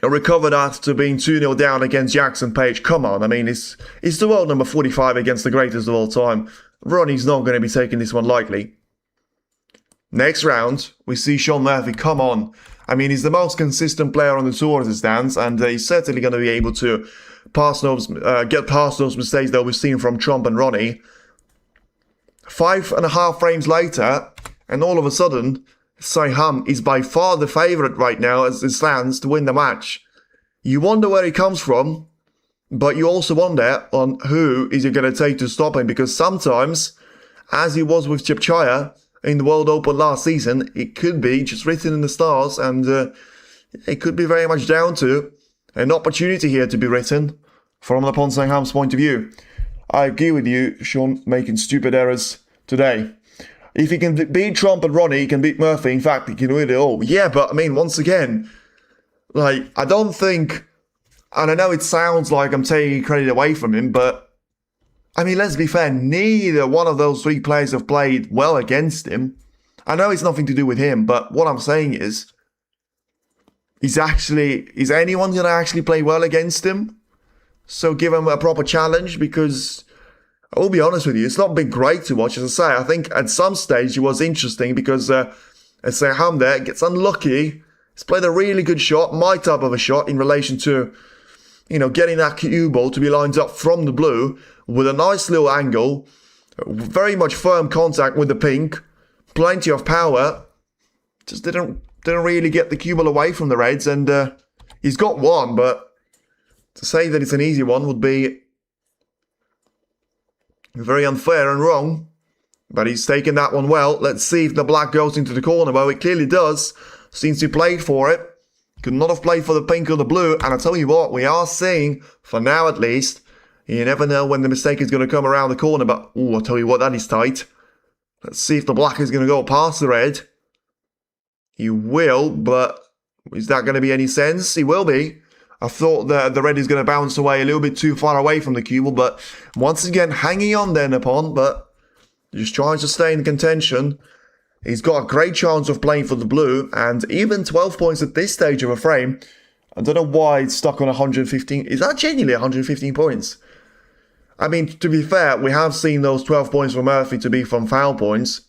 [SPEAKER 2] recovered after being 2-0 down against Jackson Page. Come on, I mean, it's the world number 45 against the greatest of all time. Ronnie's not going to be taking this one lightly. Next round, we see Shaun Murphy. Come on. I mean, he's the most consistent player on the tour as it stands, and he's certainly going to be able to get past those mistakes that we've seen from Trump and Ronnie. 5.5 frames later, and all of a sudden, Saengkham is by far the favourite right now as it stands to win the match. You wonder where he comes from. But you also wonder on who is he going to take to stop him, because sometimes, as he was with Chepchaya in the World Open last season, it could be just written in the stars, and it could be very much down to an opportunity here to be written from the Saengkham's point of view. I agree with you, Sean, making stupid errors today. If he can beat Trump and Ronnie, he can beat Murphy. In fact, he can win it all. Yeah, but I mean, once again, like, I don't think, and I know it sounds like I'm taking credit away from him, but I mean, let's be fair, neither one of those three players have played well against him. I know it's nothing to do with him, but what I'm saying is anyone going to actually play well against him? So give him a proper challenge, because I will be honest with you, it's not been great to watch. As I say, I think at some stage it was interesting because Saengkham there gets unlucky. He's played a really good shot, my type of a shot, in relation to, you know, getting that cue ball to be lined up from the blue with a nice little angle, very much firm contact with the pink, plenty of power. Just didn't really get the cue ball away from the Reds, and he's got one, but to say that it's an easy one would be very unfair and wrong. But he's taken that one well. Let's see if the black goes into the corner. Well, it clearly does, since he played for it. Could not have played for the pink or the blue. And I tell you what, we are seeing, for now at least, you never know when the mistake is going to come around the corner. But, I tell you what, that is tight. Let's see if the black is going to go past the red. He will, but is that going to be any sense? He will be. I thought that the red is going to bounce away a little bit too far away from the cue ball, but once again, hanging on there, Nippon, but just trying to stay in contention. He's got a great chance of playing for the blue, and even 12 points at this stage of a frame. I don't know why it's stuck on 115. Is that genuinely 115 points? I mean, to be fair, we have seen those 12 points for Murphy to be from foul points.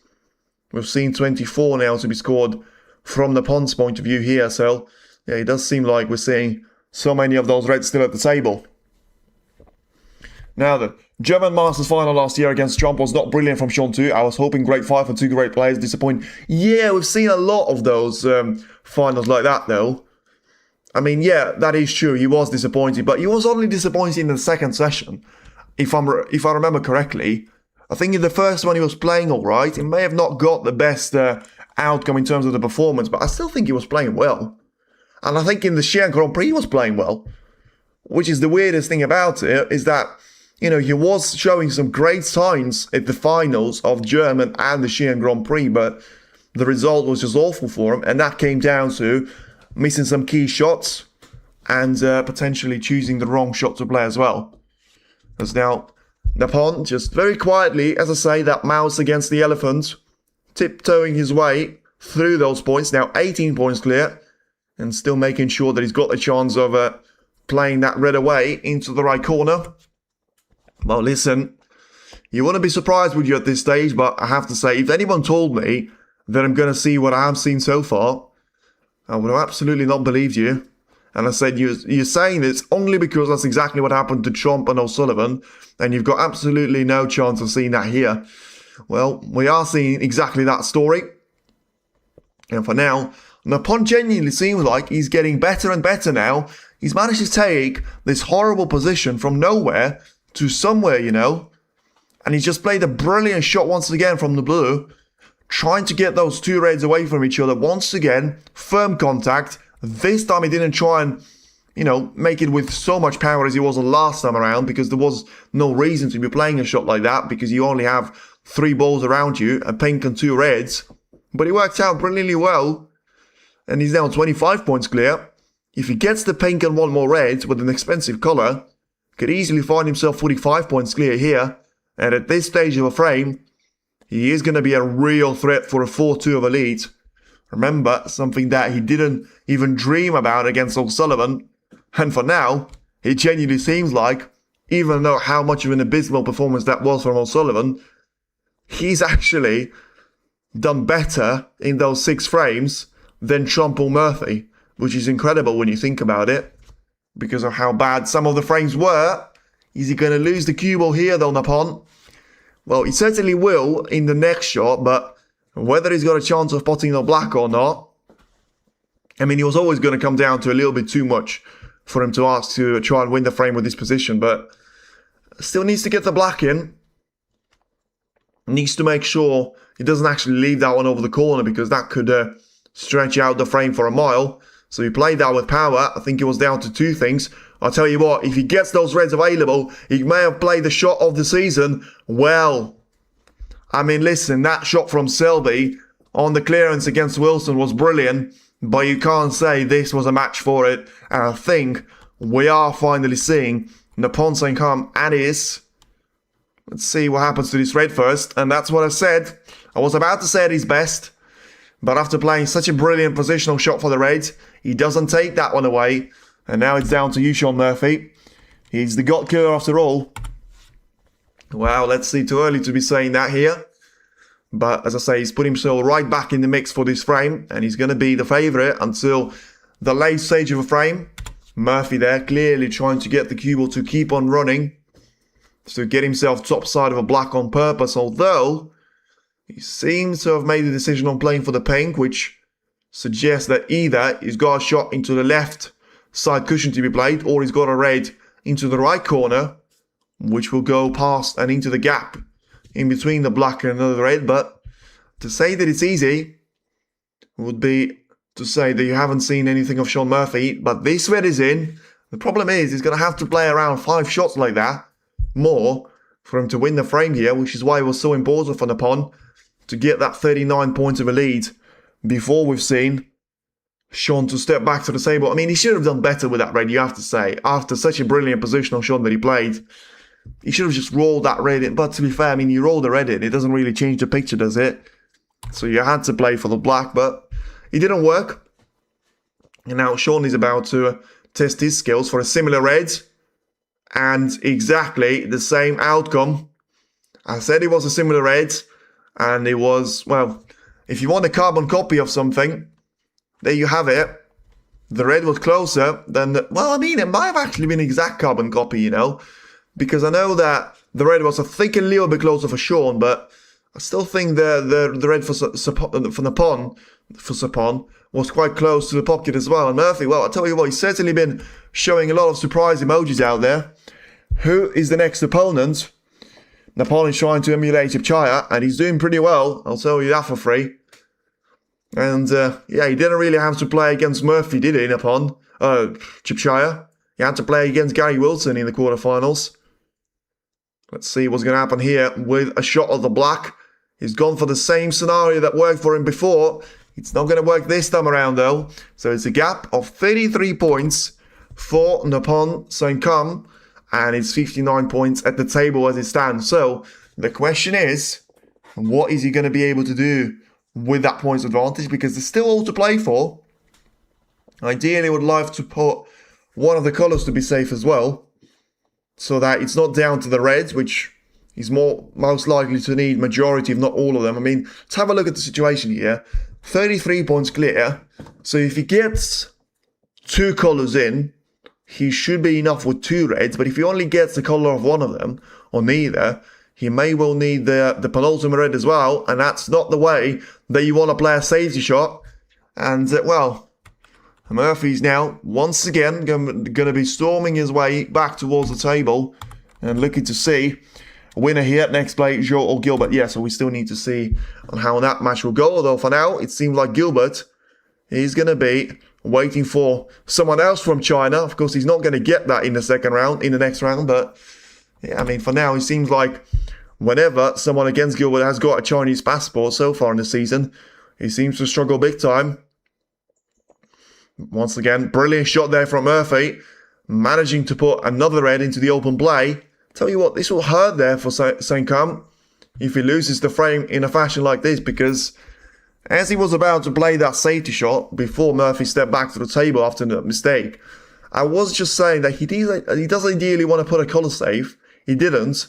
[SPEAKER 2] We've seen 24 now to be scored from the Pond's point of view here, so yeah, it does seem like we're seeing so many of those Reds still at the table. Now the German Masters final last year against Trump was not brilliant from Sean too. I was hoping great fight for two great players. Disappoint. Yeah, we've seen a lot of those finals like that though. I mean, yeah, that is true. He was disappointed, but he was only disappointed in the second session. If I remember correctly, I think in the first one he was playing all right. He may have not got the best outcome in terms of the performance, but I still think he was playing well. And I think in the Xi'an Grand Prix he was playing well. Which is the weirdest thing about it, is that, you know, he was showing some great signs at the finals of German and the Xi'an Grand Prix, but the result was just awful for him. And that came down to missing some key shots and potentially choosing the wrong shot to play as well. As now, Nippon just very quietly, as I say, that mouse against the elephant, tiptoeing his way through those points. Now 18 points clear, and still making sure that he's got the chance of playing that red away into the right corner. Well, listen, you wouldn't be surprised, would you, at this stage? But I have to say, if anyone told me that I'm going to see what I have seen so far, I would have absolutely not believed you. And I said, you're saying this only because that's exactly what happened to Trump and O'Sullivan, and you've got absolutely no chance of seeing that here. Well, we are seeing exactly that story. And for now, Nippon genuinely seems like he's getting better and better now. He's managed to take this horrible position from nowhere to somewhere, you know. And he's just played a brilliant shot once again from the blue, trying to get those two reds away from each other. Once again, firm contact. This time he didn't try and, you know, make it with so much power as he was the last time around, because there was no reason to be playing a shot like that, because you only have 3 balls around you, a pink and 2 reds. But he worked out brilliantly well, and he's now 25 points clear. If he gets the pink and 1 more red with an expensive colour, could easily find himself 45 points clear here. And at this stage of a frame, he is going to be a real threat for a 4-2 of a lead. Remember, something that he didn't even dream about against O'Sullivan. And for now, it genuinely seems like, even though how much of an abysmal performance that was from O'Sullivan, he's actually done better in those 6 frames than Trump or Murphy, which is incredible when you think about it, because of how bad some of the frames were. Is he going to lose the cue ball here though, Nippon? Well, he certainly will in the next shot, but whether he's got a chance of potting the black or not, I mean, he was always going to come down to a little bit too much for him to ask to try and win the frame with this position, but still needs to get the black in. Needs to make sure he doesn't actually leave that one over the corner, because that could stretch out the frame for a mile. So he played that with power. I think it was down to two things. I'll tell you what, if he gets those reds available, he may have played the shot of the season. Well, I mean, listen, that shot from Selby on the clearance against Wilson was brilliant, but you can't say this was a match for it. And I think we are finally seeing Naphon Saengkham at his. Let's see what happens to this red first. And that's what I said. I was about to say at his best, but after playing such a brilliant positional shot for the Reds, he doesn't take that one away. And now it's down to you, Sean Murphy. He's the God killer after all. Wow, let's see, too early to be saying that here. But as I say, he's put himself right back in the mix for this frame, and he's going to be the favourite until the late stage of a frame. Murphy there, clearly trying to get the cue ball to keep on running, to get himself top side of a black on purpose, although he seems to have made the decision on playing for the pink, which suggests that either he's got a shot into the left side cushion to be played, or he's got a red into the right corner, which will go past and into the gap in between the black and another red. But to say that it's easy would be to say that you haven't seen anything of Sean Murphy. But this red is in. The problem is he's going to have to play around 5 shots like that more for him to win the frame here, which is why it was so important for Naphon to get that 39 points of a lead before we've seen Sean to step back to the table. I mean, he should have done better with that red, you have to say. After such a brilliant positional shot that he played, he should have just rolled that red in. But to be fair, I mean, you roll the red in, it doesn't really change the picture, does it? So you had to play for the black, but it didn't work. And now Sean is about to test his skills for a similar red. And exactly the same outcome. I said it was a similar red. And it was, well, if you want a carbon copy of something, there you have it. The red was closer than well, I mean, it might have actually been an exact carbon copy, you know. Because I know that the red was, I think, a little bit closer for Sean, but I still think the red for Naphon was quite close to the pocket as well. And Murphy, well, I'll tell you what, he's certainly been showing a lot of surprise emojis out there. Who is the next opponent? Naphon is trying to emulate Chipchaya, and he's doing pretty well. I'll tell you that for free. And yeah, he didn't really have to play against Murphy, did he, Naphon? Chipchaya. He had to play against Gary Wilson in the quarterfinals. Let's see what's going to happen here with a shot of the black. He's gone for the same scenario that worked for him before. It's not going to work this time around, though. So it's a gap of 33 points for Naphon Saengkham, and it's 59 points at the table as it stands. So the question is, what is he going to be able to do with that points advantage? Because there's still all to play for. Ideally, would like to put one of the colours to be safe as well, so that it's not down to the reds, which is most likely to need majority, if not all of them. I mean, let's have a look at the situation here. 33 points clear. So if he gets 2 colours in, he should be enough with 2 reds. But if he only gets the colour of one of them, or neither, he may well need the penultimate red as well. And that's not the way that you want to play a safety shot. And, well, Murphy's now, once again, going to be storming his way back towards the table and looking to see a winner here. Next play, Joe or Gilbert. Yeah, so we still need to see on how that match will go. Although for now, it seems like Gilbert is going to be waiting for someone else from China. Of course, he's not going to get that in the next round. But, yeah, I mean, for now, it seems like whenever someone against Gilbert has got a Chinese passport so far in the season, he seems to struggle big time. Once again, brilliant shot there from Murphy, managing to put another red into the open play. Tell you what, this will hurt there for Saengkham if he loses the frame in a fashion like this, because as he was about to play that safety shot before Murphy stepped back to the table after the mistake, I was just saying that he does ideally want to put a colour safe. He didn't.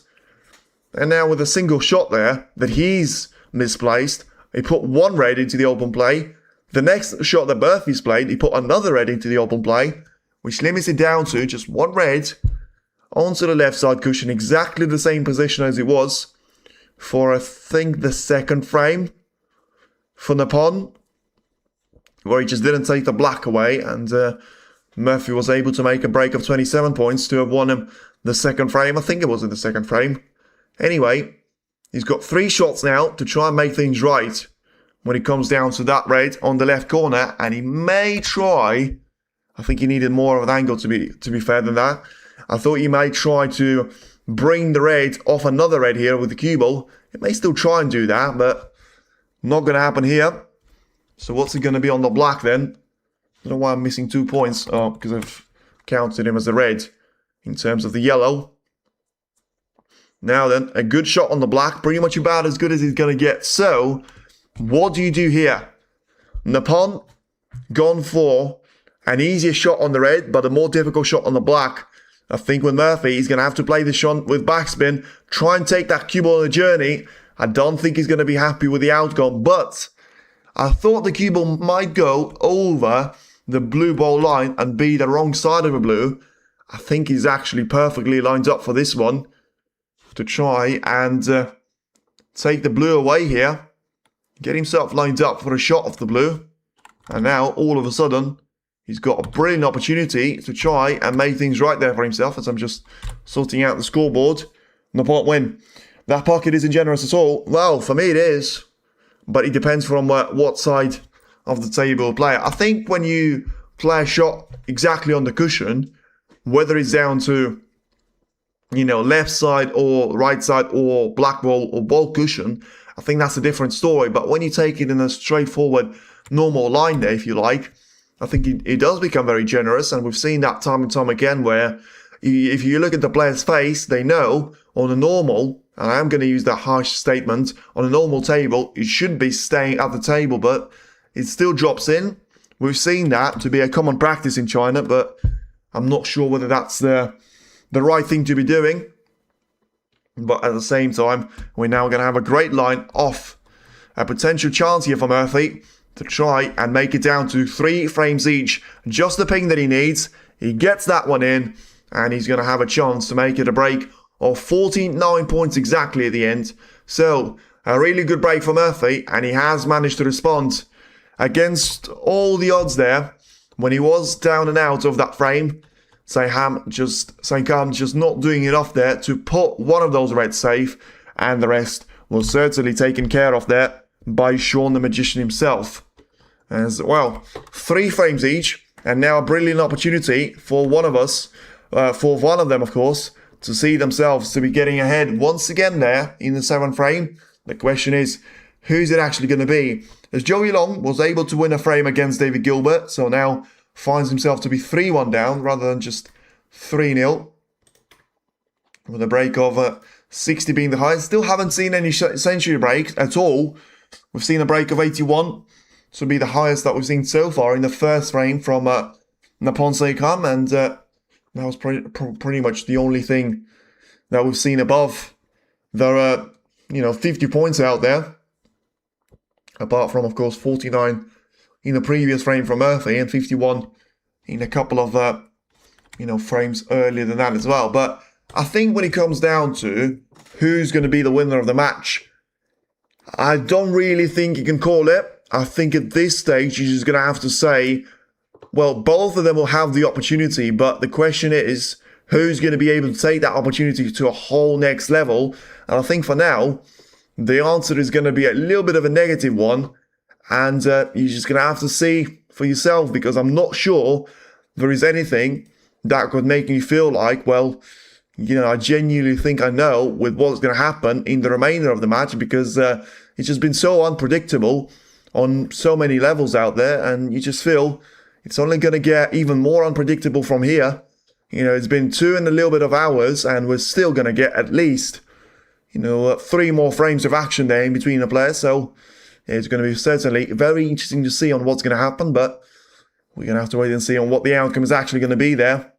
[SPEAKER 2] And now with a single shot there that he's misplaced, he put 1 red into the open play. The next shot that Murphy's played, he put another red into the open play, which limits it down to just 1 red onto the left side cushion, exactly the same position as it was for, I think, the second frame for Naphon, where he just didn't take the black away. And Murphy was able to make a break of 27 points to have won him the second frame. I think it was in the second frame. Anyway, he's got 3 shots now to try and make things right when it comes down to that red on the left corner, and he may try. I think he needed more of an angle to be fair than that. I thought he might try to bring the red off another red here with the cue ball. It may still try and do that, but not going to happen here. So what's it going to be on the black then? I don't know why I'm missing 2 points. Oh, because I've counted him as a red in terms of the yellow. Now then, a good shot on the black, pretty much about as good as he's going to get. So, what do you do here? Napon gone for an easier shot on the red, but a more difficult shot on the black. I think with Murphy, he's going to have to play this shot with backspin, try and take that cue ball on a journey. I don't think he's going to be happy with the outcome, but I thought the cue ball might go over the blue ball line and be the wrong side of the blue. I think he's actually perfectly lined up for this one to try and take the blue away here. Get himself lined up for a shot of the blue. And now, all of a sudden, he's got a brilliant opportunity to try and make things right there for himself, as I'm just sorting out the scoreboard. Napon win. That pocket isn't generous at all. Well, for me it is. But it depends from what side of the table player. I think when you play a shot exactly on the cushion, whether it's down to, you know, left side or right side or black ball or ball cushion, I think that's a different story. But when you take it in a straightforward, normal line there, if you like, I think it does become very generous. And we've seen that time and time again where if you look at the player's face, they know on a normal, and I am going to use that harsh statement, on a normal table, it should be staying at the table, but it still drops in. We've seen that to be a common practice in China, but I'm not sure whether that's the right thing to be doing. But at the same time, we're now going to have a great line off. A potential chance here for Murphy to try and make it down to 3 frames each. Just the ping that he needs. He gets that one in, and he's going to have a chance to make it a break of 49 points exactly at the end. So, a really good break for Murphy, and he has managed to respond against all the odds there. When he was down and out of that frame, Saengkham just not doing enough there to put one of those reds safe, and the rest was certainly taken care of there by Sean the Magician himself. As well, 3 frames each, and now a brilliant opportunity for one of us, for one of them of course, to see themselves to be getting ahead once again there in the 7th frame. The question is, who's it actually going to be? As Watchalong was able to win a frame against David Gilbert, so now finds himself to be 3-1 down rather than just 3-0. With a break of 60 being the highest. Still haven't seen any century breaks at all. We've seen a break of 81. This would be the highest that we've seen so far in the first frame from Napon Saengkham, and that was pretty much the only thing that we've seen above. There are, 50 points out there. Apart from, of course, 49 in the previous frame from Murphy and 51 in a couple of, frames earlier than that as well. But I think when it comes down to who's going to be the winner of the match, I don't really think you can call it. I think at this stage, you're just going to have to say, well, both of them will have the opportunity, but the question is, who's going to be able to take that opportunity to a whole next level? And I think for now, the answer is going to be a little bit of a negative one, and you're just going to have to see for yourself, because I'm not sure there is anything that could make me feel like, well, I genuinely think I know with what's going to happen in the remainder of the match, because it's just been so unpredictable on so many levels out there, and you just feel it's only going to get even more unpredictable from here. It's been 2 and a little bit of hours, and we're still going to get at least 3 more frames of action there in between the players. So it's going to be certainly very interesting to see on what's going to happen, but we're going to have to wait and see on what the outcome is actually going to be there.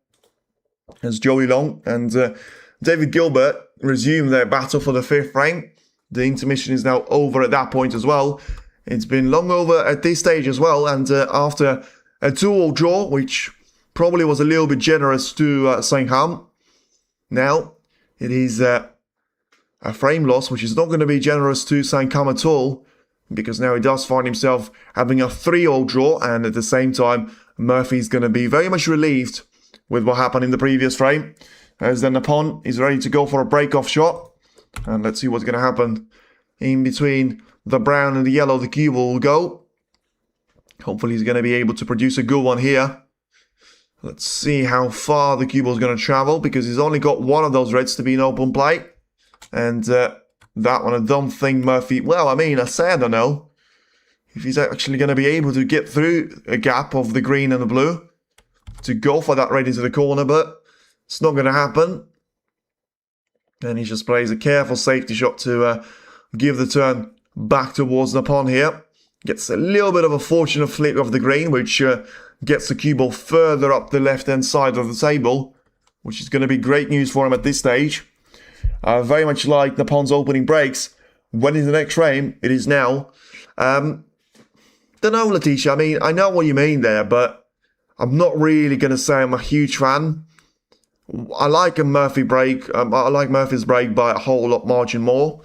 [SPEAKER 2] As Watchalong and David Gilbert resume their battle for the 5th frame. The intermission is now over at that point as well. It's been long over at this stage as well, and after a 2-2 draw, which probably was a little bit generous to Saengkham, now it is a frame loss, which is not going to be generous to Saengkham at all, because now he does find himself having a 3-3 draw, and at the same time, Murphy's going to be very much relieved with what happened in the previous frame, as then the pawn is ready to go for a break-off shot. And let's see what's going to happen in between the brown and the yellow. The cue will go. Hopefully he's going to be able to produce a good one here. Let's see how far the cue ball is going to travel, because he's only got one of those reds to be in open play. And that one, I don't think Murphy... Well, I mean, I say I don't know if he's actually going to be able to get through a gap of the green and the blue to go for that red into the corner, but it's not going to happen. And he just plays a careful safety shot to give the turn back towards the pawn here. Gets a little bit of a fortunate flip of the green, which gets the cue ball further up the left-hand side of the table, which is going to be great news for him at this stage. Very much like the pawn's opening breaks. When is the next frame? It is now. Don't know, Letitia. I mean, I know what you mean there, but I'm not really going to say I'm a huge fan. I like a Murphy break. I like Murphy's break by a whole lot margin more.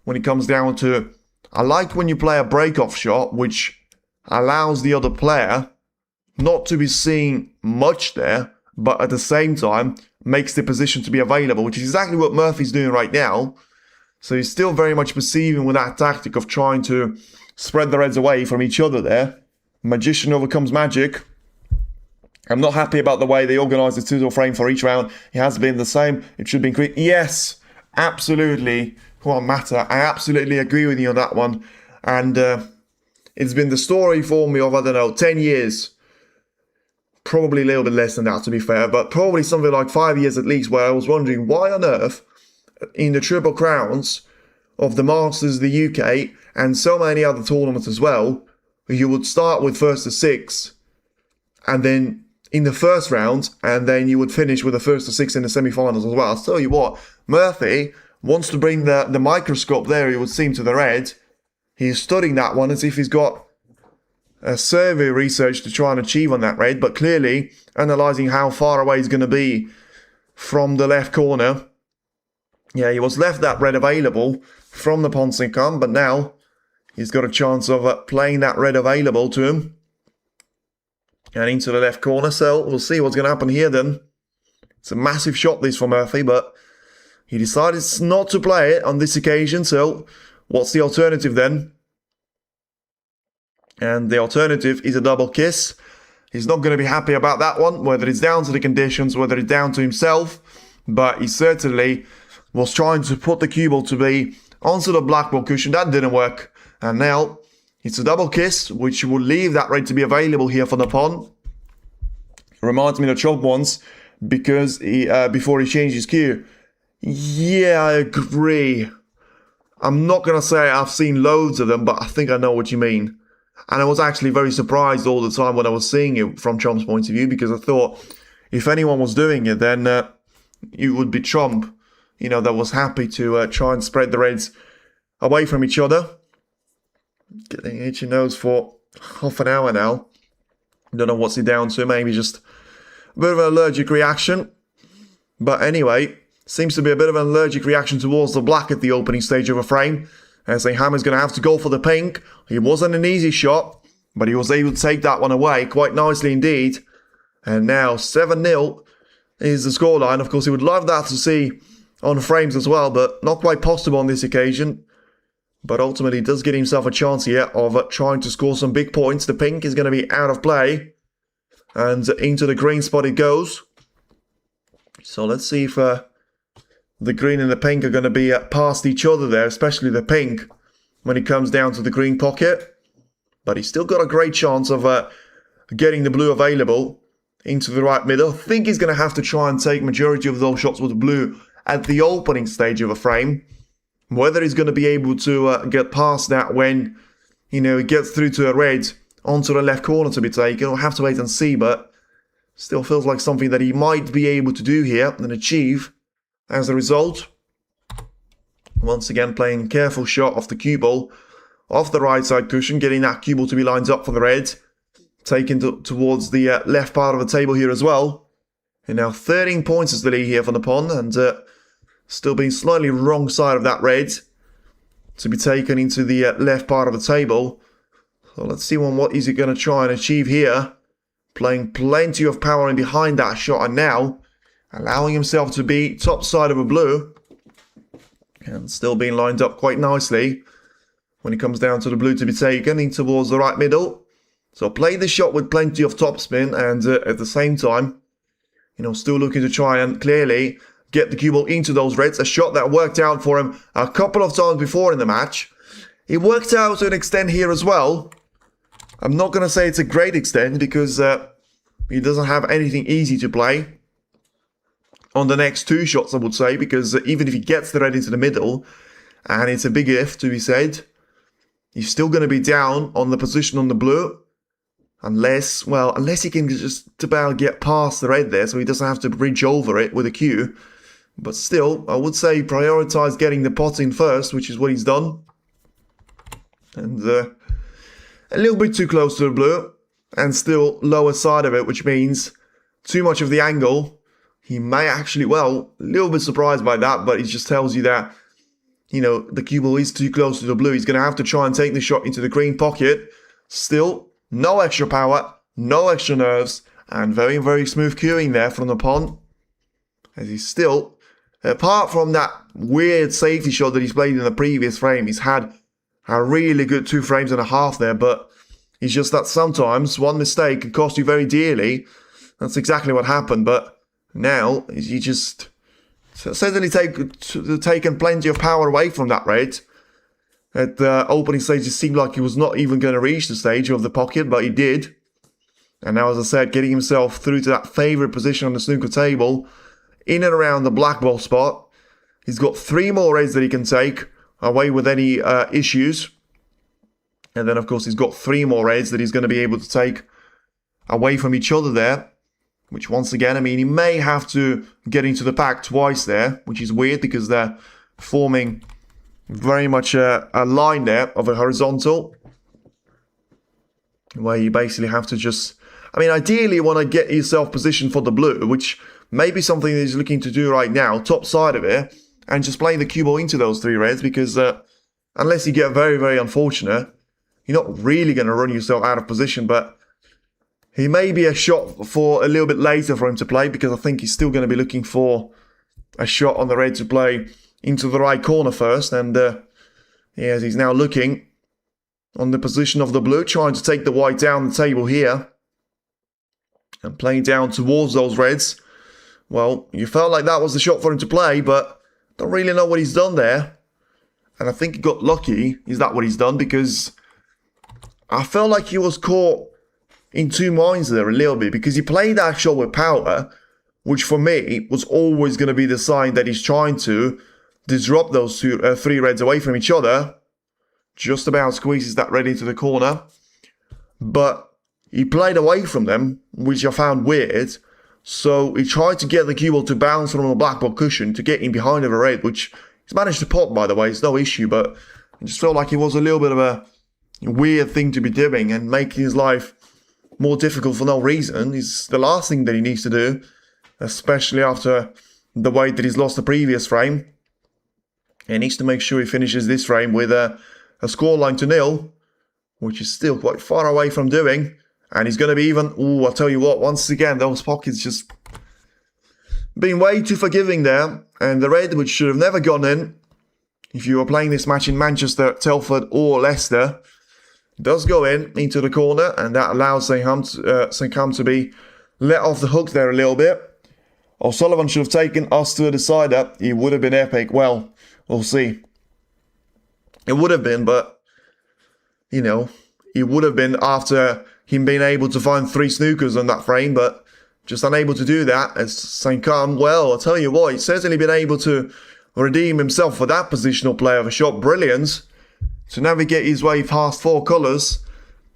[SPEAKER 2] When it comes down to, I like when you play a break-off shot, which allows the other player not to be seeing much there, but at the same time makes the position to be available, which is exactly what Murphy's doing right now. So he's still very much perceiving with that tactic of trying to spread the reds away from each other there. Magician overcomes magic. I'm not happy about the way they organise the 2-0 frame for each round. It has been the same. It should be increased. Yes, absolutely. Come on, Matter. I absolutely agree with you on that one. And it's been the story for me of, I don't know, 10 years. Probably a little bit less than that, to be fair. But probably something like 5 years at least, where I was wondering why on earth, in the Triple Crowns of the Masters, the UK, and so many other tournaments as well, you would start with first to 6, and then in the first round, and then you would finish with the first to 6 in the semi-finals as well. I'll tell you what, Murphy wants to bring the microscope there, it would seem, to the red. He's studying that one as if he's got a survey research to try and achieve on that red, but clearly analysing how far away he's going to be from the left corner. Yeah, he was left that red available from the Saengkham, but now he's got a chance of playing that red available to him. And into the left corner, so we'll see what's going to happen here then. It's a massive shot this for Murphy, but he decided not to play it on this occasion, so what's the alternative then? And the alternative is a double kiss. He's not going to be happy about that one, whether it's down to the conditions, whether it's down to himself, but he certainly was trying to put the cue ball to be onto the black ball cushion. That didn't work, and now it's a double kiss, which will leave that red to be available here for the pawn. Reminds me of the chop once, because he, before he changed his cue. Yeah, I agree. I'm not going to say I've seen loads of them, but I think I know what you mean. And I was actually very surprised all the time when I was seeing it from Chomp's point of view, because I thought if anyone was doing it, then it would be Chomp, you know, that was happy to try and spread the reds away from each other. Getting itchy nose for half an hour now. Don't know what's he down to, maybe just a bit of an allergic reaction. But anyway, seems to be a bit of an allergic reaction towards the black at the opening stage of a frame. And Saengkham is going to have to go for the pink. It wasn't an easy shot, but he was able to take that one away quite nicely indeed. And now 7-0 is the scoreline. Of course, he would love that to see on frames as well, but not quite possible on this occasion. But ultimately, he does get himself a chance here of trying to score some big points. The pink is going to be out of play. And into the green spot it goes. So let's see if the green and the pink are going to be past each other there, especially the pink, when it comes down to the green pocket. But he's still got a great chance of getting the blue available into the right middle. I think he's going to have to try and take majority of those shots with the blue at the opening stage of a frame. Whether he's going to be able to get past that when, you know, he gets through to a red onto the left corner to be taken, we'll have to wait and see, but still feels like something that he might be able to do here and achieve as a result. Once again, playing a careful shot off the cue ball, off the right side cushion, getting that cue ball to be lined up for the red, taken towards the left part of the table here as well. And now 13 points is the lead here for the pawn, and still being slightly wrong side of that red to be taken into the left part of the table. So let's see what is he going to try and achieve here. playing plenty of power in behind that shot, and now allowing himself to be top side of a blue and still being lined up quite nicely when it comes down to the blue to be taken in towards the right middle. So play the shot with plenty of topspin, and at the same time, still looking to try and clearly get the cue ball into those reds. A shot that worked out for him a couple of times before in the match. It worked out to an extent here as well. I'm not going to say it's a great extent because he doesn't have anything easy to play on the next two shots, I would say, because even if he gets the red into the middle, and it's a big if to be said, he's still going to be down on the position on the blue. Unless he can just about get past the red there, so he doesn't have to bridge over it with a cue. But still, I would say prioritize getting the pot in first, which is what he's done. And a little bit too close to the blue, and still lower side of it, which means too much of the angle. He may actually, a little bit surprised by that, but it just tells you that, the cue ball is too close to the blue. He's going to have to try and take the shot into the green pocket. Still, no extra power, no extra nerves, and very, very smooth cueing there from the pawn. As he's still, apart from that weird safety shot that he's played in the previous frame, he's had a really good 2.5 frames there, but it's just that sometimes one mistake can cost you very dearly. That's exactly what happened, but now he just certainly taken plenty of power away from that red. At the opening stage, it seemed like he was not even going to reach the stage of the pocket, but he did. And now, as I said, getting himself through to that favourite position on the snooker table, in and around the black ball spot. He's got 3 more reds that he can take away with any issues. And then, of course, he's got 3 more reds that he's going to be able to take away from each other there. Which, once again, he may have to get into the pack twice there, which is weird because they're forming very much a line there of a horizontal, where you basically have to just, ideally you want to get yourself positioned for the blue, which may be something that he's looking to do right now, top side of it, and just play the cue ball into those 3 reds, because unless you get very, very unfortunate, you're not really going to run yourself out of position. But he may be a shot for a little bit later for him to play, because I think he's still going to be looking for a shot on the red to play into the right corner first. And as he's now looking on the position of the blue, trying to take the white down the table here and playing down towards those reds. Well, you felt like that was the shot for him to play, but don't really know what he's done there. And I think he got lucky. Is that what he's done? Because I felt like he was caught in 2 minds there a little bit, because he played that shot with power, which for me was always going to be the sign that he's trying to disrupt those 3 reds away from each other. Just about squeezes that red into the corner. But he played away from them, which I found weird. So he tried to get the cue ball to bounce from a black ball cushion to get in behind of a red, which he's managed to pop, by the way. It's no issue, but I just felt like it was a little bit of a weird thing to be doing and making his life more difficult for no reason. It's the last thing that he needs to do, especially after the way that he's lost the previous frame. He needs to make sure he finishes this frame with a scoreline to 0, which is still quite far away from doing. And he's going to be even... I'll tell you what, once again, those pockets just being way too forgiving there. And the red, which should have never gone in, if you were playing this match in Manchester, Telford or Leicester, does go into the corner. And that allows Saengkham to be let off the hook there a little bit. O'Sullivan should have taken us to a decider. It would have been epic. Well, we'll see. It would have been, but, it would have been after him being able to find 3 snookers on that frame, but just unable to do that. As Saengkham, well, I'll tell you what, he's certainly been able to redeem himself for that positional play of a shot brilliance to navigate his way past 4 colours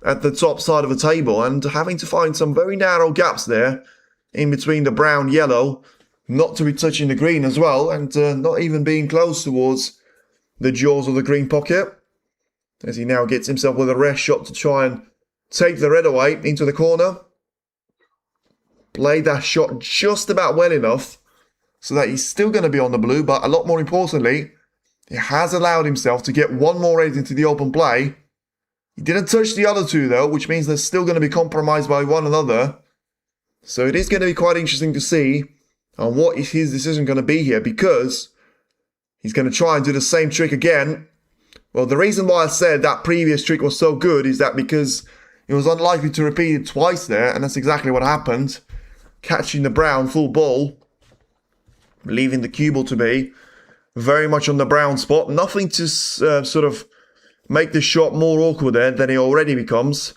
[SPEAKER 2] at the top side of the table, and having to find some very narrow gaps there in between the brown, yellow, not to be touching the green as well, and not even being close towards the jaws of the green pocket, as he now gets himself with a rest shot to try and take the red away into the corner. Played that shot just about well enough so that he's still going to be on the blue, but a lot more importantly, he has allowed himself to get 1 more red into the open play. He didn't touch the other 2 though, which means they're still going to be compromised by one another. So it is going to be quite interesting to see on what is his decision going to be here, because he's going to try and do the same trick again. Well, the reason why I said that previous trick was so good is that because it was unlikely to repeat it twice there, and that's exactly what happened. Catching the brown full ball, leaving the cue ball to be very much on the brown spot. Nothing to sort of make the shot more awkward there than it already becomes.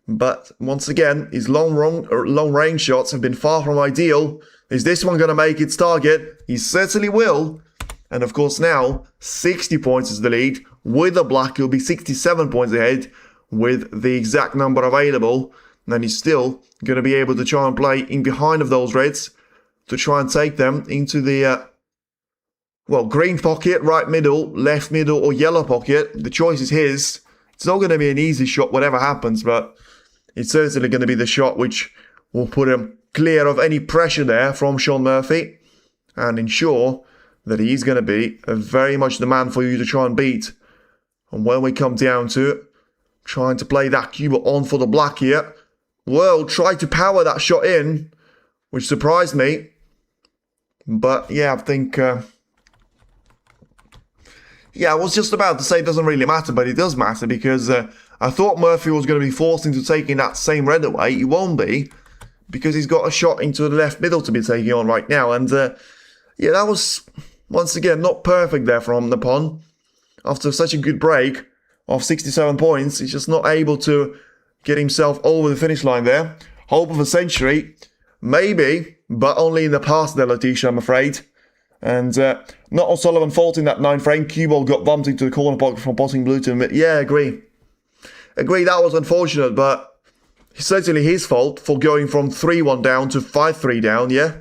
[SPEAKER 2] But once again, his long range shots have been far from ideal. Is this one going to make its target? He certainly will. And of course now, 60 points is the lead. With the black, he'll be 67 points ahead with the exact number available. And then he's still going to be able to try and play in behind of those reds to try and take them into the, green pocket, right middle, left middle, or yellow pocket. The choice is his. It's not going to be an easy shot, whatever happens, but it's certainly going to be the shot which will put him clear of any pressure there from Shaun Murphy and ensure that he's going to be very much the man for you to try and beat. And when we come down to it, trying to play that cue ball on for the black here, well, tried to power that shot in, which surprised me. But yeah, I think... I was just about to say it doesn't really matter, but it does matter because I thought Murphy was going to be forced into taking that same red away. He won't be, because he's got a shot into the left middle to be taking on right now. And that was, once again, not perfect there from the pawn. After such a good break of 67 points, he's just not able to get himself over the finish line there. Hope of a century, maybe, but only in the past there, Letitia, I'm afraid. And not O'Sullivan faulting that 9 frame. Cue ball got bumped into the corner pocket from Potting Blue to admit. Yeah, agree, that was unfortunate, but it's certainly his fault for going from 3-1 down to 5-3 down, yeah?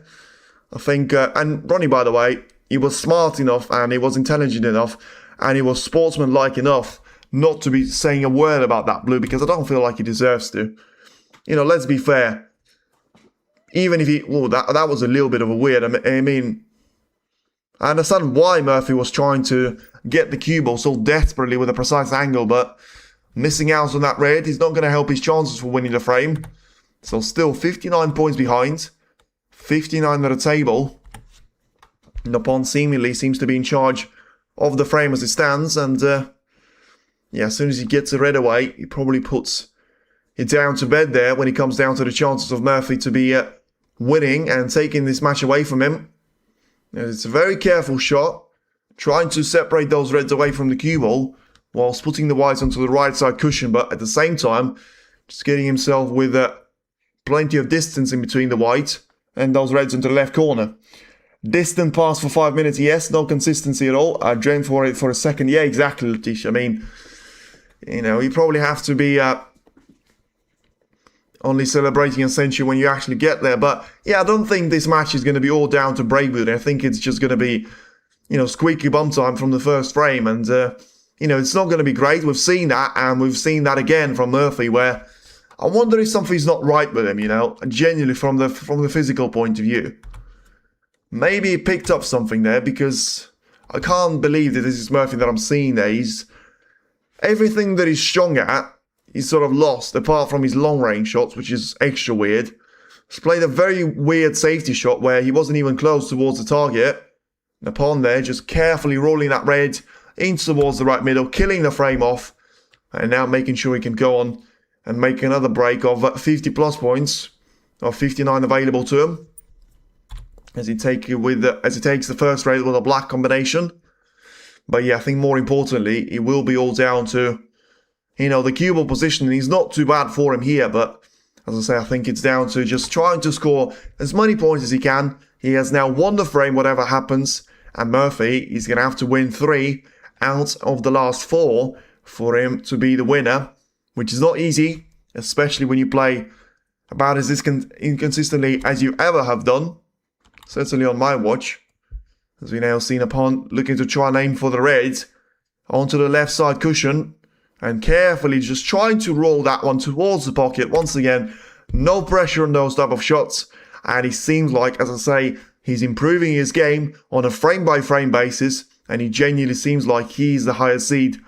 [SPEAKER 2] I think, and Ronnie, by the way, he was smart enough and he was intelligent enough and he was sportsmanlike enough not to be saying a word about that blue, because I don't feel like he deserves to. You know, let's be fair. Even if he... that was a little bit of a weird... I mean... I understand why Murphy was trying to get the cue ball so desperately with a precise angle, but missing out on that red is not going to help his chances for winning the frame. So still 59 points behind. 59 at the table. The pawn seemingly seems to be in charge of the frame as it stands, and as soon as he gets the red away, he probably puts it down to bed there when it comes down to the chances of Murphy to be winning and taking this match away from him. It's a very careful shot, trying to separate those reds away from the cue ball whilst putting the whites onto the right side cushion, but at the same time, just getting himself with plenty of distance in between the white and those reds into the left corner. Distant pass for 5 minutes, yes, no consistency at all. I dreamed for it for a second. Yeah, exactly, Letitia. I mean, you probably have to be only celebrating a century when you actually get there. But yeah, I don't think this match is going to be all down to breakwood. I think it's just going to be, squeaky bum time from the first frame. And, it's not going to be great. We've seen that, and we've seen that again from Murphy, where I wonder if something's not right with him, genuinely from the physical point of view. Maybe he picked up something there, because I can't believe that this is Murphy that I'm seeing there. Everything that he's strong at, he's sort of lost, apart from his long-range shots, which is extra weird. He's played a very weird safety shot where he wasn't even close towards the target. The pawn there, just carefully rolling that red in towards the right middle, killing the frame off, and now making sure he can go on and make another break of 50 plus points, of 59 available to him, as he takes the first red with a black combination. But yeah, I think more importantly, it will be all down to the cue ball positioning. He's not too bad for him here, but as I say, I think it's down to just trying to score as many points as he can. He has now won the frame, whatever happens, and Murphy is going to have to win 3 out of the last 4 for him to be the winner, which is not easy, especially when you play about as inconsistently as you ever have done, certainly on my watch, as we now seen a pawn looking to try and aim for the reds onto the left side cushion, and carefully just trying to roll that one towards the pocket. Once again, no pressure on those type of shots. And he seems like, as I say, he's improving his game on a frame-by-frame basis. And he genuinely seems like he's the higher seed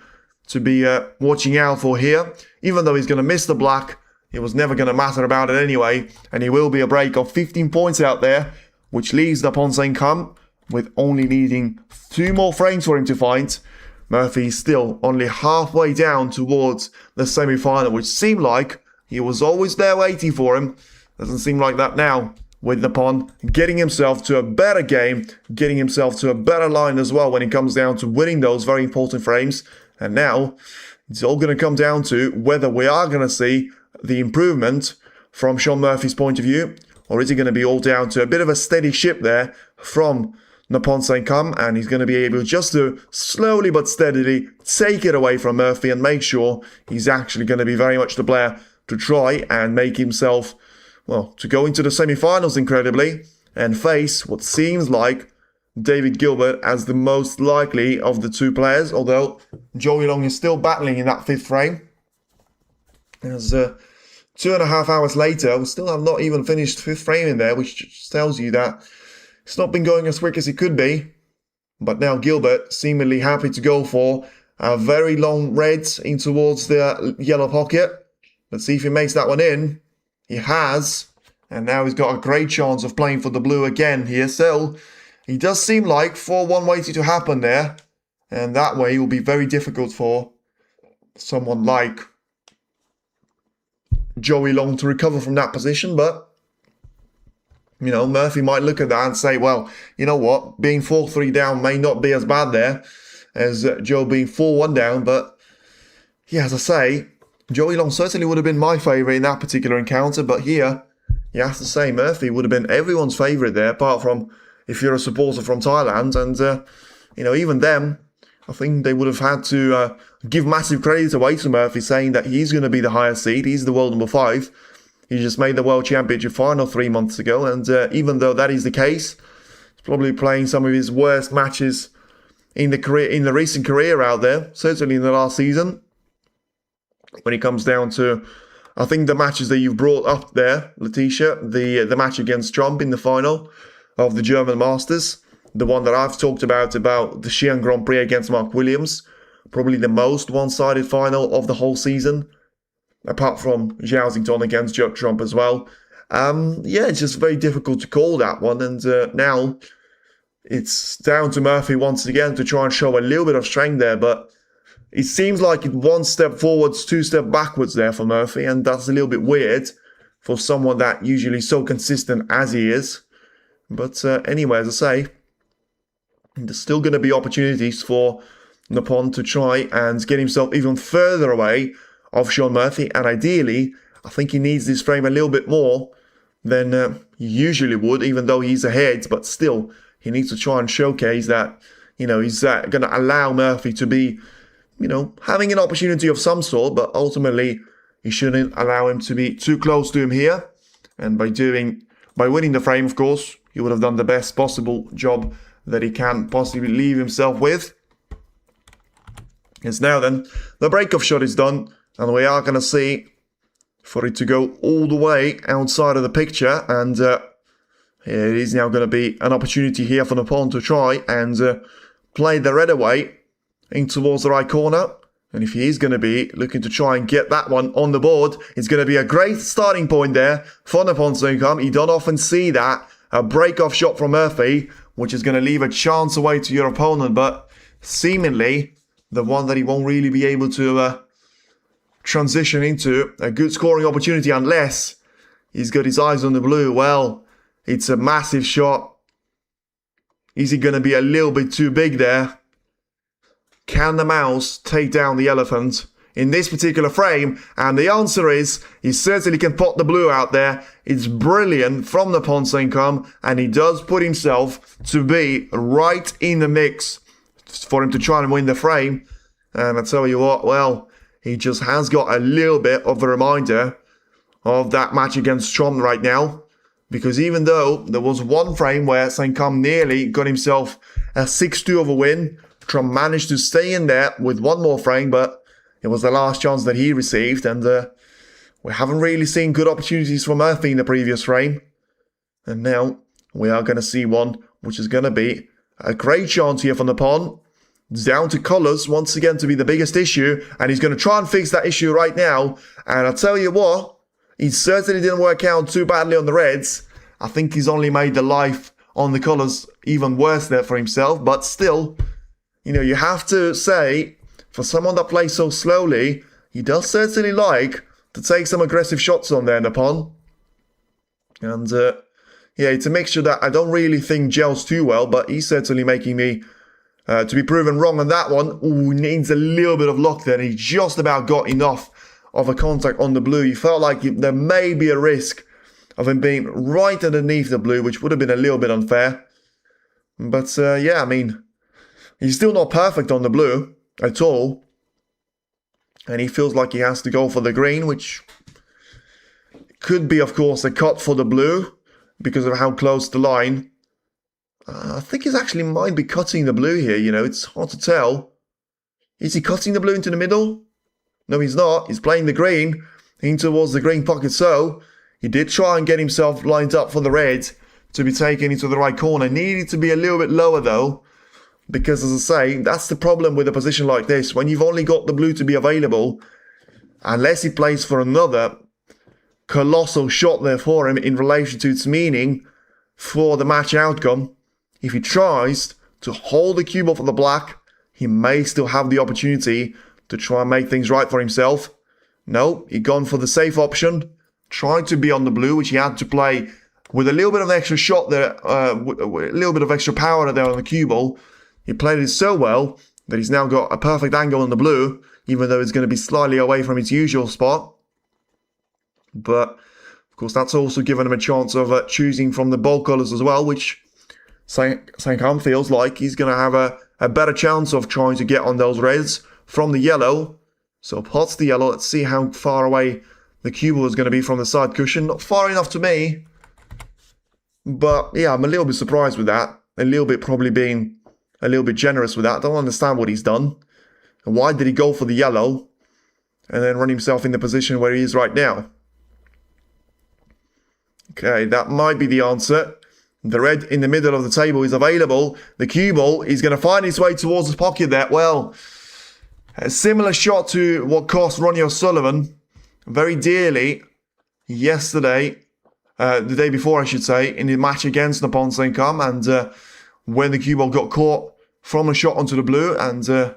[SPEAKER 2] to be watching out for here. Even though he's going to miss the black, it was never going to matter about it anyway, and it will be a break of 15 points out there, which leaves Naphon Saengkham with only needing 2 more frames for him to find. Murphy is still only halfway down towards the semi-final, which seemed like he was always there waiting for him. Doesn't seem like that now, with Naphon getting himself to a better game, getting himself to a better line as well when it comes down to winning those very important frames. And now it's all going to come down to whether we are going to see the improvement from Shaun Murphy's point of view, or is it going to be all down to a bit of a steady ship there from Naphon Saengkham, and he's going to be able just to slowly but steadily take it away from Murphy and make sure he's actually going to be very much the player to try and make himself, well, to go into the semi-finals incredibly and face what seems like David Gilbert as the most likely of the 2 players, although Joey Long is still battling in that 5th frame. As 2.5 hours later, we still have not even finished 5th frame in there, which just tells you that it's not been going as quick as it could be. But now Gilbert seemingly happy to go for a very long red in towards the yellow pocket. Let's see if he makes that one in. He has. And now he's got a great chance of playing for the blue again here. So he does seem like 4-1 waiting to happen there. And that way it will be very difficult for someone like Joey Long to recover from that position. But, you know, Murphy might look at that and say, well, you know what? Being 4-3 down may not be as bad there as Joe being 4-1 down. But, yeah, as I say, Joey Long certainly would have been my favourite in that particular encounter. But here, you have to say Murphy would have been everyone's favourite there, apart from if you're a supporter from Thailand. And, you know, even them, I think they would have had to give massive credit away to Murphy, saying that he's going to be the highest seed. He's the world number 5. He just made the World Championship final 3 months ago. And even though that is the case, he's probably playing some of his worst matches in the recent career out there, certainly in the last season. When it comes down to, I think, the matches that you've brought up there, Letitia, the match against Trump in the final of the German Masters, the one that I've talked about the Xi'an Grand Prix against Mark Williams, probably the most one-sided final of the whole season, apart from Zhao against Judd Trump as well. Yeah, it's just very difficult to call that one, and now it's down to Murphy once again to try and show a little bit of strength there, but it seems like 1 step forwards, 2 steps backwards there for Murphy, and that's a little bit weird for someone that usually so consistent as he is. But anyway, as I say, there's still going to be opportunities for Naphon to try and get himself even further away of Shaun Murphy, and ideally, I think he needs this frame a little bit more than he usually would, even though he's ahead, but still, he needs to try and showcase that, you know, he's going to allow Murphy to be, you know, having an opportunity of some sort, but ultimately he shouldn't allow him to be too close to him here. And by winning the frame, of course, he would have done the best possible job that he can possibly leave himself with. Yes, now then, the break-off shot is done, and we are going to see for it to go all the way outside of the picture, and it is now going to be an opportunity here for Naphon to try and play the red away in towards the right corner. And if he is going to be looking to try and get that one on the board, it's going to be a great starting point there for Naphon Saengkham. You don't often see that, a break-off shot from Murphy, which is going to leave a chance away to your opponent, but seemingly the one that he won't really be able to transition into a good scoring opportunity unless he's got his eyes on the blue. Well, it's a massive shot. Is he going to be a little bit too big there? Can the mouse take down the elephant in this particular frame? And the answer is, he certainly can pot the blue out there. It's brilliant from Naphon Saengkham, and he does put himself to be right in the mix for him to try and win the frame. And I tell you what, well, he just has got a little bit of a reminder of that match against Trump right now. Because even though there was one frame where Saengkham nearly got himself a 6-2 of a win, Trump managed to stay in there with one more frame, but it was the last chance that he received, and we haven't really seen good opportunities for Murphy in the previous frame. And now we are going to see one, which is going to be a great chance here for Naphon. Down to colours once again to be the biggest issue, and he's going to try and fix that issue right now. And I'll tell you what, He certainly didn't work out too badly on the reds. I think he's only made the life on the colours even worse there for himself. But still, you know, you have to say, for someone that plays so slowly, he does certainly like to take some aggressive shots on there in the pawn. And yeah, it's a mixture that I don't really think gels too well, but he's certainly making me to be proven wrong on that one. Ooh, needs a little bit of luck there. He just about got enough of a contact on the blue. He felt like there may be a risk of him being right underneath the blue, which would have been a little bit unfair. But yeah, I mean, he's still not perfect on the blue at all. And he feels like he has to go for the green, which could be, of course, a cut for the blue because of how close the line. I think he's actually might be cutting the blue here, you know, it's hard to tell. Is he cutting the blue into the middle? No, he's not. He's playing the green in towards the green pocket. So he did try and get himself lined up for the red to be taken into the right corner. Needed to be a little bit lower though, because as I say, that's the problem with a position like this. When you've only got the blue to be available, unless he plays for another colossal shot there for him in relation to its meaning for the match outcome, if he tries to hold the cue ball for the black, he may still have the opportunity to try and make things right for himself. No, he gone for the safe option, tried to be on the blue, which he had to play with a little bit of extra shot there, a little bit of extra power there on the cue ball. He played it so well that he's now got a perfect angle on the blue, even though it's going to be slightly away from its usual spot. But, of course, that's also given him a chance of choosing from the bold colours as well, which Saengkham feels like he's going to have a better chance of trying to get on those reds from the yellow. So pots the yellow. Let's see how far away the cue ball is going to be from the side cushion. Not far enough to me. But, yeah, I'm a little bit surprised with that. A little bit probably being a little bit generous with that. I don't understand what he's done. And why did he go for the yellow and then run himself in the position where he is right now? Okay, that might be the answer. The red in the middle of the table is available. The cue ball is going to find its way towards the pocket there. Well, a similar shot to what cost Ronnie O'Sullivan very dearly yesterday, the day before I should say, in the match against Naphon Saengkham, and when the cue ball got caught from a shot onto the blue and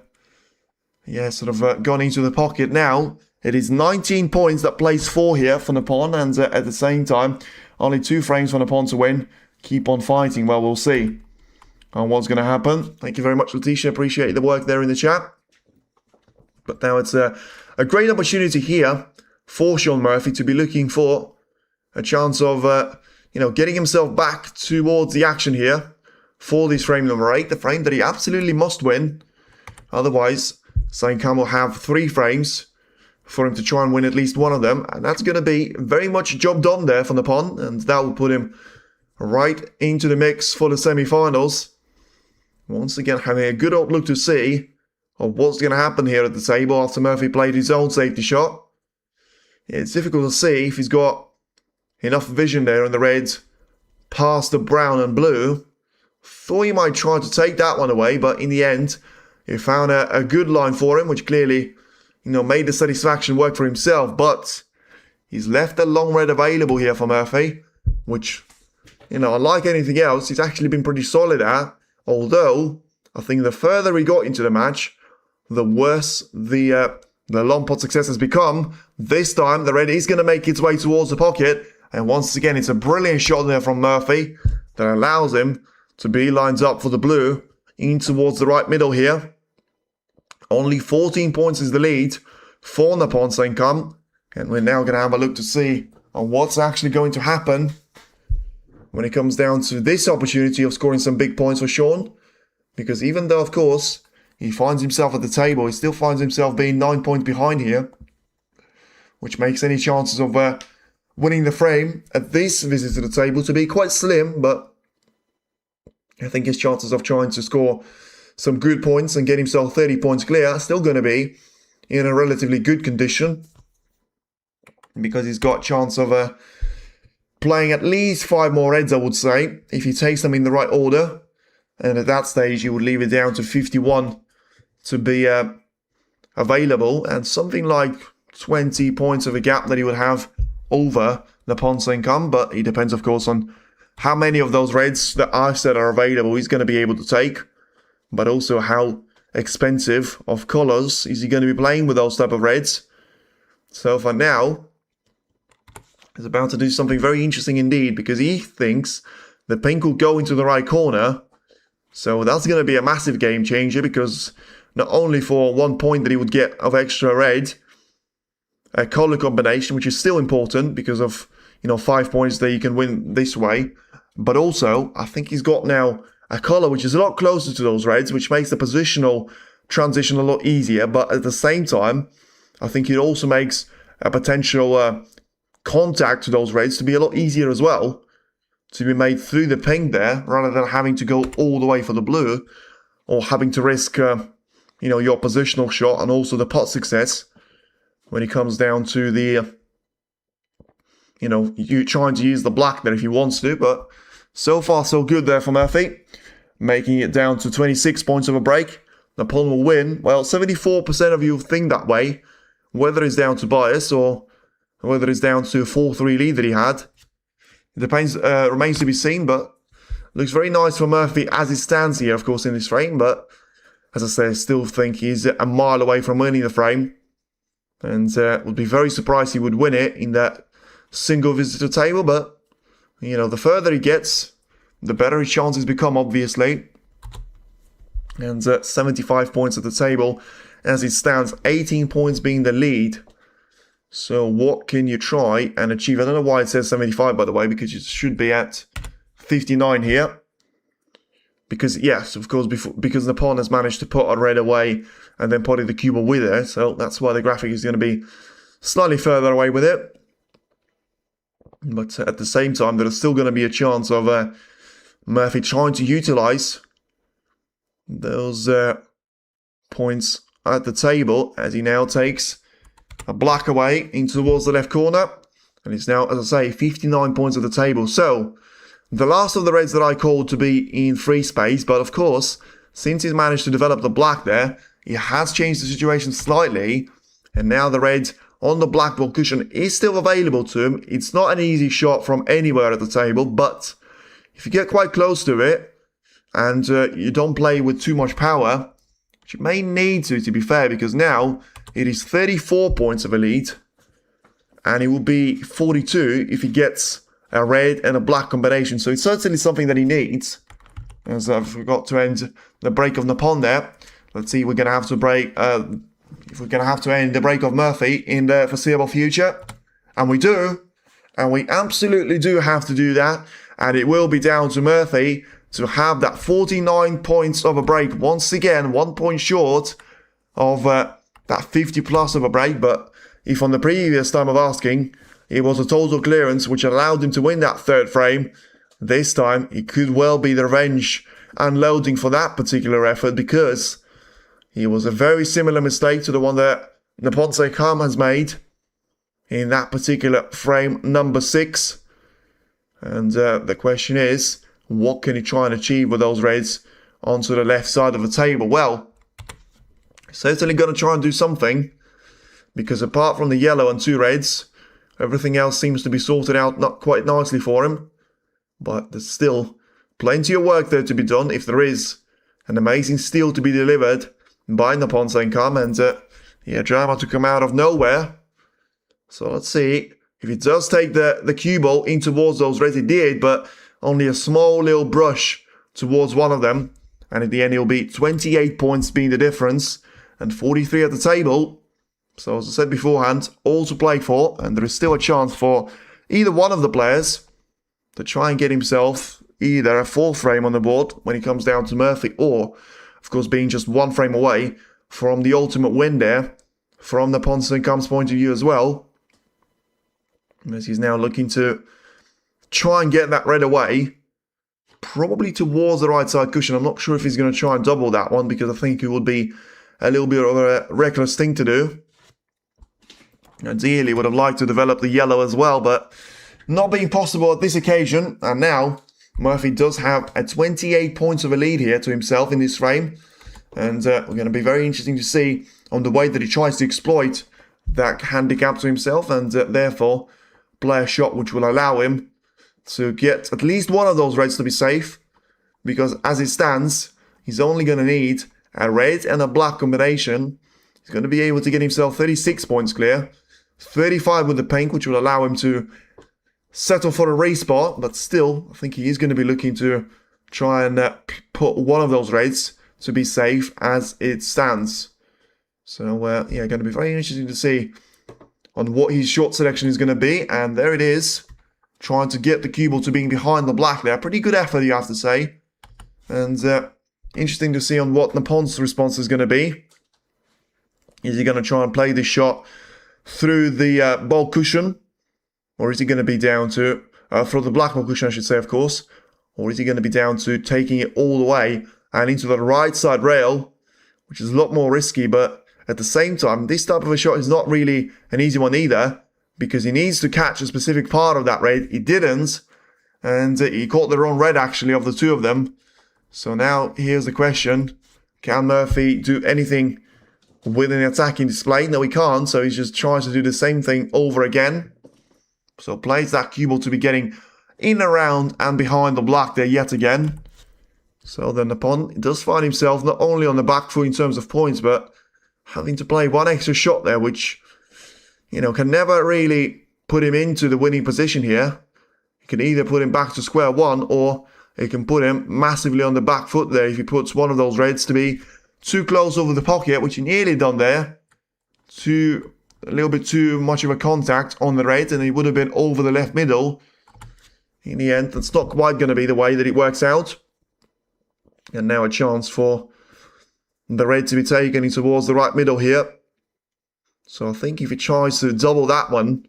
[SPEAKER 2] yeah, sort of gone into the pocket. Now it is 19 points that plays 4 here for Naphon, and at the same time only 2 frames for Naphon to win. Keep on fighting. Well, we'll see what's going to happen. Thank you very much, Letitia. Appreciate the work there in the chat. But now it's a great opportunity here for Shaun Murphy to be looking for a chance of, you know, getting himself back towards the action here for this frame number 8, the frame that he absolutely must win. Otherwise, Saengkham will have 3 frames for him to try and win at least one of them. And that's going to be very much job done there from Naphon, and that will put him right into the mix for the semi-finals. Once again, having a good old look to see of what's going to happen here at the table after Murphy played his own safety shot. It's difficult to see if he's got enough vision there in the reds past the brown and blue. Thought he might try to take that one away, but in the end, he found a good line for him, which clearly, you know, made the satisfaction work for himself. But he's left a long red available here for Murphy, which, you know, unlike anything else, he's actually been pretty solid at. Although, I think the further he got into the match, the worse the long pot success has become. This time, the red is going to make its way towards the pocket. And once again, it's a brilliant shot there from Murphy that allows him to be lined up for the blue in towards the right middle here. Only 14 points is the lead for Naphon Saengkham. And we're now going to have a look to see on what's actually going to happen when it comes down to this opportunity of scoring some big points for Shaun. Because even though, of course, he finds himself at the table, he still finds himself being 9 points behind here, which makes any chances of winning the frame at this visit to the table to be quite slim. But I think his chances of trying to score some good points and get himself 30 points clear are still going to be in a relatively good condition, because he's got a chance of playing at least 5 more reds, I would say, if he takes them in the right order. And at that stage, he would leave it down to 51 to be available, and something like 20 points of a gap that he would have over the Saengkham, but it depends, of course, on how many of those reds that I said are available he's going to be able to take, but also how expensive of colours is he going to be playing with those type of reds. So for now, he's about to do something very interesting indeed, because he thinks the pink will go into the right corner. So that's going to be a massive game changer, because not only for 1 point that he would get of extra red, a colour combination, which is still important because of, 5 points that you can win this way, but also I think he's got now a colour which is a lot closer to those reds, which makes the positional transition a lot easier. But at the same time, I think it also makes a potential contact to those reds to be a lot easier as well, to be made through the pink there, rather than having to go all the way for the blue, or having to risk, your positional shot and also the pot success when it comes down to the, you trying to use the black there if he wants to. But so far so good there for Murphy, making it down to 26 points of a break. The pawn will win. Well, 74% of you think that way, whether it's down to bias or whether it's down to a 4-3 lead that he had. It depends, remains to be seen, but looks very nice for Murphy as it stands here, of course, in this frame. But as I say, I still think he's a mile away from winning the frame, and would be very surprised he would win it in that single visitor table. But the further he gets, the better his chances become, obviously. And 75 points at the table as it stands, 18 points being the lead. So what can you try and achieve? I don't know why it says 75, by the way, because it should be at 59 here. Because, yes, of course, because the pawn has managed to put a red away and then putting the cube with it. So that's why the graphic is going to be slightly further away with it. But at the same time, there is still going to be a chance of Murphy trying to utilize those points at the table, as he now takes a black away in towards the left corner. And it's now, as I say, 59 points at the table. So the last of the reds that I called to be in free space. But of course, since he's managed to develop the black there, he has changed the situation slightly. And now the red on the black ball cushion is still available to him. It's not an easy shot from anywhere at the table, but if you get quite close to it and you don't play with too much power, which you may need to be fair, because now it is 34 points of a lead, and it will be 42 if he gets a red and a black combination. So it's certainly something that he needs. As I forgot to end the break of the pawn there. Let's see, we're going to have to break, if we're going to have to end the break of Murphy in the foreseeable future. And we do. And we absolutely do have to do that. And it will be down to Murphy to have that 49 points of a break. Once again, 1 point short of that 50 plus of a break. But if on the previous time of asking, it was a total clearance which allowed him to win that third frame, this time it could well be the revenge unloading for that particular effort, because it was a very similar mistake to the one that Saengkham has made in that particular frame number 6. And the question is, what can he try and achieve with those reds onto the left side of the table? Well, certainly going to try and do something, because apart from the yellow and 2 reds, everything else seems to be sorted out not quite nicely for him. But there's still plenty of work there to be done if there is an amazing steal to be delivered by Saengkham, and drama to come out of nowhere. So let's see if it does take the cue ball in towards those reds. It did, but only a small little brush towards one of them. And in the end, it'll be 28 points being the difference, and 43 at the table. So as I said beforehand, all to play for, and there is still a chance for either one of the players to try and get himself either a 4th frame on the board when it comes down to Murphy, or, of course, being just 1 frame away from the ultimate win there, from the Saengkham's point of view as well. As he's now looking to try and get that red away, probably towards the right side cushion. I'm not sure if he's going to try and double that one, because I think it would be a little bit of a reckless thing to do. Ideally would have liked to develop the yellow as well, but not being possible at this occasion. And now Murphy does have a 28 points of a lead here to himself in this frame, and we're going to be very interesting to see on the way that he tries to exploit that handicap to himself, and therefore play a shot which will allow him to get at least one of those reds to be safe. Because as it stands, he's only going to need a red and a black combination. He's going to be able to get himself 36 points clear. 35 with the pink, which will allow him to settle for a respot. But still, I think he is going to be looking to try and put one of those reds to be safe as it stands. So, yeah, going to be very interesting to see on what his shot selection is going to be. And there it is. Trying to get the cue ball to being behind the black there. Pretty good effort, you have to say. And interesting to see on what Napon's response is going to be. Is he going to try and play this shot through the ball cushion? Or is he going to be down to, through the black ball cushion I should say, of course. Or is he going to be down to taking it all the way and into the right side rail, which is a lot more risky, but at the same time, this type of a shot is not really an easy one either, because he needs to catch a specific part of that red. He didn't, and he caught the wrong red actually of the two of them. So now here's the question. Can Murphy do anything with an attacking display? No, he can't, so he's just trying to do the same thing over again. So plays that cue ball to be getting in, around, and behind the black there yet again. So then Napon does find himself not only on the back foot in terms of points, but having to play one extra shot there, which, you know, can never really put him into the winning position here. It can either put him back to square one, or it can put him massively on the back foot there if he puts one of those reds to be too close over the pocket, which he nearly done there. A little bit too much of a contact on the red, and he would have been over the left middle. In the end, that's not quite going to be the way that it works out. And now a chance for the red to be taken towards the right middle here. So I think if he tries to double that one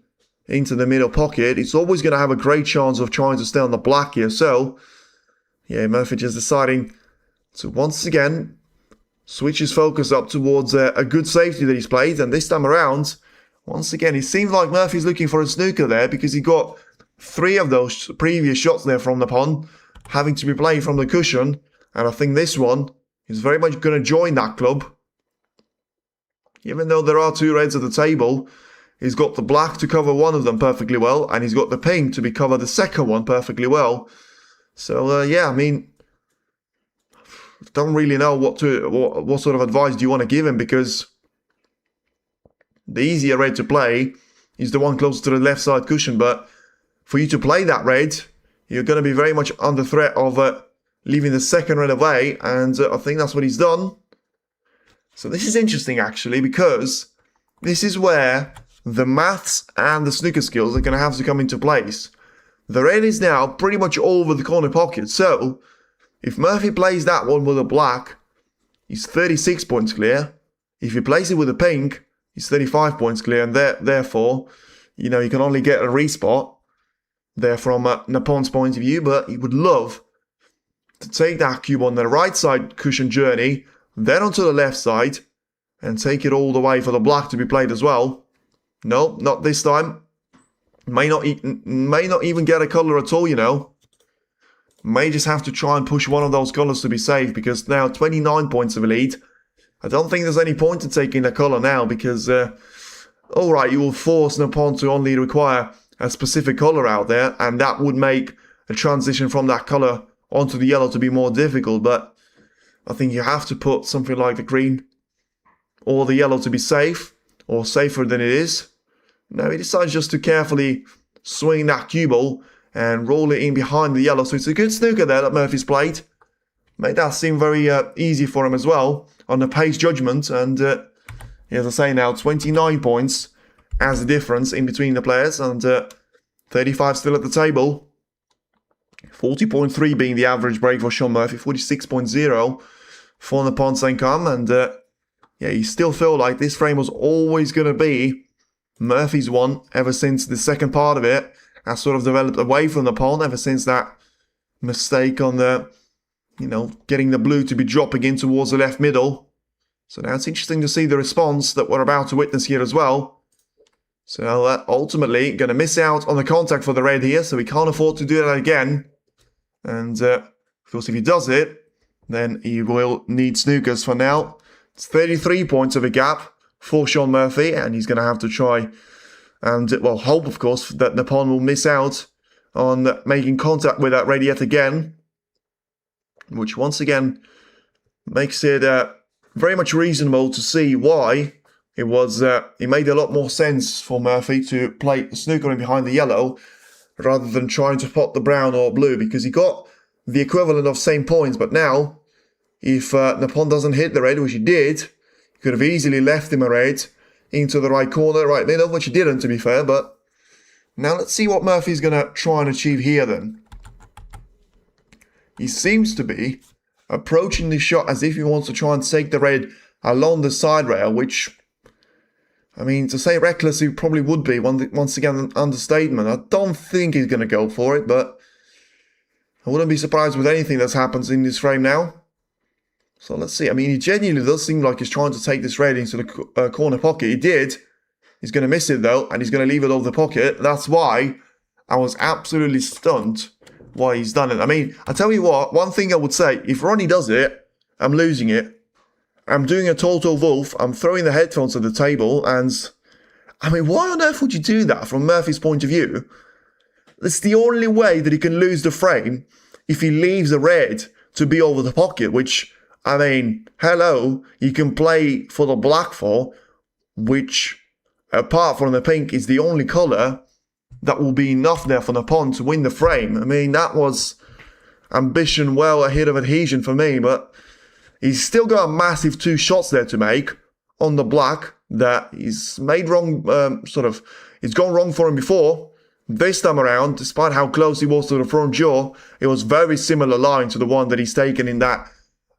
[SPEAKER 2] into the middle pocket, it's always going to have a great chance of trying to stay on the black here. So, yeah, Murphy just deciding to once again switch his focus up towards a good safety that he's played. And this time around, once again, it seems like Murphy's looking for a snooker there, because he got 3 of those previous shots there from the pond having to be played from the cushion. And I think this one is very much going to join that club. Even though there are 2 reds at the table, he's got the black to cover one of them perfectly well, and he's got the pink to be cover the second one perfectly well. So, yeah, I mean, don't really know what sort of advice do you want to give him, because the easier red to play is the one closer to the left side cushion, but for you to play that red, you're going to be very much under threat of leaving the second red away, and I think that's what he's done. So this is interesting actually, because this is where the maths and the snooker skills are going to have to come into place. The red is now pretty much over the corner pocket, so if Murphy plays that one with a black, he's 36 points clear. If he plays it with a pink, he's 35 points clear, and therefore, you know, you can only get a respot there from Napon's point of view, but he would love to take that cube on the right side cushion journey, then onto the left side, and take it all the way for the black to be played as well. No, not this time. May not even get a colour at all, you know. May just have to try and push one of those colours to be safe, because now 29 points of a lead. I don't think there's any point in taking a colour now, because, alright, you will force Napon to only require a specific colour out there, and that would make a transition from that colour onto the yellow to be more difficult, but I think you have to put something like the green or the yellow to be safe, or safer than it is. Now he decides just to carefully swing that cue ball and roll it in behind the yellow, so it's a good snooker there that Murphy's played. Made that seem very easy for him as well on the pace judgment, and as I say now, 29 points as the difference in between the players, and 35 still at the table. 40.3 being the average break for Sean Murphy, 46.0 for Napon Saengkham, and yeah, you still feel like this frame was always going to be Murphy's one ever since the second part of it has sort of developed away from Napon, ever since that mistake on the, you know, getting the blue to be dropping in towards the left middle. So now it's interesting to see the response that we're about to witness here as well. So ultimately going to miss out on the contact for the red here, so he can't afford to do that again. And of course, if he does it, then he will need snookers for now. It's 33 points of a gap for Sean Murphy, and he's going to have to try And, well, hope, of course, that Nippon will miss out on making contact with that red yet again. Which, once again, makes it very much reasonable to see why it made a lot more sense for Murphy to play snooker in behind the yellow rather than trying to pot the brown or blue, because he got the equivalent of same points. But now, if Nippon doesn't hit the red, which he did, he could have easily left him a red into the right corner, right middle, which he didn't, to be fair. But now let's see what Murphy's going to try and achieve here then. He seems to be approaching the shot as if he wants to try and take the red along the side rail, which, I mean, to say reckless, he probably would be. Once again, an understatement. I don't think he's going to go for it, but I wouldn't be surprised with anything that happens in this frame now. So let's see. I mean, he genuinely does seem like he's trying to take this red into the corner pocket. He did. He's going to miss it, though, and he's going to leave it over the pocket. That's why I was absolutely stunned why he's done it. I mean, I tell you what, one thing I would say, if Ronnie does it, I'm losing it. I'm doing a total wolf. I'm throwing the headphones at the table, and I mean, why on earth would you do that from Murphy's point of view? It's the only way that he can lose the frame if he leaves a red to be over the pocket, which, I mean, hello, you can play for the black for, which, apart from the pink, is the only colour that will be enough there for Nippon to win the frame. I mean, that was ambition well ahead of adhesion for me, but he's still got a massive 2 shots there to make on the black that he's made wrong, it's gone wrong for him before. This time around, despite how close he was to the front jaw, it was very similar line to the one that he's taken in that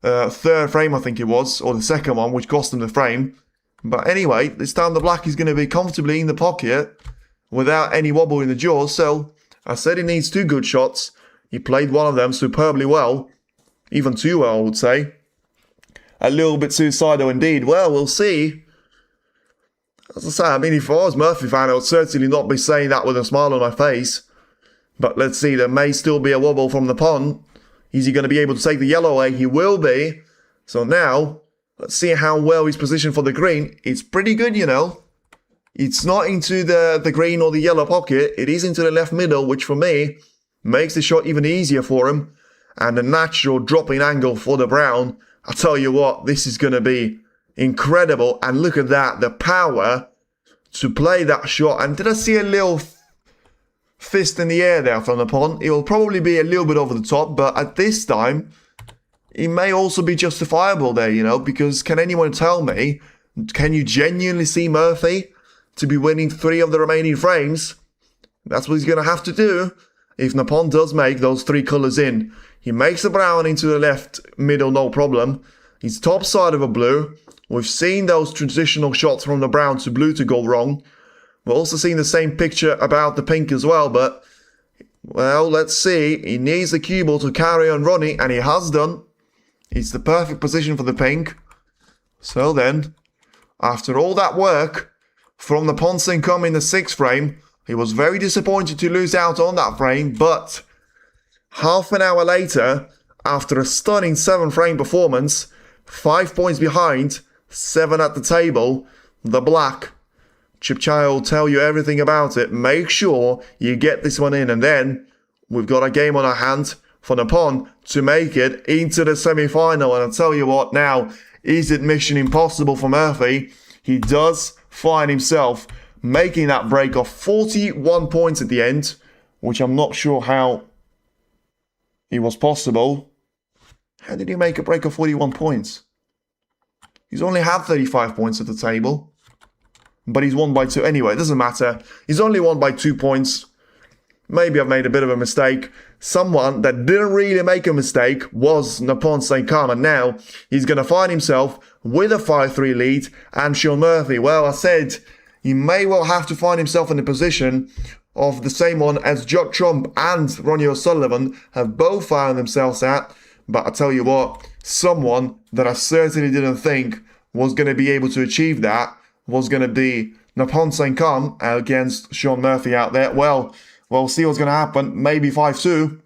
[SPEAKER 2] third frame, I think it was, or the second one, which cost him the frame. But anyway, this time the black is going to be comfortably in the pocket without any wobble in the jaw. So I said he needs 2 good shots. He played one of them superbly well, even too well, I would say. A little bit suicidal indeed. Well, we'll see. As I say, I mean, if I was a Murphy fan, I would certainly not be saying that with a smile on my face. But let's see, there may still be a wobble from Nippon. Is he going to be able to take the yellow away? He will be. So now, let's see how well he's positioned for the green. It's pretty good, you know. It's not into the green or the yellow pocket. It is into the left middle, which for me makes the shot even easier for him. And a natural dropping angle for the brown. I tell you what, this is going to be incredible. And look at that, the power to play that shot. And did I see a little fist in the air there from Nippon? It will probably be a little bit over the top, but at this time, it may also be justifiable there, you know, because can anyone tell me, can you genuinely see Murphy to be winning 3 of the remaining frames? That's what he's going to have to do if Nippon does make those 3 colours in. He makes the brown into the left middle, no problem. He's top side of a blue. We've seen those transitional shots from the brown to blue to go wrong. We've also seen the same picture about the pink as well, but, well, let's see. He needs the cue ball to carry on running, and he has done. It's the perfect position for the pink. So then, after all that work from the Saengkham in the 6th frame, he was very disappointed to lose out on that frame, but half an hour later, after a stunning 7-frame performance, 5 points behind, 7 at the table, the black, Chip Chai will tell you everything about it. Make sure you get this one in, and then we've got a game on our hands for Nippon to make it into the semi-final. And I'll tell you what now, is it mission impossible for Murphy? He does find himself making that break of 41 points at the end, which I'm not sure how it was possible. How did he make a break of 41 points? He's only had 35 points at the table, but he's won by 2. Anyway, it doesn't matter. He's only won by 2 points. Maybe I've made a bit of a mistake. Someone that didn't really make a mistake was Nippon Saengkham, and now he's going to find himself with a 5-3 lead and Sean Murphy. Well, I said he may well have to find himself in a position of the same one as Judd Trump and Ronnie O'Sullivan have both found themselves at. But I tell you what, someone that I certainly didn't think was going to be able to achieve that was going to be Nippon Saengkham against Sean Murphy out there. Well, we'll see what's going to happen. Maybe 5-2.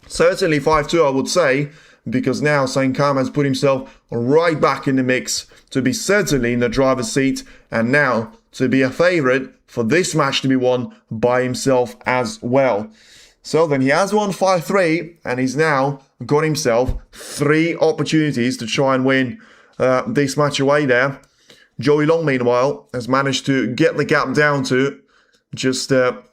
[SPEAKER 2] Certainly 5-2, I would say, because now Saengkham has put himself right back in the mix to be certainly in the driver's seat. And now to be a favourite for this match to be won by himself as well. So then he has won 5-3, and he's now got himself 3 opportunities to try and win this match away there. Joey Long, meanwhile, has managed to get the gap down to just, 2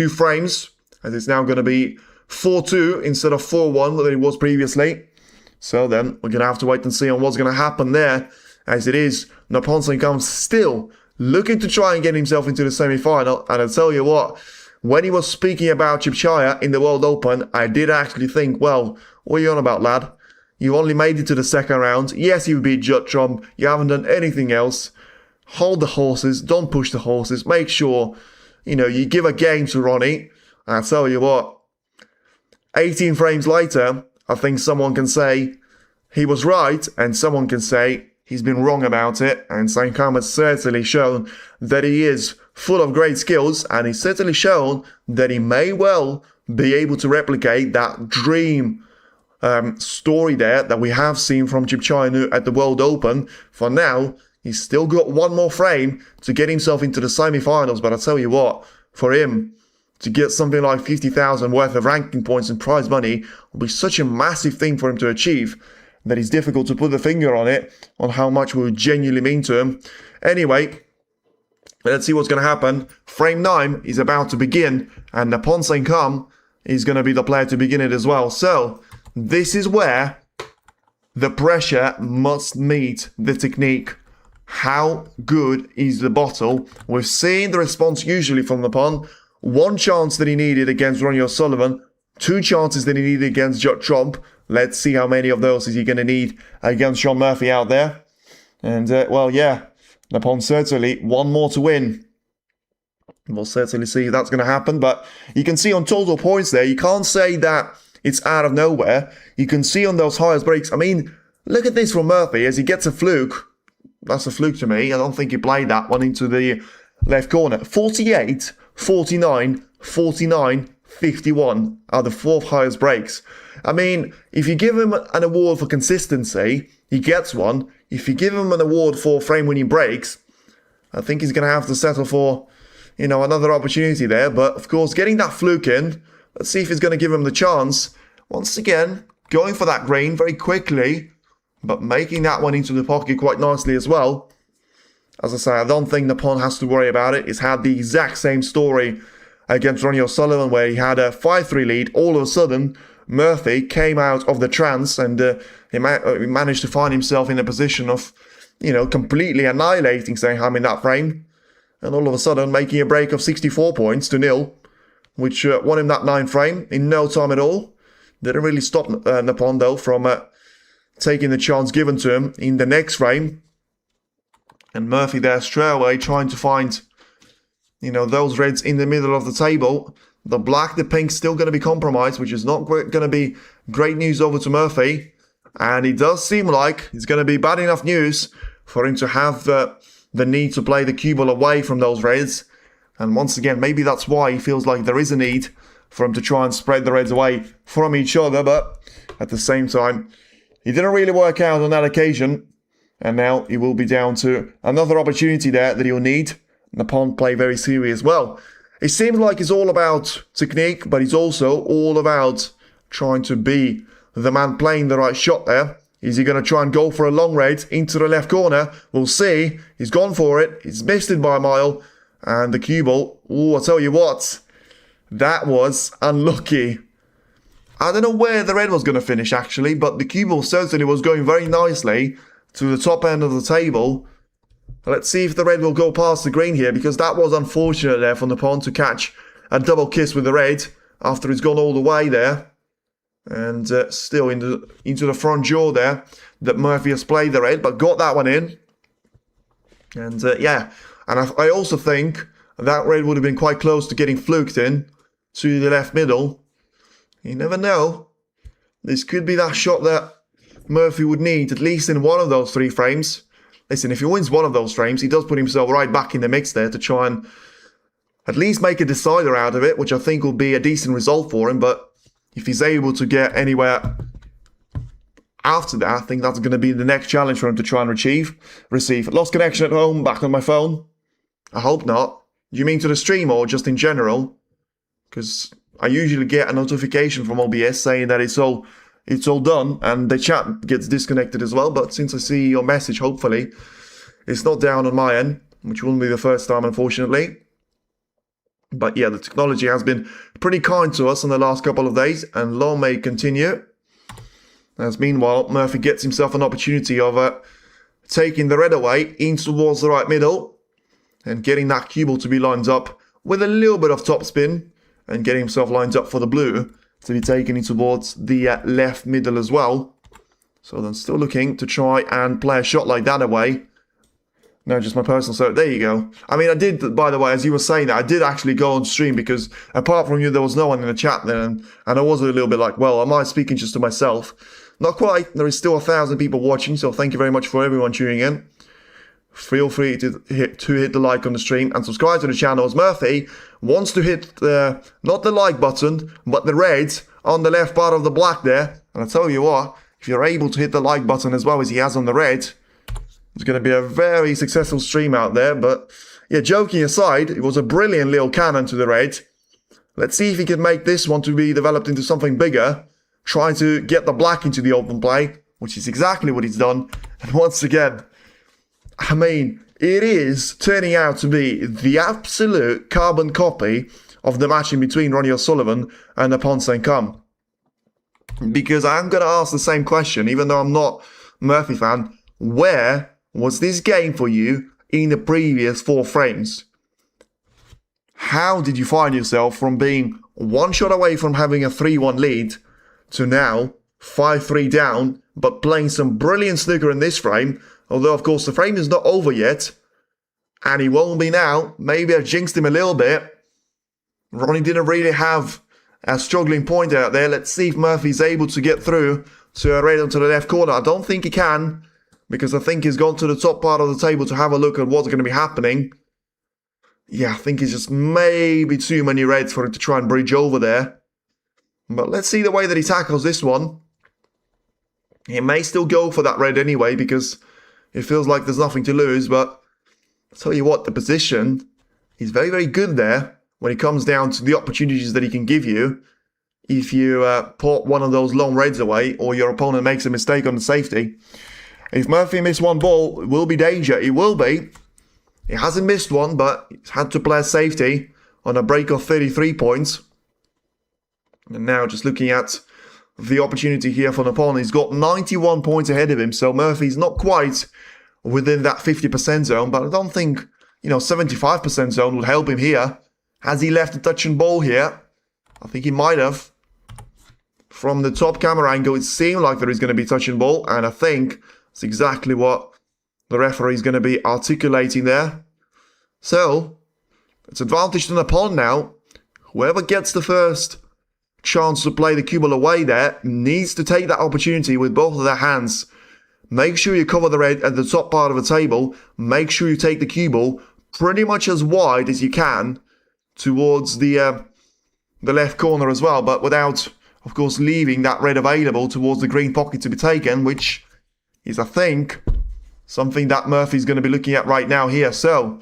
[SPEAKER 2] frames, as it's now going to be 4-2 instead of 4-1 that it was previously. So then we're going to have to wait and see on what's going to happen there, as it is Naphon Saengkham still looking to try and get himself into the semi-final. And I'll tell you what, when he was speaking about Chipchaya in the World Open, I did actually think, well, what are you on about, lad? You only made it to the second round. Yes, you beat Judd Trump. You haven't done anything else. Hold the horses. Don't push the horses. Make sure, you give a game to Ronnie. And I'll tell you what, 18 frames later, I think someone can say he was right, and someone can say he's been wrong about it. And Saengkham has certainly shown that he is full of great skills, and he's certainly shown that he may well be able to replicate that dream story there that we have seen from Chipchaya at the World Open. For now, he's still got 1 more frame to get himself into the semi-finals, but I tell you what, for him to get something like 50,000 worth of ranking points and prize money will be such a massive thing for him to achieve that it's difficult to put the finger on it, on how much will genuinely mean to him. Anyway, let's see what's going to happen. Frame 9 is about to begin, and Naphon Saengkham is going to be the player to begin it as well. So, this is where the pressure must meet the technique. How good is the bottle? We've seen the response usually from Naphon. 1 chance that he needed against Ronnie O'Sullivan, 2 chances that he needed against Judd Trump. Let's see how many of those is he going to need against Sean Murphy out there. And, Naphon certainly 1 more to win. We'll certainly see if that's going to happen. But you can see on total points there, you can't say that it's out of nowhere. You can see on those highest breaks. I mean, look at this from Murphy as he gets a fluke. That's a fluke to me. I don't think he played that one into the left corner. 48, 49, 49, 51 are the 4th highest breaks. I mean, if you give him an award for consistency, he gets one. If you give him an award for frame-winning breaks, I think he's going to have to settle for, another opportunity there. But, of course, getting that fluke in, let's see if he's going to give him the chance. Once again, going for that green very quickly, but making that one into the pocket quite nicely as well. As I say, I don't think Naphon has to worry about it. He's had the exact same story against Ronnie O'Sullivan, where he had a 5-3 lead. All of a sudden, Murphy came out of the trance, and he managed to find himself in a position of, completely annihilating Saengkham in that frame. And all of a sudden, making a break of 64 points to 0, which won him that 9th frame in no time at all. Didn't really stop Naphon, though, from taking the chance given to him in the next frame. And Murphy there straight away trying to find, those reds in the middle of the table. The black, the pink still going to be compromised, which is not going to be great news over to Murphy. And it does seem like it's going to be bad enough news for him to have the need to play the cue ball away from those reds. And once again, maybe that's why he feels like there is a need for him to try and spread the reds away from each other. But at the same time, it didn't really work out on that occasion. And now he will be down to another opportunity there that he'll need. Naphon play very serious. Well, it seems like it's all about technique, but it's also all about trying to be the man playing the right shot there. Is he going to try and go for a long red into the left corner? We'll see. He's gone for it. He's missed it by a mile. And the cue ball, I'll tell you what, that was unlucky. I don't know where the red was going to finish, actually, but the cue ball certainly was going very nicely to the top end of the table. Let's see if the red will go past the green here, because that was unfortunate there from Naphon to catch a double kiss with the red after it's gone all the way there. And still into the front jaw there that Murphy has played the red, but got that one in. And and I also think that red would have been quite close to getting fluked in to the left middle. You never know. This could be that shot that Murphy would need, at least in one of those 3 frames. Listen, if he wins one of those frames, he does put himself right back in the mix there to try and at least make a decider out of it, which I think will be a decent result for him. But if he's able to get anywhere after that, I think that's going to be the next challenge for him to try and receive. Lost connection at home, back on my phone. I hope not. Do you mean to the stream or just in general? Because I usually get a notification from OBS saying that it's all done, and the chat gets disconnected as well. But since I see your message, hopefully, it's not down on my end, which wouldn't be the first time, unfortunately. But yeah, the technology has been pretty kind to us in the last couple of days, and long may it continue. As meanwhile, Murphy gets himself an opportunity of taking the red away in towards the right middle and getting that cue ball to be lined up with a little bit of topspin and getting himself lined up for the blue to be taken in towards the left middle as well. So then still looking to try and play a shot like that away. No, just my personal search. There you go. I mean, I did, by the way, as you were saying that, I did actually go on stream because apart from you, there was no one in the chat then. And I was a little bit like, well, am I speaking just to myself? Not quite. There is still 1,000 people watching, so thank you very much for everyone tuning in. Feel free to hit the like on the stream and subscribe to the channel, as Murphy wants to hit not the like button, but the red on the left part of the black there. And I tell you what, if you're able to hit the like button as well as he has on the red, it's going to be a very successful stream out there. But yeah, joking aside, it was a brilliant little cannon to the red. Let's see if he can make this one to be developed into something bigger. Trying to get the black into the open play, which is exactly what he's done. And once again, I mean, it is turning out to be the absolute carbon copy of the match in between Ronnie O'Sullivan and Naphon Saengkham. Because I'm going to ask the same question, even though I'm not a Murphy fan. Where was this game for you in the previous 4 frames? How did you find yourself from being one shot away from having a 3-1 lead to now 5-3 down, but playing some brilliant snooker in this frame? Although, of course, the frame is not over yet, and he won't be now. Maybe I jinxed him a little bit. Ronnie didn't really have a struggling point out there. Let's see if Murphy's able to get through to a red onto the left corner. I don't think he can, because I think he's gone to the top part of the table to have a look at what's going to be happening. Yeah, I think it's just maybe too many reds for him to try and bridge over there. But let's see the way that he tackles this one. He may still go for that red anyway, because it feels like there's nothing to lose. But I'll tell you what, the position, he's very, very good there when it comes down to the opportunities that he can give you. If you put one of those long reds away, or your opponent makes a mistake on the safety. If Murphy missed one ball, it will be danger. It will be. He hasn't missed one, but he's had to play a safety on a break of 33 points. And now just looking at the opportunity here for Naphon, he's got 91 points ahead of him. So Murphy's not quite within that 50% zone, but I don't think, 75% zone would help him here. Has he left a touch and ball here? I think he might have. From the top camera angle, it seemed like there is going to be touch and ball, and I think that's exactly what the referee is going to be articulating there. So, it's advantage to Naphon now. Whoever gets the first chance to play the cue ball away there needs to take that opportunity with both of their hands. Make sure you cover the red at the top part of the table. Make sure you take the cue ball pretty much as wide as you can towards the left corner as well, but without, of course, leaving that red available towards the green pocket to be taken, which is, I think, something that Murphy's going to be looking at right now here. So,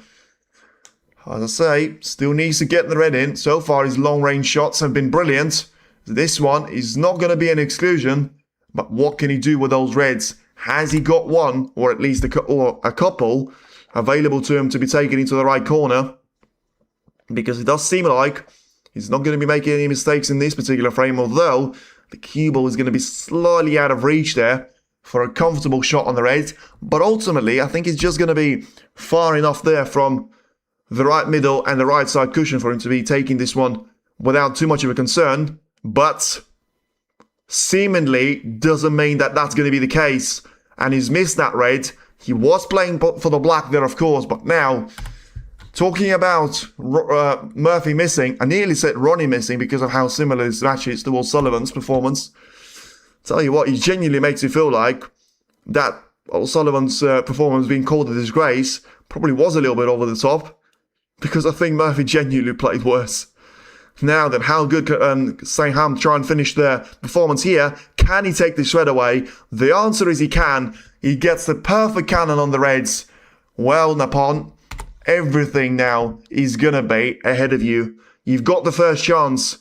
[SPEAKER 2] as I say, still needs to get the red in. So far, his long-range shots have been brilliant. This one is not going to be an exclusion, but what can he do with those reds? Has he got one, or at least a couple, available to him to be taken into the right corner? Because it does seem like he's not going to be making any mistakes in this particular frame, although the cue ball is going to be slightly out of reach there for a comfortable shot on the red. But ultimately, I think it's just going to be far enough there from the right middle and the right side cushion for him to be taking this one without too much of a concern. But seemingly doesn't mean that that's going to be the case. And he's missed that red. He was playing for the black there, of course, but now, talking about Murphy missing, I nearly said Ronnie missing because of how similar this match is to O'Sullivan's performance. Tell you what, he genuinely makes you feel like that O'Sullivan's performance being called a disgrace probably was a little bit over the top, because I think Murphy genuinely played worse. Now then, how good can Saengkham try and finish their performance here? Can he take this shred away? The answer is he can. He gets the perfect cannon on the Reds. Well, Napon, everything now is going to be ahead of you. You've got the first chance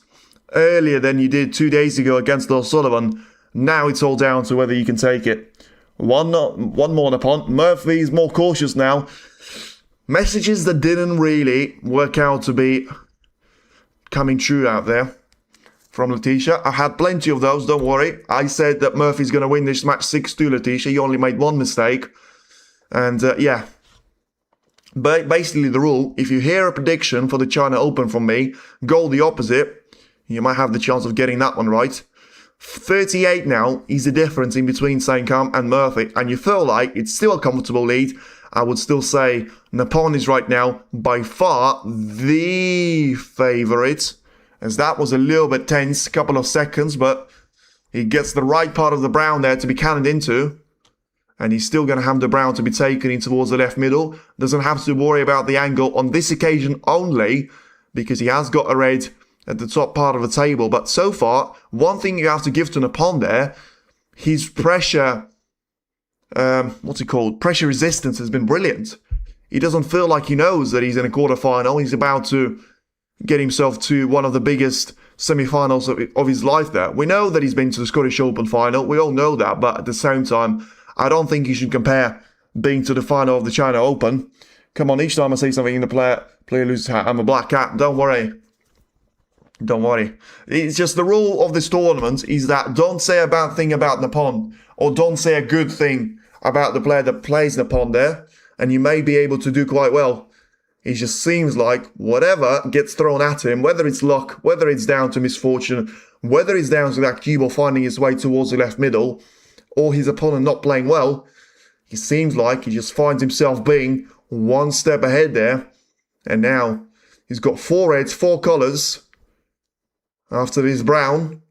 [SPEAKER 2] earlier than you did 2 days ago against O'Sullivan. Now it's all down to whether you can take it. One more, Napon. Murphy's more cautious now. Messages that didn't really work out to be coming true out there from Letitia. I had plenty of those, don't worry. I said that Murphy's going to win this match 6-2, Letitia. You only made one mistake. And yeah. But basically the rule, if you hear a prediction for the China Open from me, go the opposite. You might have the chance of getting that one right. 38 now is the difference in between Saengkham and Murphy. And you feel like it's still a comfortable lead. I would still say Napon is right now by far the favourite, as that was a little bit tense, a couple of seconds, but he gets the right part of the brown there to be cannoned into, and he's still going to have the brown to be taken in towards the left middle. Doesn't have to worry about the angle on this occasion only, because he has got a red at the top part of the table. But so far, one thing you have to give to Napon there, his pressure... pressure resistance has been brilliant. He doesn't feel like he knows that he's in a quarterfinal. He's about to get himself to one of the biggest semi-finals of his life there. We know that he's been to the Scottish Open final. We all know that. But at the same time, I don't think you should compare being to the final of the China Open. Come on, each time I say something in the player loses hat, I'm a black cat. Don't worry. Don't worry. It's just the rule of this tournament is that don't say a bad thing about Napon, or don't say a good thing about the player that plays Napon there, and you may be able to do quite well. It just seems like whatever gets thrown at him, whether it's luck, whether it's down to misfortune, whether it's down to that cue ball finding its way towards the left middle, or his opponent not playing well, it seems like he just finds himself being one step ahead there. And now he's got 4 reds, 4 colours after this brown,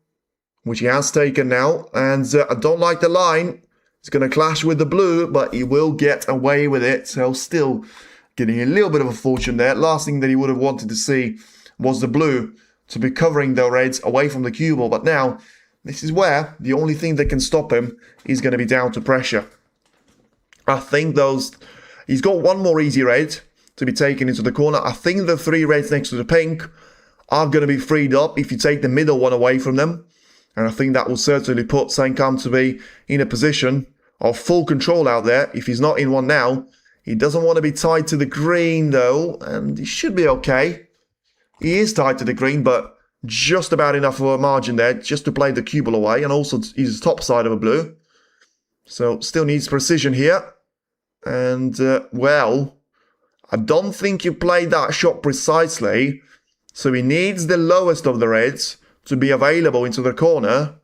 [SPEAKER 2] which he has taken now. And I don't like the line. It's going to clash with the blue, but he will get away with it. So still getting a little bit of a fortune there. Last thing that he would have wanted to see was the blue to be covering the reds away from the cue ball. But now, this is where the only thing that can stop him is going to be down to pressure. I think he's got one more easy red to be taken into the corner. I think the 3 reds next to the pink are going to be freed up if you take the middle one away from them. And I think that will certainly put Saengkham to be in a position of full control out there. If he's not in one now, he doesn't want to be tied to the green though, and he should be okay. He is tied to the green, but just about enough of a margin there just to play the cue ball away, and also he's top side of a blue. So still needs precision here. And well, I don't think you played that shot precisely. So he needs the lowest of the reds to be available into the corner.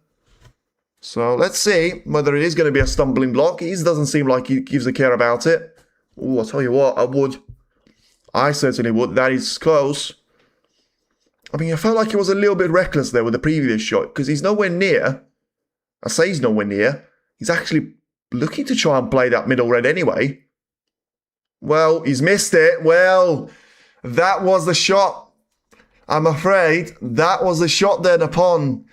[SPEAKER 2] So let's see whether it is going to be a stumbling block. He doesn't seem like he gives a care about it. Oh, I'll tell you what, I would. I certainly would. That is close. I mean, I felt like he was a little bit reckless there with the previous shot, because he's nowhere near. I say he's nowhere near. He's actually looking to try and play that middle red anyway. Well, he's missed it. Well, that was the shot. I'm afraid that was the shot there, Napon.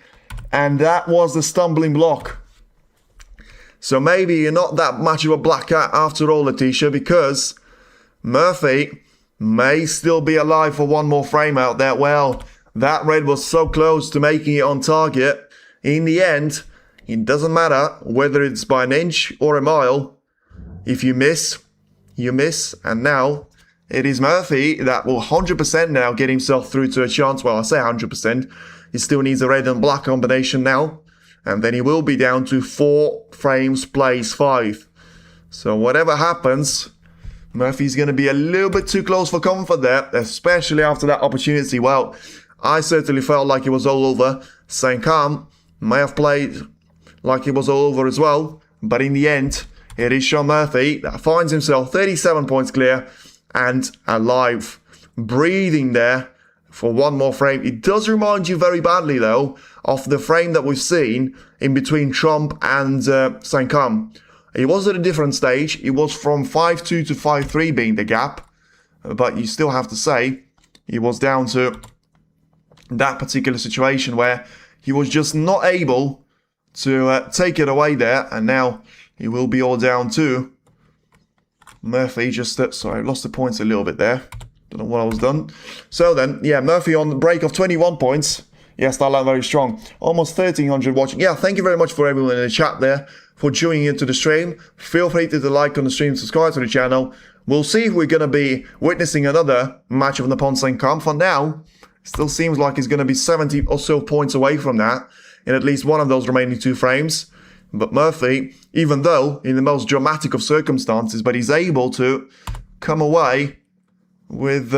[SPEAKER 2] And that was the stumbling block. So maybe you're not that much of a black cat after all, Letitia, because Murphy may still be alive for one more frame out there. Well, that red was so close to making it on target. In the end, it doesn't matter whether it's by an inch or a mile. If you miss, you miss. And now it is Murphy that will 100% now get himself through to a chance. Well, I say 100%. He still needs a red and black combination now. And then he will be down to 4 frames, plays 5. So whatever happens, Murphy's going to be a little bit too close for comfort there, especially after that opportunity. Well, I certainly felt like it was all over. Saengkham may have played like it was all over as well. But in the end, it is Sean Murphy that finds himself 37 points clear and alive, breathing there for one more frame. It does remind you very badly, though, of the frame that we've seen in between Trump and Saengkham. It was at a different stage. It was from 5-2 to 5-3 being the gap. But you still have to say, it was down to that particular situation where he was just not able to take it away there, and now he will be all down to Murphy. Just sorry, I lost the points a little bit there. Don't know what I was done. So then, yeah, Murphy on the break of 21 points. Yes, that line very strong. Almost 1,300 watching. Yeah, thank you very much for everyone in the chat there for tuning into the stream. Feel free to like on the stream, subscribe to the channel. We'll see if we're going to be witnessing another match of Naphon Saengkham. For now, still seems like he's going to be 70 or so points away from that in at least one of those remaining 2 frames. But Murphy, even though in the most dramatic of circumstances, but he's able to come away with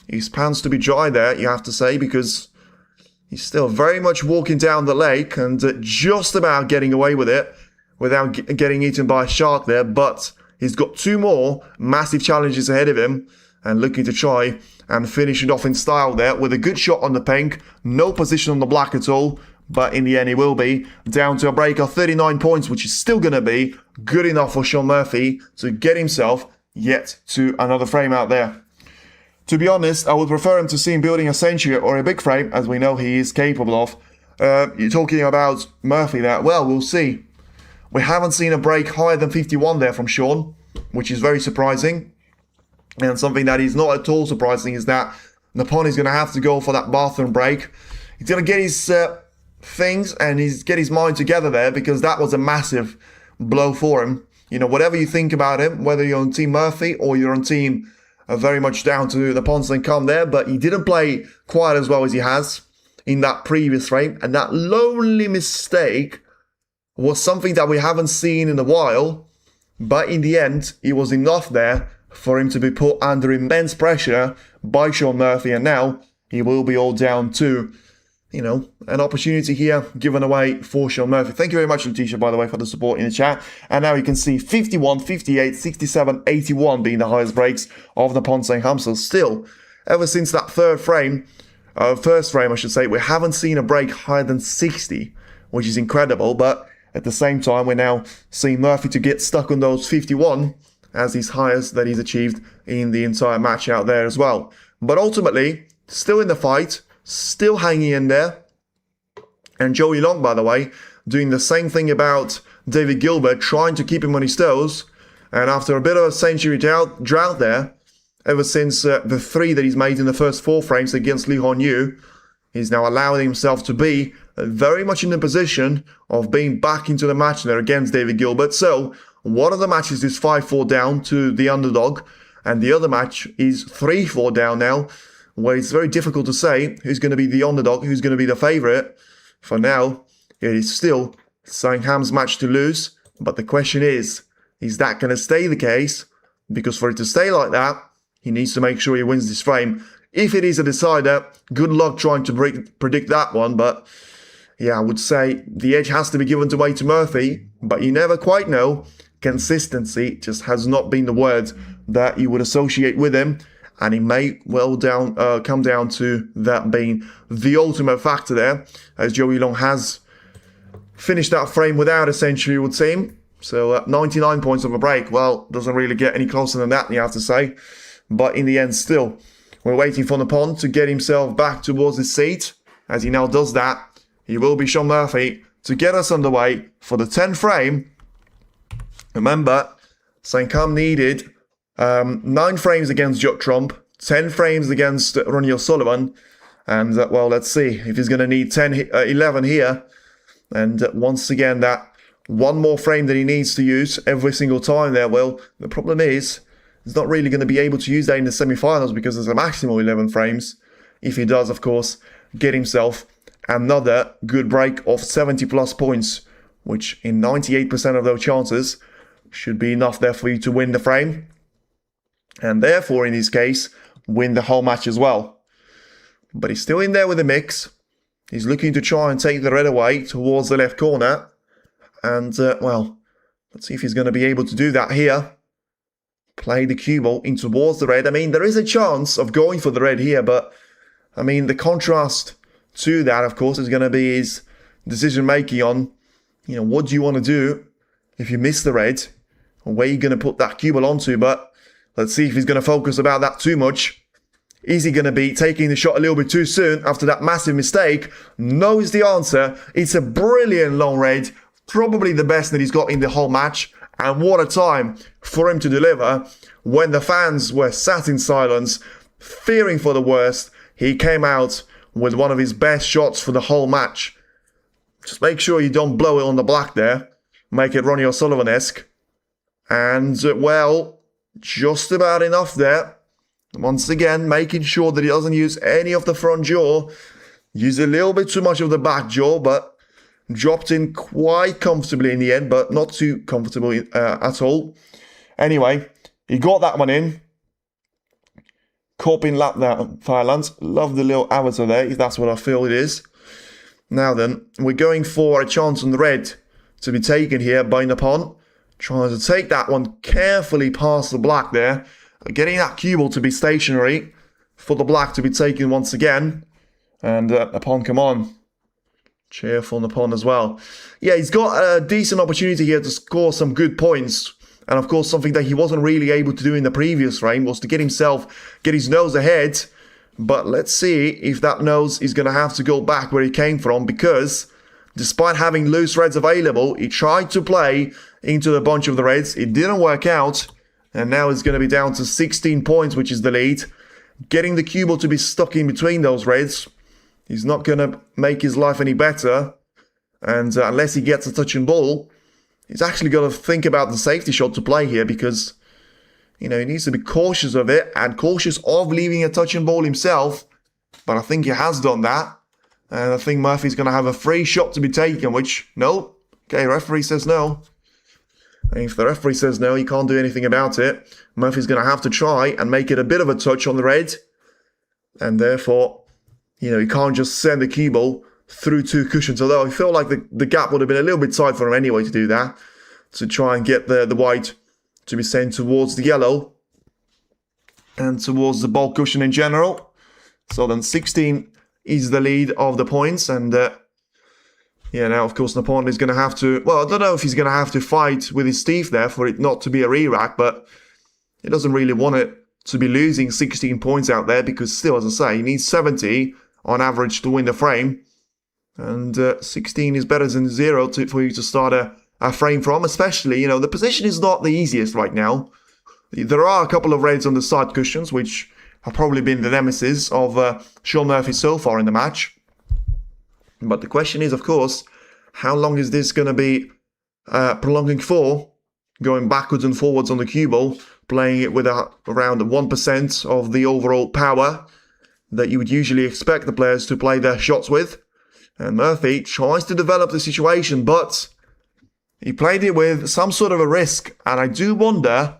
[SPEAKER 2] his pants to be dry there, you have to say, because he's still very much walking down the lake and just about getting away with it without getting eaten by a shark there. But he's got 2 more massive challenges ahead of him and looking to try and finish it off in style there with a good shot on the pink. No position on the black at all. But in the end, he will be down to a break of 39 points, which is still going to be good enough for Sean Murphy to get himself yet to another frame out there. To be honest, I would prefer him to see him building a century or a big frame, as we know he is capable of. You're talking about Murphy there. Well, we'll see. We haven't seen a break higher than 51 there from Sean, which is very surprising. And something that is not at all surprising is that Naphon is going to have to go for that bathroom break. He's going to get his things and get his mind together there, because that was a massive blow for him. You know, whatever you think about him, whether you're on Team Murphy or you're on Team very much down to Naphon Saengkham there, but he didn't play quite as well as he has in that previous frame, and that lonely mistake was something that we haven't seen in a while, but in the end it was enough there for him to be put under immense pressure by Sean Murphy, and now he will be all down to, you know, an opportunity here given away for Sean Murphy. Thank you very much, Letitia, by the way, for the support in the chat. And now you can see 51, 58, 67, 81 being the highest breaks of Naphon Saengkham. So still, ever since that first frame, I should say, we haven't seen a break higher than 60, which is incredible. But at the same time, we're now seeing Murphy to get stuck on those 51 as his highest that he's achieved in the entire match out there as well. But ultimately, still in the fight, still hanging in there. And Joey Long, by the way, doing the same thing about David Gilbert, trying to keep him on his toes. And after a bit of a century drought there, ever since the 3 that he's made in the first 4 frames against Lee Hon Yu, he's now allowing himself to be very much in the position of being back into the match there against David Gilbert. So one of the matches is 5-4 down to the underdog, and the other match is 3-4 down now, where it's very difficult to say who's going to be the underdog, who's going to be the favourite. For now, it is still Saengkham's match to lose, but the question is that going to stay the case? Because for it to stay like that, he needs to make sure he wins this frame. If it is a decider, good luck trying to predict that one, but yeah, I would say the edge has to be given away to Murphy, but you never quite know. Consistency just has not been the word that you would associate with him. And it may well come down to that being the ultimate factor there, as Joey Long has finished that frame without a century, it would seem. So 99 points of a break, well, doesn't really get any closer than that, you have to say. But in the end, still, we're waiting for Naphon to get himself back towards his seat. As he now does that, he will be Sean Murphy to get us underway for the 10th frame. Remember, Saengkham needed 9 frames against Judd Trump, 10 frames against Ronnie O'Sullivan, and well, let's see if he's going to need 11 here. And once again, that one more frame that he needs to use every single time there. Well, the problem is he's not really going to be able to use that in the semi-finals because there's a maximum 11 frames. If he does, of course, get himself another good break of 70 plus points, which in 98% of those chances should be enough there for you to win the frame. And therefore, in this case, win the whole match as well. But he's still in there with the mix. He's looking to try and take the red away towards the left corner. And, well, let's see if he's going to be able to do that here. Play the cue ball in towards the red. I mean, there is a chance of going for the red here, but, I mean, the contrast to that, of course, is going to be his decision-making on, you know, what do you want to do if you miss the red? Or where are you going to put that cue ball onto? But let's see if he's going to focus about that too much. Is he going to be taking the shot a little bit too soon after that massive mistake? No is the answer. It's a brilliant long range, probably the best that he's got in the whole match. And what a time for him to deliver. When the fans were sat in silence, fearing for the worst, he came out with one of his best shots for the whole match. Just make sure you don't blow it on the black there. Make it Ronnie O'Sullivan-esque. And, well, just about enough there. Once again, making sure that he doesn't use any of the front jaw. Used a little bit too much of the back jaw, but dropped in quite comfortably in the end, but not too comfortably at all. Anyway, he got that one in. Coping lap that Thailand. Love the little avatar there, if that's what I feel it is. Now then, we're going for a chance on the red to be taken here by Nippon. Trying to take that one carefully past the black there. Getting that cue ball to be stationary for the black to be taken once again. And Nippon, come on. Cheerful Nippon as well. Yeah, he's got a decent opportunity here to score some good points. And of course, something that he wasn't really able to do in the previous frame was to get his nose ahead. But let's see if that nose is going to have to go back where he came from, because despite having loose reds available, he tried to play into the bunch of the reds. It didn't work out. And now it's going to be down to 16 points, which is the lead. Getting the cue ball to be stuck in between those reds is not going to make his life any better. And unless he gets a touching ball, he's actually got to think about the safety shot to play here, because, you know, he needs to be cautious of it and cautious of leaving a touching ball himself. But I think he has done that. And I think Murphy's going to have a free shot to be taken, which, no. Okay, referee says no. And if the referee says no, he can't do anything about it. Murphy's going to have to try and make it a bit of a touch on the red. And therefore, you know, he can't just send the cue ball through two cushions. Although I feel like the gap would have been a little bit tight for him anyway to do that. To try and get the white to be sent towards the yellow. And towards the ball cushion in general. So then 16 is the lead of the points. And yeah, now of course Nippon is going to have to... Well, I don't know if he's going to have to fight with his teeth there for it not to be a re-rack. But he doesn't really want it to be losing 16 points out there. Because still, as I say, he needs 70 on average to win the frame. And 16 is better than 0 for you to start a frame from. Especially, you know, the position is not the easiest right now. There are a couple of reds on the side cushions, which have probably been the nemesis of Shaun Murphy so far in the match. But the question is, of course, how long is this going to be prolonging for? Going backwards and forwards on the cue ball, playing it with around 1% of the overall power that you would usually expect the players to play their shots with. And Murphy tries to develop the situation, but he played it with some sort of a risk. And I do wonder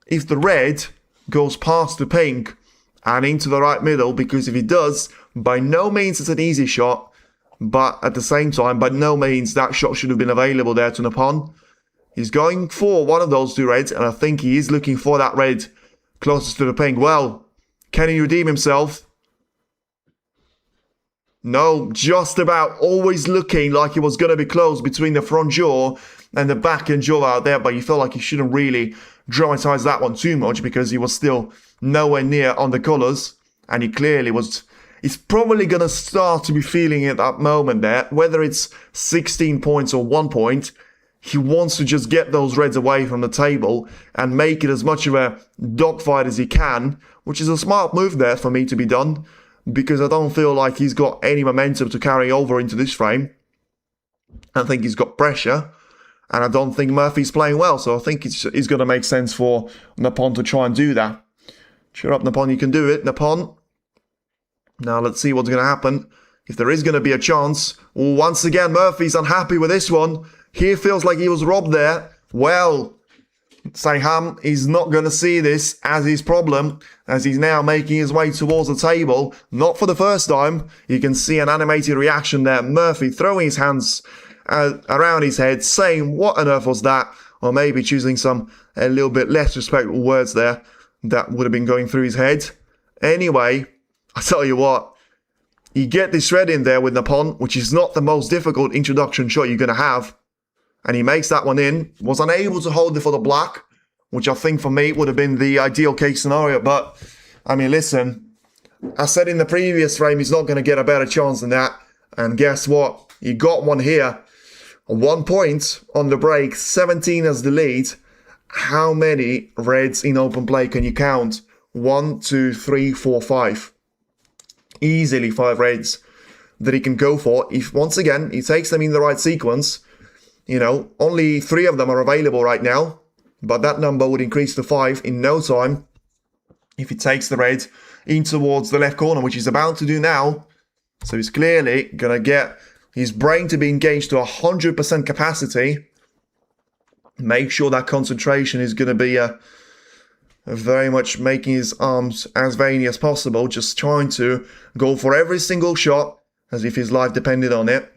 [SPEAKER 2] if the red goes past the pink and into the right middle, because if it does, by no means it's an easy shot. But at the same time, by no means that shot should have been available there to Nippon. He's going for one of those two reds, and I think he is looking for that red closest to the pink. Well, can he redeem himself? No, just about. Always looking like it was going to be close between the front jaw and the back end jaw out there, but you felt like he shouldn't really dramatize that one too much because he was still nowhere near on the colours, and he clearly was... He's probably going to start to be feeling it at that moment there, whether it's 16 points or 1 point. He wants to just get those reds away from the table and make it as much of a dogfight as he can, which is a smart move there for me to be done, because I don't feel like he's got any momentum to carry over into this frame. I think he's got pressure, and I don't think Murphy's playing well, so I think it's going to make sense for Nippon to try and do that. Cheer up, Nippon, you can do it, Nippon. Now let's see what's going to happen. If there is going to be a chance. Once again, Murphy's unhappy with this one. He feels like he was robbed there. Well, Saengkham is not going to see this as his problem, as he's now making his way towards the table. Not for the first time. You can see an animated reaction there. Murphy throwing his hands around his head, saying, what on earth was that? Or maybe choosing some a little bit less respectful words there that would have been going through his head. Anyway, I tell you what, you get this red in there with Nippon, which is not the most difficult introduction shot you're going to have. And he makes that one in. Was unable to hold it for the black, which I think for me would have been the ideal case scenario. But, I mean, listen, I said in the previous frame he's not going to get a better chance than that. And guess what? He got one here. 1 point on the break, 17 as the lead. How many reds in open play can you count? 1, 2, 3, 4, 5. Easily 5 reds that he can go for. If, once again, he takes them in the right sequence. You know, only 3 of them are available right now. But that number would increase to 5 in no time if he takes the red in towards the left corner, which he's about to do now. So he's clearly going to get his brain to be engaged to 100% capacity. Make sure that concentration is going to be very much making his arms as veiny as possible. Just trying to go for every single shot as if his life depended on it.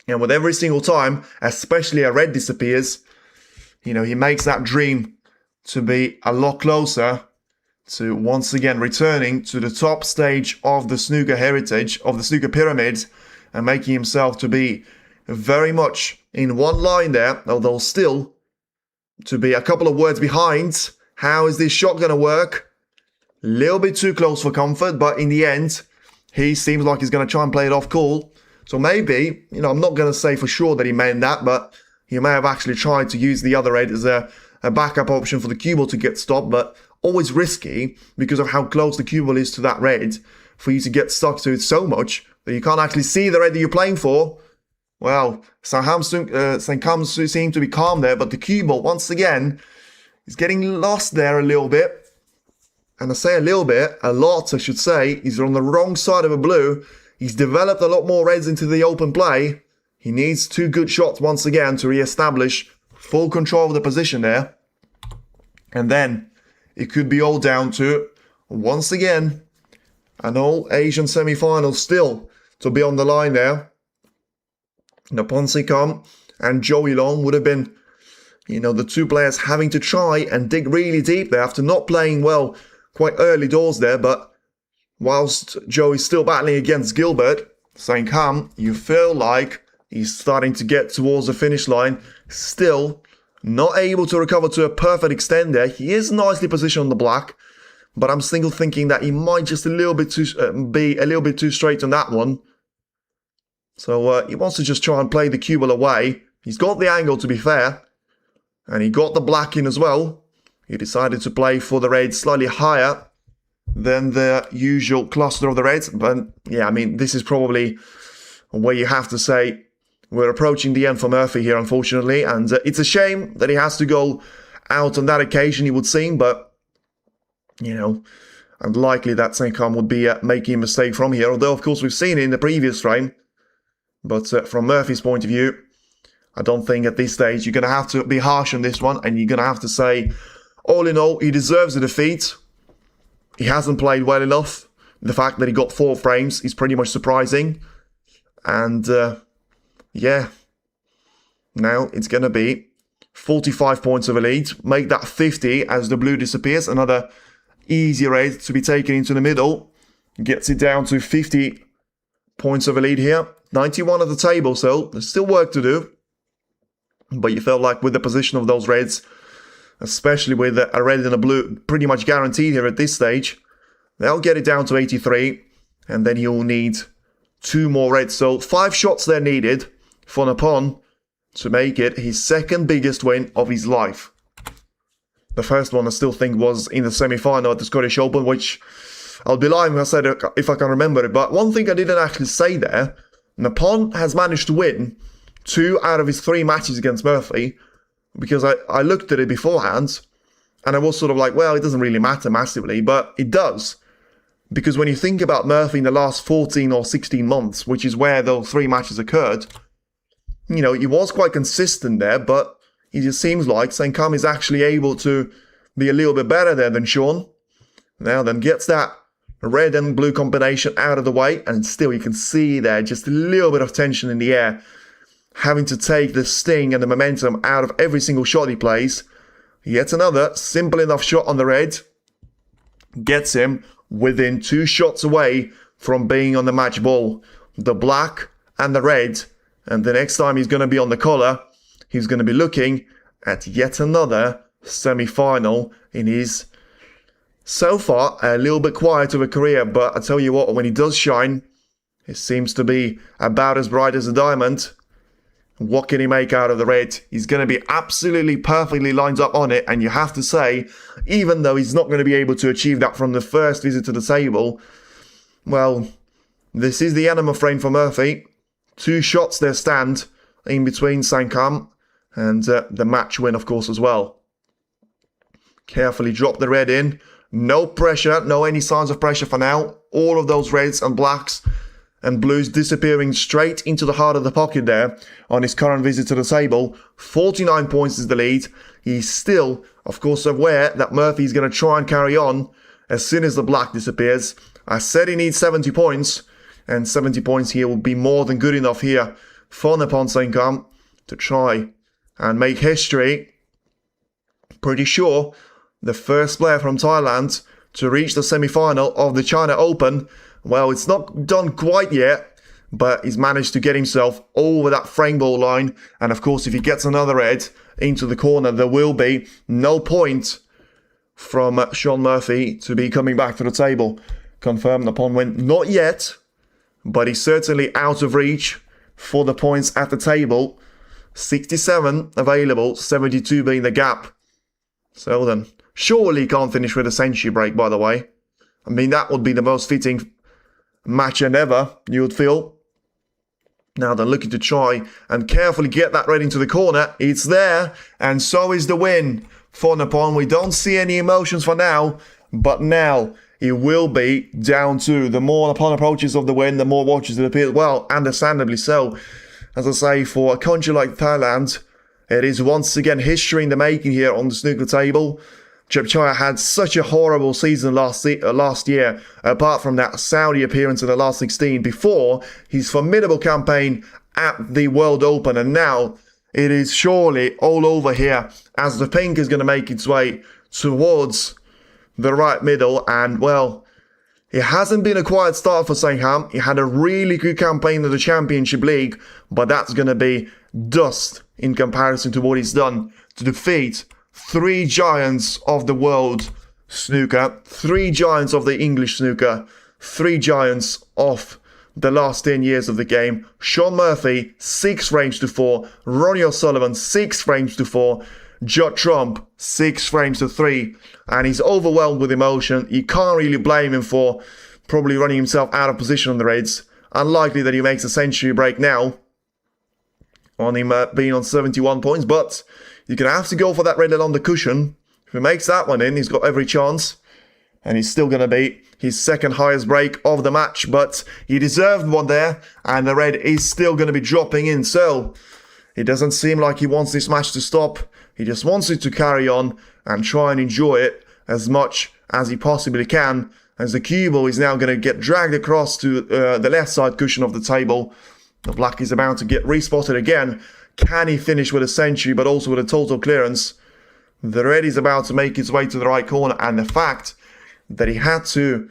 [SPEAKER 2] And with every single time, especially a red disappears, you know, he makes that dream to be a lot closer to once again returning to the top stage of the snooker heritage, of the snooker pyramid, and making himself to be very much in one line there, although still to be a couple of words behind. How is this shot going to work? A little bit too close for comfort, but in the end, he seems like he's going to try and play it off cool. So maybe, you know, I'm not going to say for sure that he meant that, but he may have actually tried to use the other red as a backup option for the cue ball to get stopped, but always risky because of how close the cue ball is to that red for you to get stuck to it so much that you can't actually see the red that you're playing for. Well, Saengkham seem to be calm there, but the cue ball, once again, is getting lost there a little bit. And I say a little bit, a lot I should say. He's on the wrong side of a blue. He's developed a lot more reds into the open play. He needs 2 good shots once again to re-establish full control of the position there. And then it could be all down to, once again, an all-Asian semi-final still to be on the line there. Saengkham and Watchalong would have been, you know, the 2 players having to try and dig really deep there after not playing well quite early doors there. But whilst Joe is still battling against Gilbert, Saengkham, you feel like he's starting to get towards the finish line. Still not able to recover to a perfect extent there. He is nicely positioned on the black, but I'm still thinking that he might just be a little bit too straight on that one. So he wants to just try and play the cue ball away. He's got the angle, to be fair, and he got the black in as well. He decided to play for the reds slightly higher than the usual cluster of the reds. But yeah, I mean, this is probably where you have to say we're approaching the end for Murphy here, unfortunately. And it's a shame that he has to go out on that occasion, it would seem. But, you know, unlikely that Saengkham would be making a mistake from here. Although, of course, we've seen it in the previous frame. But from Murphy's point of view, I don't think at this stage you're going to have to be harsh on this one. And you're going to have to say, all in all, he deserves the defeat. He hasn't played well enough. The fact that he got 4 frames is pretty much surprising. And, yeah, now it's going to be 45 points of a lead. Make that 50 as the blue disappears. Another easy raid to be taken into the middle. Gets it down to 50 points of a lead here. 91 at the table, so there's still work to do. But you felt like with the position of those reds, especially with a red and a blue pretty much guaranteed here at this stage, they'll get it down to 83. And then you'll need 2 more reds. So 5 shots there needed for Napon to make it his second biggest win of his life. The first one I still think was in the semi-final at the Scottish Open, which I'll be lying if I said if I can remember it. But one thing I didn't actually say there, Napon has managed to win 2 out of his 3 matches against Murphy, because I looked at it beforehand and I was sort of like, well, it doesn't really matter massively, but it does. Because when you think about Murphy in the last 14 or 16 months, which is where those 3 matches occurred, you know, he was quite consistent there, but it just seems like Saengkham is actually able to be a little bit better there than Sean. Now then, gets that red and blue combination out of the way, and still you can see there just a little bit of tension in the air, having to take the sting and the momentum out of every single shot he plays. Yet another simple enough shot on the red gets him within 2 shots away from being on the match ball. The black and the red, and the next time he's going to be on the collar, he's going to be looking at yet another semi-final in his So far, a little bit quiet of a career, but I tell you what, when he does shine, it seems to be about as bright as a diamond. What can he make out of the red? He's going to be absolutely perfectly lined up on it, and you have to say, even though he's not going to be able to achieve that from the first visit to the table, well, this is the end of frame for Murphy. 2 shots there stand in between Saengkham and the match win, of course, as well. Carefully drop the red in. No pressure, no any signs of pressure for now. All of those reds and blacks and blues disappearing straight into the heart of the pocket there on his current visit to the table. 49 points is the lead. He's still, of course, aware that Murphy's going to try and carry on as soon as the black disappears. I said he needs 70 points, and 70 points here will be more than good enough here for Nippon Saengkham to try and make history. Pretty sure the first player from Thailand to reach the semi-final of the China Open. Well, it's not done quite yet, but he's managed to get himself over that frame ball line. And of course, if he gets another red into the corner, there will be no point from Shaun Murphy to be coming back to the table. Confirmed upon win. Not yet, but he's certainly out of reach for the points at the table. 67 available, 72 being the gap. So then, surely he can't finish with a century break, by the way. I mean, that would be the most fitting match end ever, you would feel. Now they're looking to try and carefully get that red into the corner. It's there, and so is the win for Nippon. We don't see any emotions for now, but now it will be down to the more Nippon approaches of the win, the more watches it appears. Well, understandably so. As I say, for a country like Thailand, it is once again history in the making here on the snooker table. Chepchaya had such a horrible season last year, apart from that Saudi appearance in the last 16, before his formidable campaign at the World Open, and now it is surely all over here as the pink is going to make its way towards the right middle. And well, it hasn't been a quiet start for Saengkham. He had a really good campaign in the Championship League, but that's going to be dust in comparison to what he's done to defeat 3 giants of the world snooker, 3 giants of the English snooker, 3 giants of the last 10 years of the game. Shaun Murphy, 6 frames to 4. Ronnie O'Sullivan, 6 frames to 4. Judd Trump, 6 frames to 3. And he's overwhelmed with emotion. You can't really blame him for probably running himself out of position on the reds. Unlikely that he makes a century break now on him being on 71 points, but you're going to have to go for that red on the cushion. If he makes that one in, he's got every chance. And he's still going to be his second highest break of the match, but he deserved one there, and the red is still going to be dropping in. So it doesn't seem like he wants this match to stop. He just wants it to carry on and try and enjoy it as much as he possibly can, as the cue ball is now going to get dragged across to the left side cushion of the table. The black is about to get respotted again. Can he finish with a century, but also with a total clearance? The red is about to make its way to the right corner, and the fact that he had to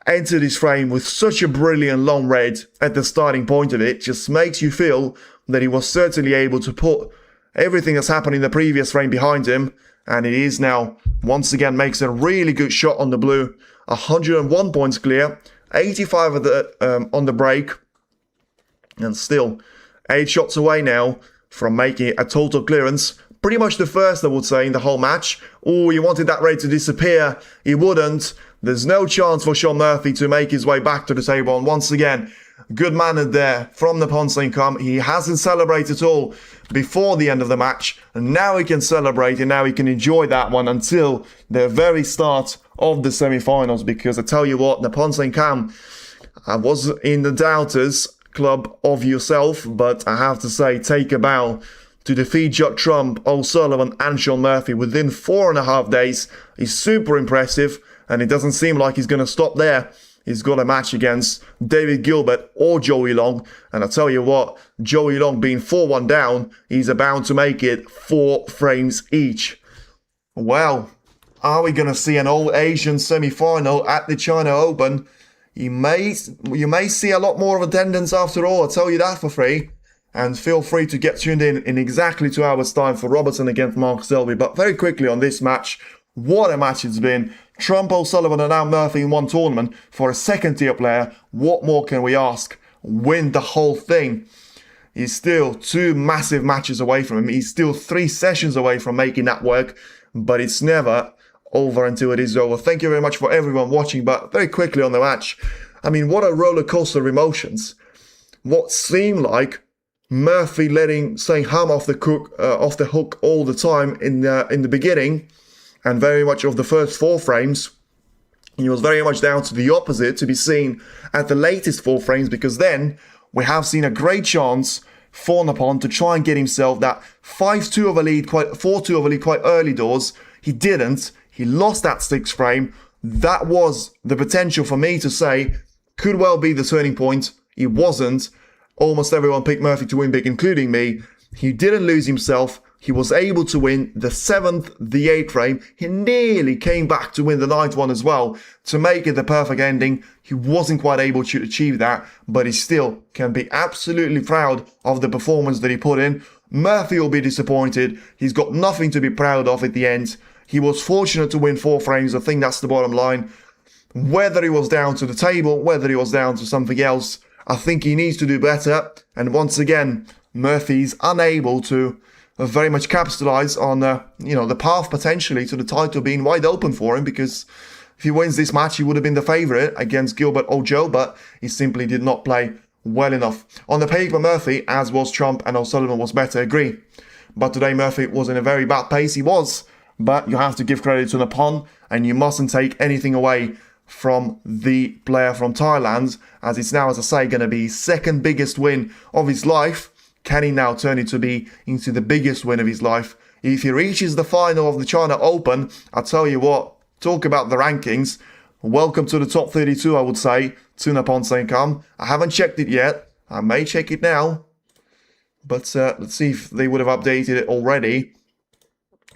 [SPEAKER 2] enter this frame with such a brilliant long red at the starting point of it just makes you feel that he was certainly able to put everything that's happened in the previous frame behind him, and it is now, once again, makes a really good shot on the blue. 101 points clear, 85 of the, on the break, and still 8 shots away now from making a total clearance. Pretty much the first, I would say, in the whole match. Oh, you wanted that red to disappear. He wouldn't. There's no chance for Shaun Murphy to make his way back to the table. And once again, good mannered there from Nippon Saengkham. He hasn't celebrated at all before the end of the match. And now he can celebrate, and now he can enjoy that one until the very start of the semi-finals. Because I tell you what, Nippon Saengkham, I was in the doubters club of yourself, but I have to say, take a bow. To defeat Judd Trump, O'Sullivan and Shaun Murphy within 4.5 days is super impressive, and it doesn't seem like he's going to stop there. He's got a match against David Gilbert or Joey Long, and I tell you what, Joey Long being 4-1 down, he's about to make it 4 frames each. Well, are we going to see an all-Asian semi-final at the China Open? You may see a lot more of attendance after all, I'll tell you that for free. And feel free to get tuned in exactly 2 hours' time for Robertson against Mark Selby. But very quickly on this match, What a match it's been. Trump, O'Sullivan and now Murphy in one tournament for a second tier player. What more can we ask? Win the whole thing. He's still 2 massive matches away from him. He's still 3 sessions away from making that work. But it's never over until it is over. Thank you very much for everyone watching. But very quickly on the match. I mean, what a roller coaster of emotions. What seemed like Murphy letting Saengkham off the hook all the time in the beginning, and very much of the first 4 frames. He was very much down to the opposite to be seen at the latest 4 frames, because then we have seen a great chance for Napon to try and get himself that 5-2 of a lead, 4-2 of a lead quite early doors. He didn't. He lost that 6th frame. That was the potential for me to say could well be the turning point. It wasn't. Almost everyone picked Murphy to win big, including me. He didn't lose himself. He was able to win the 7th, the 8th frame. He nearly came back to win the 9th one as well to make it the perfect ending. He wasn't quite able to achieve that, but he still can be absolutely proud of the performance that he put in. Murphy will be disappointed. He's got nothing to be proud of at the end. He was fortunate to win 4 frames. I think that's the bottom line. Whether he was down to the table, whether he was down to something else, I think he needs to do better. And once again, Murphy's unable to very much capitalize on the path potentially to the title being wide open for him, because if he wins this match, he would have been the favorite against Gilbert or Joe, but he simply did not play well enough. On the paper, Murphy, as was Trump and O'Sullivan, was better, agree. But today, Murphy was in a very bad pace. He was, but you have to give credit to Napon, and you mustn't take anything away from the player from Thailand, as it's now, as I say, going to be his 2nd biggest win of his life. Can he now turn it to be into the biggest win of his life? If he reaches the final of the China Open, I tell you what, talk about the rankings. Welcome to the top 32, I would say, to Napon Saengkham. I haven't checked it yet. I may check it now. But let's see if they would have updated it already.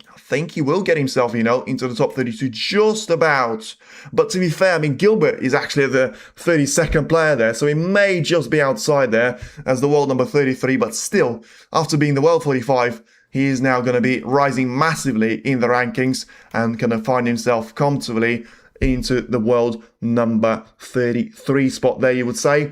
[SPEAKER 2] I think he will get himself, into the top 32 just about. But to be fair, I mean, Gilbert is actually the 32nd player there, so he may just be outside there as the world number 33, but still, after being the world 45, he is now going to be rising massively in the rankings and going to find himself comfortably into the world number 33 spot there, you would say.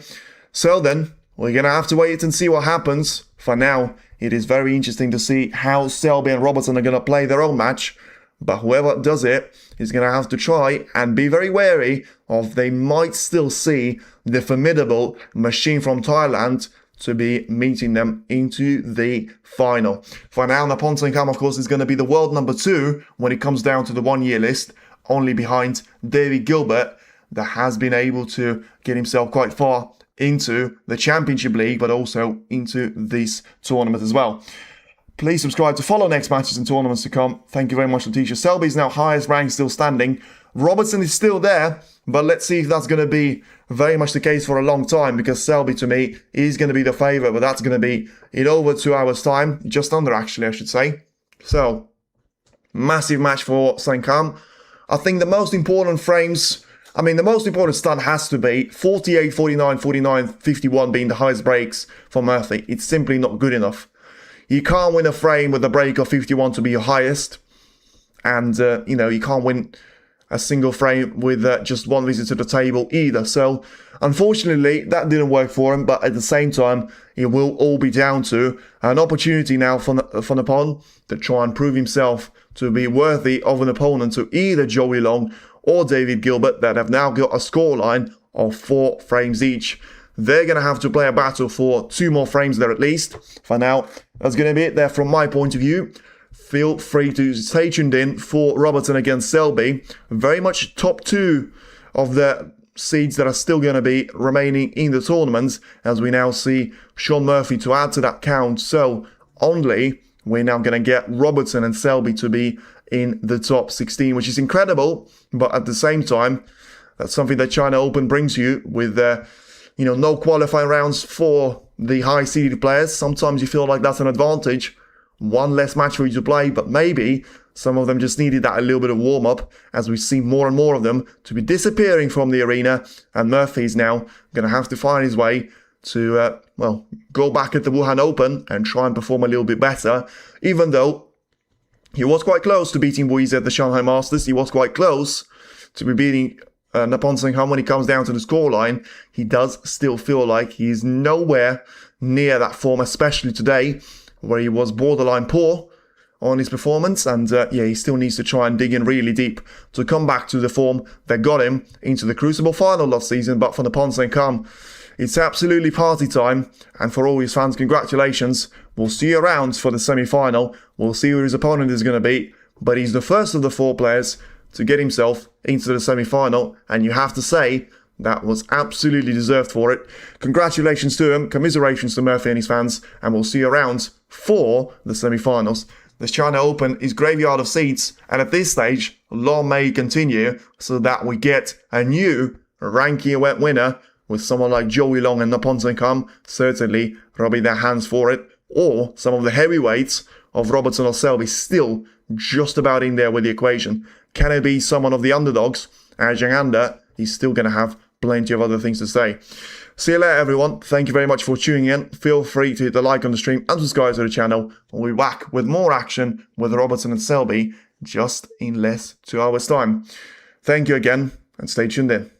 [SPEAKER 2] So then, we're going to have to wait and see what happens. For now, it is very interesting to see how Selby and Robertson are going to play their own match. But whoever does it is going to have to try and be very wary of they might still see the formidable machine from Thailand to be meeting them into the final. For now, Napon Saengkham, of course, is going to be the world number 2 when it comes down to the 1-year list, only behind David Gilbert, that has been able to get himself quite far into the Championship League, but also into this tournament as well. Please subscribe to follow next matches and tournaments to come. Thank you very much, Letitia. Selby is now highest ranked, still standing. Robertson is still there, but let's see if that's going to be very much the case for a long time, because Selby, to me, is going to be the favourite, but that's going to be in over 2 hours' time. Just under, actually, I should say. So, massive match for Saengkham. I think the most important frames... I mean, the most important stunt has to be 48, 49, 49, 51 being the highest breaks for Murphy. It's simply not good enough. You can't win a frame with a break of 51 to be your highest. And, you can't win a single frame with just 1 visit to the table either. So, unfortunately, that didn't work for him. But at the same time, it will all be down to an opportunity now for Napon to try and prove himself to be worthy of an opponent to either Joey Long or David Gilbert, that have now got a scoreline of 4 frames each. They're going to have to play a battle for 2 more frames there at least. For now, that's going to be it there from my point of view. Feel free to stay tuned in for Robertson against Selby. Very much top 2 of the seeds that are still going to be remaining in the tournament, as we now see Sean Murphy to add to that count. So, only we're now going to get Robertson and Selby to be in the top 16, which is incredible. But at the same time, that's something that China Open brings you with, no qualifying rounds for the high-seeded players. Sometimes you feel like that's an advantage. 1 less match for you to play, but maybe some of them just needed that a little bit of warm-up, as we see more and more of them to be disappearing from the arena. And Murphy's now going to have to find his way to, go back at the Wuhan Open and try and perform a little bit better, even though He was quite close to beating Weezy at the Shanghai Masters. He was quite close to be beating Naporn Saengkham when it comes down to the scoreline. He does still feel like he's nowhere near that form, especially today, where he was borderline poor on his performance. And he still needs to try and dig in really deep to come back to the form that got him into the Crucible final last season. But for Naporn Saengkham, it's absolutely party time. And for all his fans, congratulations. We'll see you around for the semi-final. We'll see who his opponent is going to be. But he's the first of the 4 players to get himself into the semi-final. And you have to say, that was absolutely deserved for it. Congratulations to him. Commiserations to Murphy and his fans. And we'll see you around for the semi-finals. The China Open is graveyard of seats. And at this stage, long may it continue so that we get a new ranking event winner with someone like Watchalong and Naporn Saengkham certainly rubbing their hands for it. Or some of the heavyweights of Robertson or Selby still just about in there with the equation. Can it be someone of the underdogs? Ajanganda, he's still going to have plenty of other things to say. See you later, everyone. Thank you very much for tuning in. Feel free to hit the like on the stream and subscribe to the channel. We'll be back with more action with Robertson and Selby just in less 2 hours' time. Thank you again and stay tuned in.